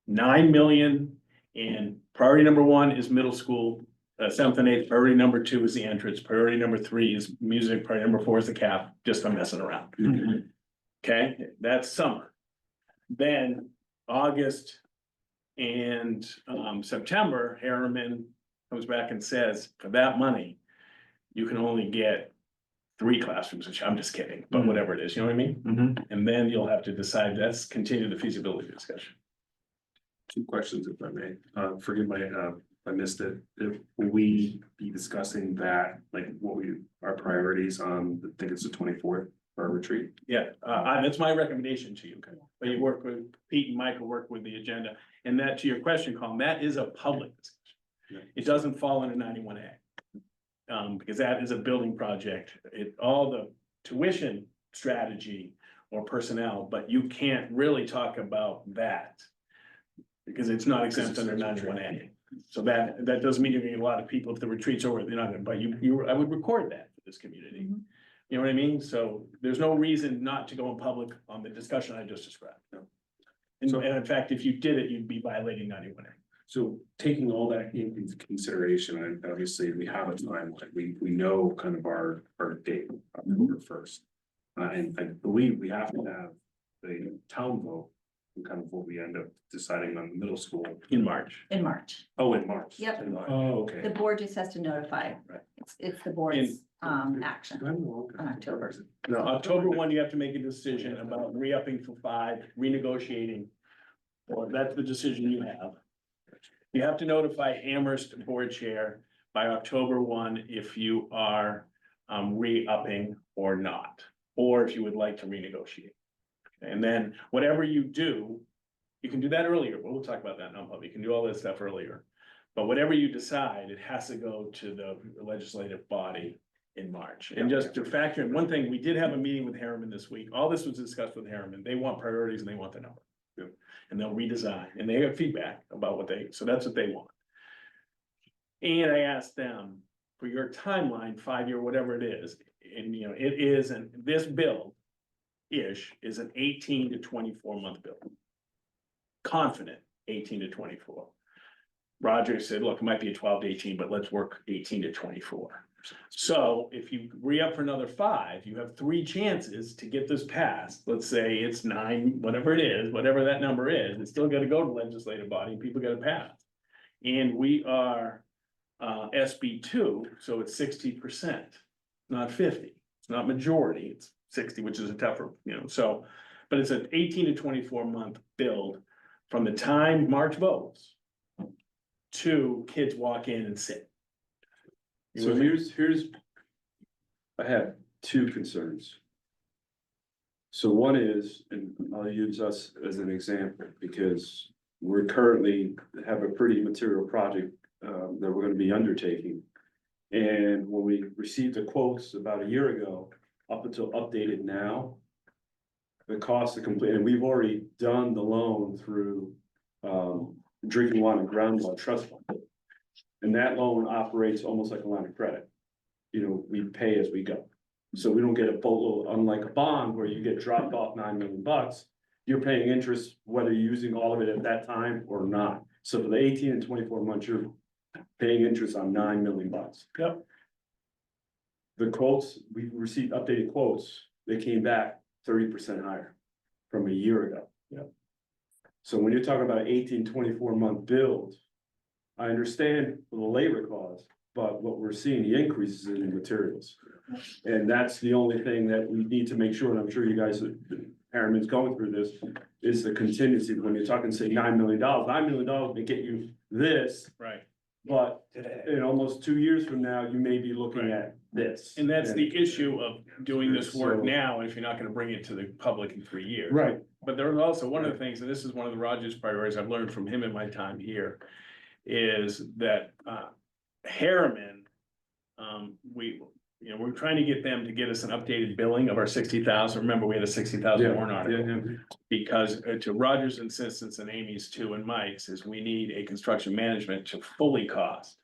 9 million, and priority number 1 is middle school. 7th and 8th, priority number 2 is the entrance, priority number 3 is music, priority number 4 is the cap, just I'm messing around. Okay, that's summer. Then August and September, Harriman comes back and says, for that money, you can only get 3 classrooms, which I'm just kidding, but whatever it is, you know what I mean? Mm-hmm. And then you'll have to decide, let's continue the feasibility discussion. 2 questions, if I may. Forgive my, I missed it. Will we be discussing that, like what our priorities on, I think it's the 24th, our retreat? Yeah, that's my recommendation to you, but you work with Pete and Mike will work with the agenda, and that, to your question, Colin, that is a public discussion. Yeah. It doesn't fall under 91A. Because that is a building project, all the tuition strategy or personnel, but you can't really talk about that. Because it's not exempt under 91A. So that doesn't mean you're gonna get a lot of people if the retreat's over, they're not gonna, but I would record that for this community. Mhm. You know what I mean? So there's no reason not to go in public on the discussion I just described. And in fact, if you did it, you'd be violating 91A. So taking all that into consideration, and obviously we have a timeline, we know kind of our date, October 1st. And I believe we have to have the town vote, and kind of what we end up deciding on the middle school. In March. In March, Oh, in March. Yep. In March. Oh, the okay. board just has to notify. Right. It's the board's action. Do I have the wrong- On October. No, October 1, you have to make a decision about re-upping for 5, renegotiating. Or that's the decision you have. You have to notify Amherst Board Chair by October 1 if you are re-upping or not, or if you would like to renegotiate. And then whatever you do, you can do that earlier, but we'll talk about that in non-public. You can do all this stuff earlier. But whatever you decide, it has to go to the legislative body in March. And just to factor in, one thing, we did have a meeting with Harriman this week. All this was discussed with Harriman. They want priorities and they want the number. Yep. And they'll redesign, and they have feedback about so that's what they want. And I asked them, for your timeline, 5-year, whatever it is, and you know, it is, and this build-ish is an 18 to 24 month build. Confident 18 to 24. Roger said, look, it might be a 12 to 18, but let's work 18 to 24. So if you re-up for another 5, you have 3 chances to get this passed. Let's say it's 9, whatever it is, whatever that number is, it's still gotta go to legislative body, people gotta pass. And we are SB2, so it's 60%, not 50. It's not majority, it's 60, which is a tougher, so. But it's an 18 to 24 month build from the time March votes to kids walk in and sit. So here's. I have 2 concerns. So one is, and I'll use us as an example, because we're currently have a pretty material project that we're gonna be undertaking. And when we received the quotes about a year ago, up until updated now, the cost to complete, and we've already done the loan through drinking water and groundwater trust fund. And that loan operates almost like a line of credit. We pay as we go. So we don't get a boatload, unlike a bond where you get dropped off $9 million. You're paying interest whether you're using all of it at that time or not. So for the 18 and 24 months, you're paying interest on $9 million. Yep. The quotes, we received updated quotes, they came back 30% higher from a year ago. Yep. So when you're talking about an 18, 24 month build, I understand the labor cost, but what we're seeing, the increases in the materials. And that's the only thing that we need to make sure, and I'm sure you guys, Harriman's going through this, is the contingency. When you're talking, say, $9 million, $9 million may get you this, Right. but in almost 2 years from now, you may be looking Right. at this. And that's the issue of doing this work So- now, if you're not gonna bring it to the public in 3 years. Right, But there was also one of the things, and this is one of the Rogers priorities I've learned from him in my time here, is that Harriman, we're trying to get them to get us an updated billing of our 60,000. Remember, we had a 60,000 warrant article. Because to Roger's insistence and Amy's too and Mike's is we need a construction management to fully cost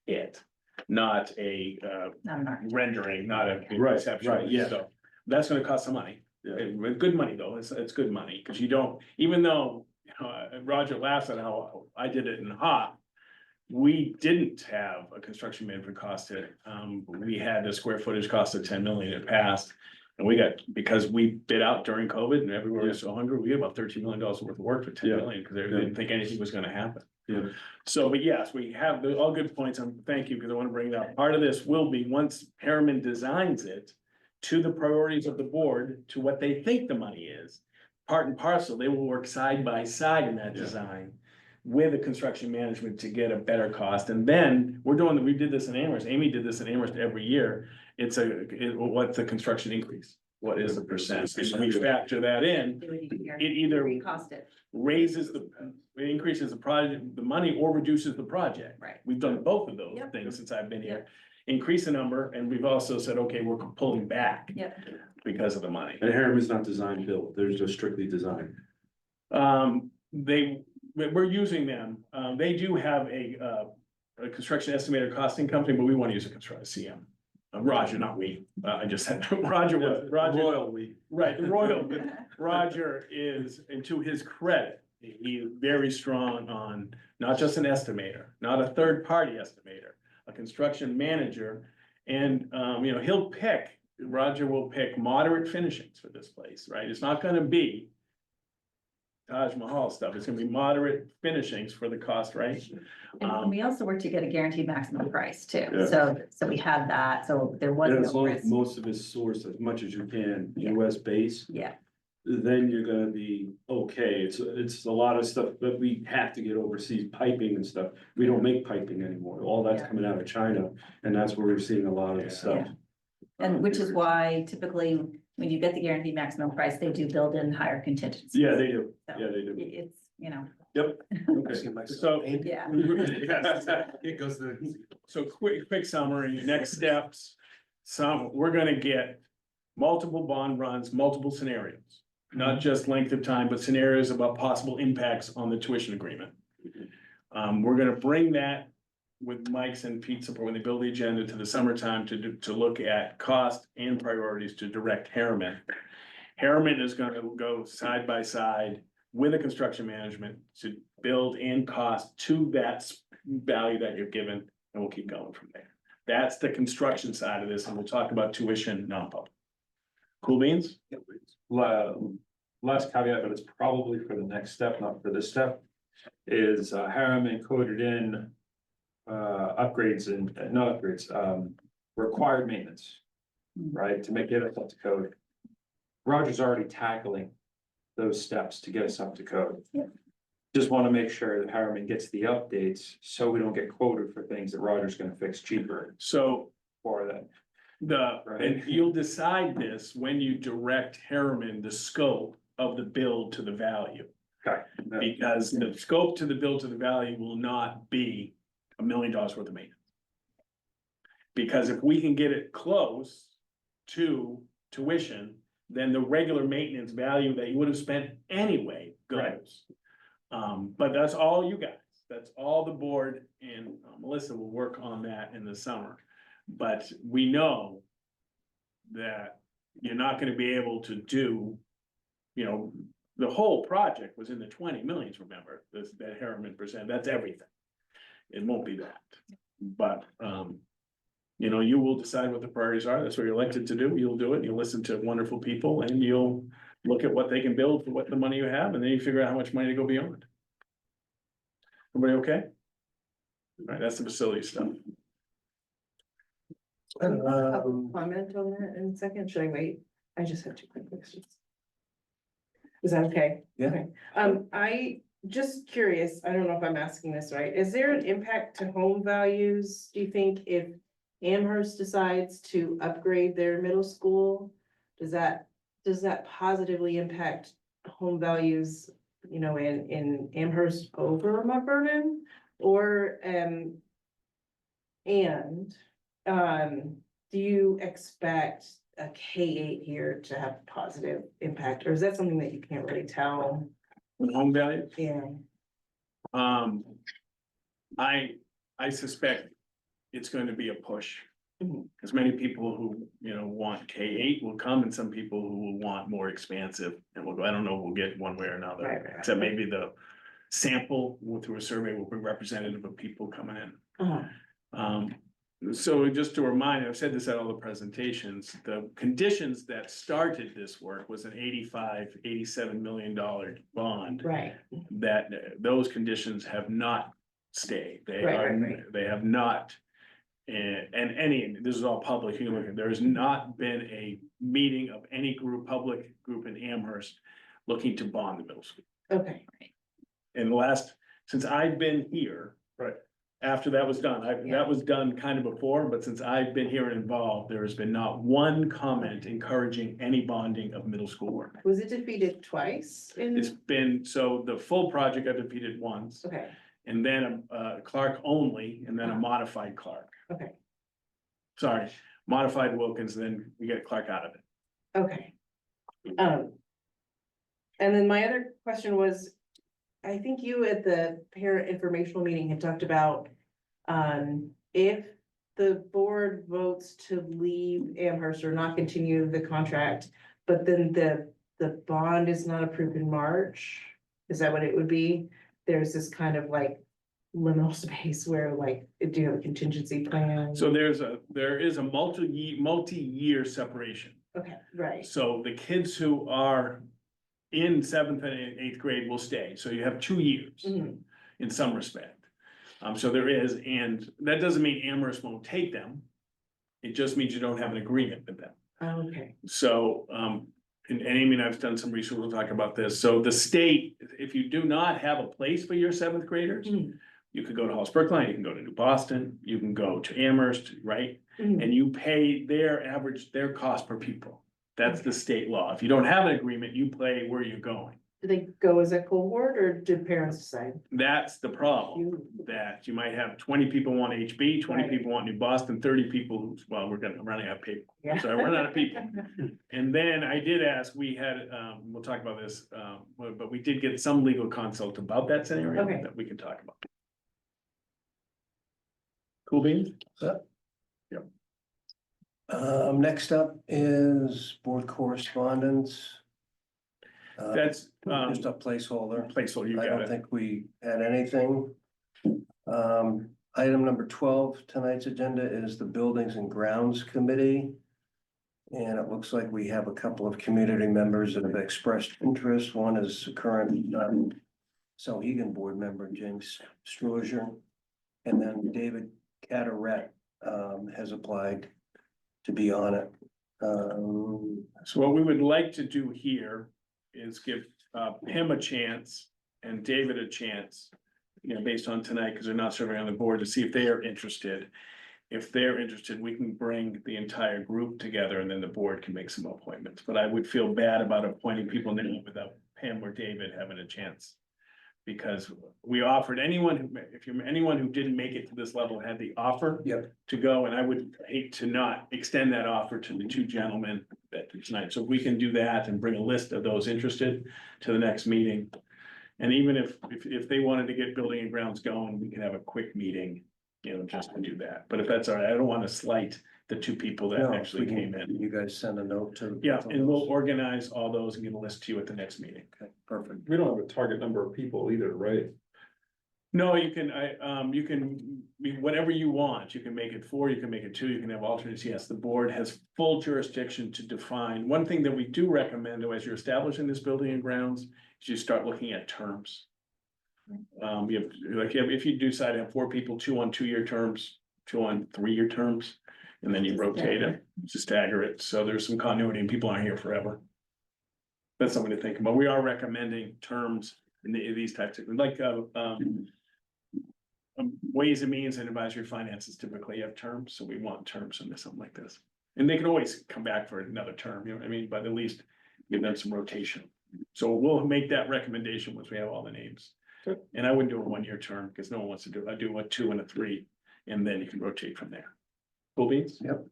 it, not a Not an architect. rendering, not a Right, conceptual. right, yeah. So that's gonna cost some money. Yeah. Good money though, it's good money, because you don't, even though, Roger laughs at how I did it in HOP. We didn't have a construction management cost hit. We had a square footage cost of 10 million, it passed. And we got, because we bid out during COVID and everywhere was so hungry, we had about $13 million worth of work for 10 Yeah. million, because they didn't think anything was gonna happen. Yeah. So, but yes, we have all good points, thank you, because I wanna bring it up. Part of this will be, once Harriman designs it to the priorities of the board, to what they think the money is, part and parcel, they will work side by side in that Yeah. design with a construction management to get a better cost. And then we did this in Amherst. Amy did this in Amherst every year. What's the construction increase? What is the percent? And we factor that in. It either Recost it, raises it increases the project, the money, or reduces the project. right. We've done both of those Yep. things since I've been here. Increase the number, and we've also said, okay, we're pulling back Yep. because of the money. And Harriman's not design build, they're just strictly design. We're using them. They do have a construction estimator costing company, but we want to use a construction CM. Roger, not we. I just said, Roger, Royal we. right, the Royal, but Roger is, and to his credit, he's very strong on not just an estimator, not a third-party estimator, a construction manager. And, Roger will pick moderate finishings for this place, right? It's not gonna be Taj Mahal stuff. It's gonna be moderate finishings for the cost, right? And we also work to get a guaranteed maximum price too. Yeah. So we had that, so there was And as no long as risk. most of it's sourced as much as you can, Yeah. US based, Yeah, then you're gonna be okay. It's a lot of stuff that we have to get overseas, piping and stuff. We don't make piping anymore. All that's Yeah. coming out of China, and that's where we're seeing a lot of the stuff. and which is why typically when you get the guaranteed maximum price, they do build in higher contingencies. Yeah, they do. So Yeah, they do. It's, Okay, so, yeah. It goes to. so quick summary, next steps. We're gonna get multiple bond runs, multiple scenarios. Not just length of time, but scenarios about possible impacts on the tuition agreement. We're gonna bring that with Mike's and Pete's support when they build the agenda to the summertime to look at cost and priorities to direct Harriman. Harriman is gonna go side by side with a construction management to build and cost to that value that you're given, and we'll keep going from there. That's the construction side of this, and we'll talk about tuition non-public. Cool beans? Last caveat, but it's probably for the next step, not for this step, is Harriman coded in upgrades and, not upgrades, required maintenance, right, to make it up to code. Roger's already tackling those steps to get us up to code. Yep. Just want to make sure that Harriman gets the updates, so we don't get quoted for things that Roger's gonna fix cheaper So for that. and you'll decide this when you direct Harriman the scope of the bill to the value. Okay. Because the scope to the bill to the value will not be $1 million worth of maintenance. Because if we can get it close to tuition, then the regular maintenance value that you would have spent anyway goes. But that's all you guys, that's all the board, and Melissa will work on that in the summer. But we know that you're not gonna be able to do, you know, the whole project was in the 20 millions, remember, this, that Harriman percent, that's everything. It won't be that, but, you know, you will decide what the priorities are, that's what you're elected to do, you'll do it, you'll listen to wonderful people, and you'll look at what they can build for what the money you have, and then you figure out how much money to go beyond. Everybody okay? All right, that's the facility stuff. Comment on that in a second, should I wait? I just have two quick questions. Is that okay? Yeah. Okay. I just curious, I don't know if I'm asking this right, is there an impact to home values, do you think, if Amherst decides to upgrade their middle school? Does that positively impact home values, you know, in Amherst over Mont Vernon? Or, do you expect a K-8 here to have positive impact, or is that something that you can't really tell? With home value, Yeah. I suspect it's going to be a push. Mhm. As many people who, you know, want K-8 will come, and some people who will want more expansive, and we'll go, I don't know, we'll get one way or another. Right. Except maybe the sample through a survey will be representative of people coming in. So just to remind, I've said this at all the presentations, the conditions that started this work was an $87 million bond. Right. That those conditions have not stayed. They Right, are, right, right. they have not. And this is all public, you can look at, there has not been a meeting of any group, public group in Amherst looking to bond the middle school. Okay. In the last, since I've been here. Right. After that was done, Yeah. that was done kind of before, but since I've been here and involved, there has been not one comment encouraging any bonding of middle school work. Was it defeated twice It's in? been, so the full project I defeated once, Okay, and then a Clark only, and then a modified Clark. okay, Sorry, modified Wilkins, then we get Clark out of it. okay. And then my other question was, I think you at the parent informational meeting had talked about, if the board votes to leave Amherst or not continue the contract, but then the bond is not approved in March, is that what it would be? There's this kind of like liminal space where like, do you have a contingency plan? So there is a multi-year separation. Okay, right, So the kids who are in 7th and 8th grade will stay, so you have 2 years Mhm. in some respect. So there is, and that doesn't mean Amherst won't take them. It just means you don't have an agreement with them. okay, So, and Amy and I've done some research, we'll talk about this. So the state, if you do not have a place for your 7th graders, Mhm. you could go to Hollis Brookline, you can go to New Boston, you can go to Amherst, right? Mhm. And you pay their cost per pupil. That's the state law. If you don't have an agreement, you pay where you're going. Do they go as a cohort or do parents decide? That's the problem, that you might have 20 people want HB, 20 Right. people want New Boston, 30 people who, well, we're running out of people. Yeah. So I run out of people. And then I did ask, we had, we'll talk about this, but we did get some legal consult about that scenario Okay. that we can talk about. Cool beans? Next up is board correspondence. That's, Just a placeholder. placeholder, you I got don't it. think we had anything. Item number 12, tonight's agenda is the Buildings and Grounds Committee. And it looks like we have a couple of community members that have expressed interest. One is current Sohegan board member James Strozier. And then David Cataret has applied to be on it. So what we would like to do here is give him a chance and David a chance, you know, based on tonight, because they're not serving on the board, to see if they are interested. If they're interested, we can bring the entire group together and then the board can make some appointments. But I would feel bad about appointing people now without him or David having a chance. Because we offered anyone anyone who didn't make it to this level had the offer. Yep. To go, and I would hate to not extend that offer to the two gentlemen that tonight. So if we can do that and bring a list of those interested to the next meeting. And even if they wanted to get building and grounds going, we can have a quick meeting, you know, just to do that. But if that's all right, I don't want to slight the two people that No, actually we can- came in. You guys send a note to. Yeah, and we'll organize all those and get a list to you at the next meeting. Okay, perfect. We don't have a target number of people either, right? No, you can be whatever you want. You can make it 4, you can make it 2, you can have alternates. Yes, the board has full jurisdiction to define. One thing that we do recommend, though, as you're establishing this building and grounds, is you start looking at terms. If you decide to have 4 people, 2 on 2-year terms, 2 on 3-year terms, and then you rotate it, to stagger it. So there's some continuity and people aren't here forever. That's something to think about. We are recommending terms in these types of, like, Ways and Means and Advisory Finances typically have terms, so we want terms in something like this. And they can always come back for another term, you know what I mean, but at least give them some rotation. So we'll make that recommendation once we have all the names. Good. And I wouldn't do a 1-year term, because no one wants to do it. I do a 2 and a 3, and then you can rotate from there. Cool beans? Yep.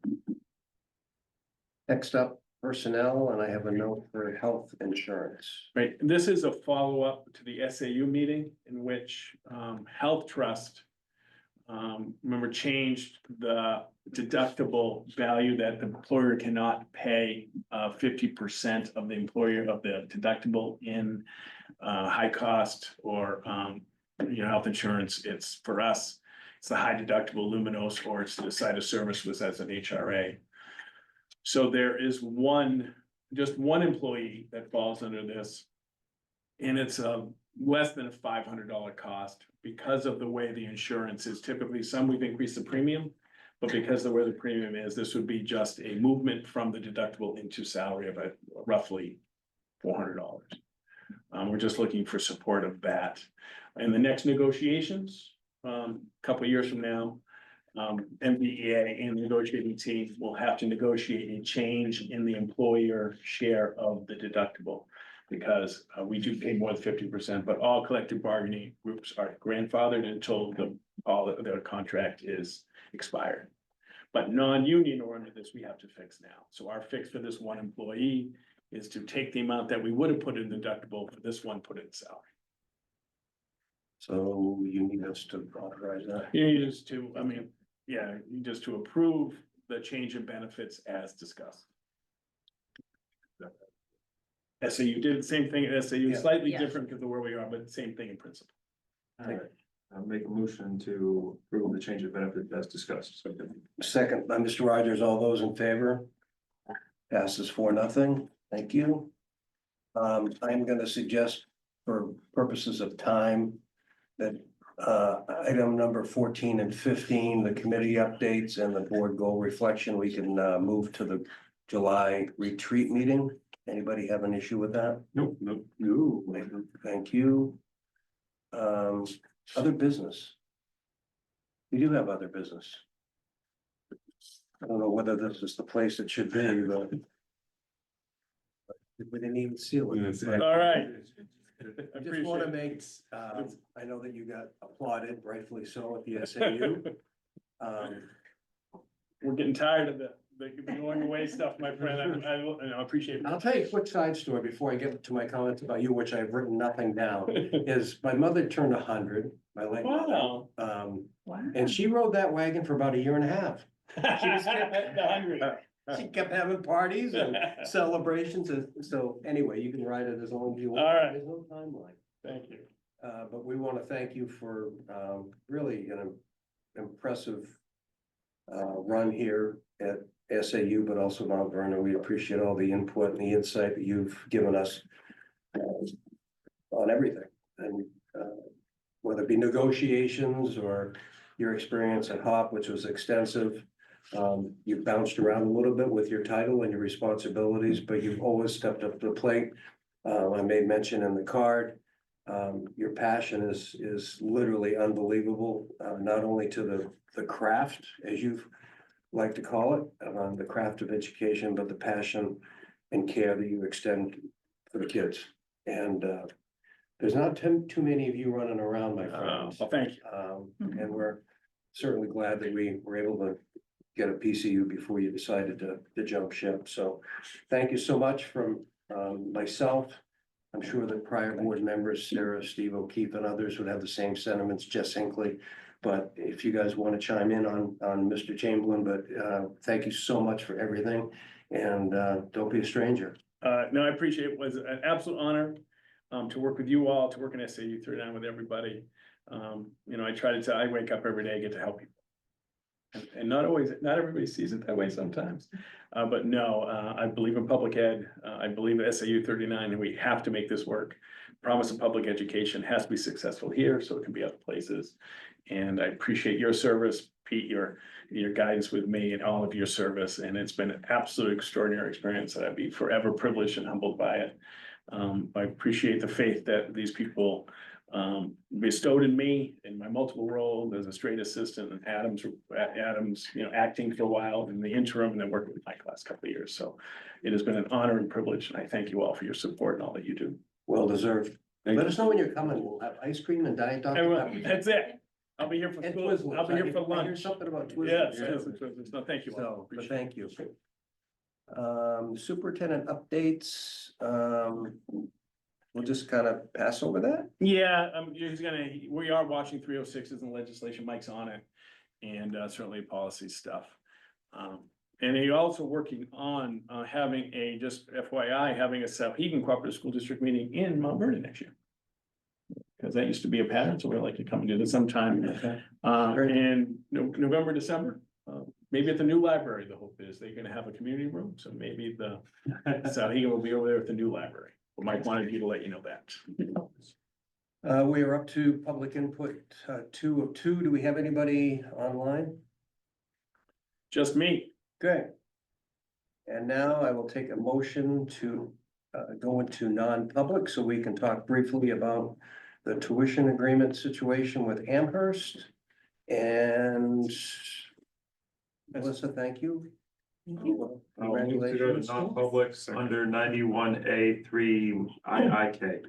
Next up, personnel, and I have a note for health insurance. Right, and this is a follow-up to the SAU meeting in which Health Trust. Remember, changed the deductible value that the employer cannot pay 50% of the employer of the deductible in high cost or health insurance. It's for us, it's the high deductible luminous, or it's the site of service was as an HRA. So there is just one employee that falls under this. And it's less than a $500 cost because of the way the insurance is. Typically, some we've increased the premium, but because of where the premium is, this would be just a movement from the deductible into salary of roughly $400. We're just looking for support of that. In the next negotiations, couple of years from now, MBEA and the negotiating team will have to negotiate a change in the employer share of the deductible. Because we do pay more than 50%, but all collective bargaining groups are grandfathered until their contract is expired. But non-union or under this, we have to fix now. So our fix for this one employee is to take the amount that we would have put in deductible for this one, put it in salary. So you need us to authorize that. You just to approve the change in benefits as discussed. SAU did the same thing at SAU, Yeah. slightly Yeah. different because of where we are, but same thing in principle. All right, I'll make a motion to approve the change of benefit as discussed. Second by Mr. Rogers, all those in favor? Passes 4-0. Thank you. I'm gonna suggest for purposes of time that item number 14 and 15, the committee updates and the board goal reflection, we can move to the July retreat meeting. Anybody have an issue with that? Nope. No. Thank you. Other business. We do have other business. I don't know whether this is the place it should be, but. We didn't even seal it. All right. I just want to make, I know that you got applauded, rightfully so, at the SAU. We're getting tired of the going away stuff, my friend. I appreciate it. I'll tell you a quick side story before I get to my comments about you, which I've written nothing down, is my mother turned 100, my late mother. Wow. Wow. And she rode that wagon for about 1.5 years. The 100. She kept having parties and celebrations, and so anyway, you can ride it as long as you want. All right. There's no timeline. Thank you. But we want to thank you for really impressive run here at SAU, but also Mount Vernon. We appreciate all the input and the insight that you've given us on everything. And whether it be negotiations or your experience at HOP, which was extensive. You've bounced around a little bit with your title and your responsibilities, but you've always stepped up to the plate. I made mention in the card, your passion is literally unbelievable, not only to the craft, as you've like to call it, the craft of education, but the passion and care that you extend for the kids. And there's not too many of you running around, my friends. Well, thank you. And we're certainly glad that we were able to get a PCU before you decided to jump ship. So thank you so much from myself. I'm sure that prior board members, Sarah, Steve O'Keefe, and others would have the same sentiments, Jess Hinckley. But if you guys want to chime in on Mr. Chamberlain, but thank you so much for everything. And don't be a stranger. No, I appreciate it. It was an absolute honor to work with you all, to work in SAU 39 with everybody. You know, I try to tell, I wake up every day, I get to help people. And not always, not everybody sees it that way sometimes. But no, I believe in public ed. I believe in SAU 39, and we have to make this work. Promise of public education has to be successful here, so it can be other places. And I appreciate your service, Pete, your guidance with me and all of your service. And it's been an absolute extraordinary experience that I'd be forever privileged and humbled by it. I appreciate the faith that these people bestowed in me in my multiple roles as a straight assistant and Adams, you know, acting for a while in the interim and then working with Mike last couple of years. So it has been an honor and privilege, and I thank you all for your support and all that you do. Well deserved. Let us know when you're coming. We'll have ice cream and Diet Dr. Pepper. That's it. I'll be here for And school. Twizzlers. I'll be here for I hear lunch. something about Twizzlers. Yes, Yeah. yes, Twizzlers. No, thank you all. So, but Appreciate it. thank you. Superintendent updates, we'll just kind of pass over that. Yeah, we are watching 306s and legislation, Mike's on it, and certainly policy stuff. And he also working on having just FYI, having a Souhegan Cooperative School District meeting in Mount Vernon next year. Because that used to be a pattern, so we'd like to come and do this sometime in November, December. Maybe at the new library, the hope is they're gonna have a community room, so maybe the Souhegan will be over there at the new library. But Mike wanted you to let you know that. We are up to public input, 2 of 2. Do we have anybody online? Just me. Good. And now I will take a motion to go into non-public so we can talk briefly about the tuition agreement situation with Amherst. And Melissa, thank you. I'll move to go to non-public under 91A3 IIK.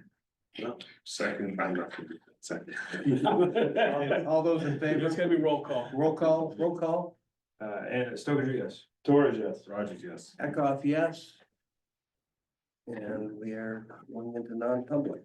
Second, I'm not gonna do that. Second. All those in favor? It's gonna be roll call. Roll call. And Stoker, yes. Torres, yes. Rogers, yes. Eckhoff, yes. And we are going into non-public.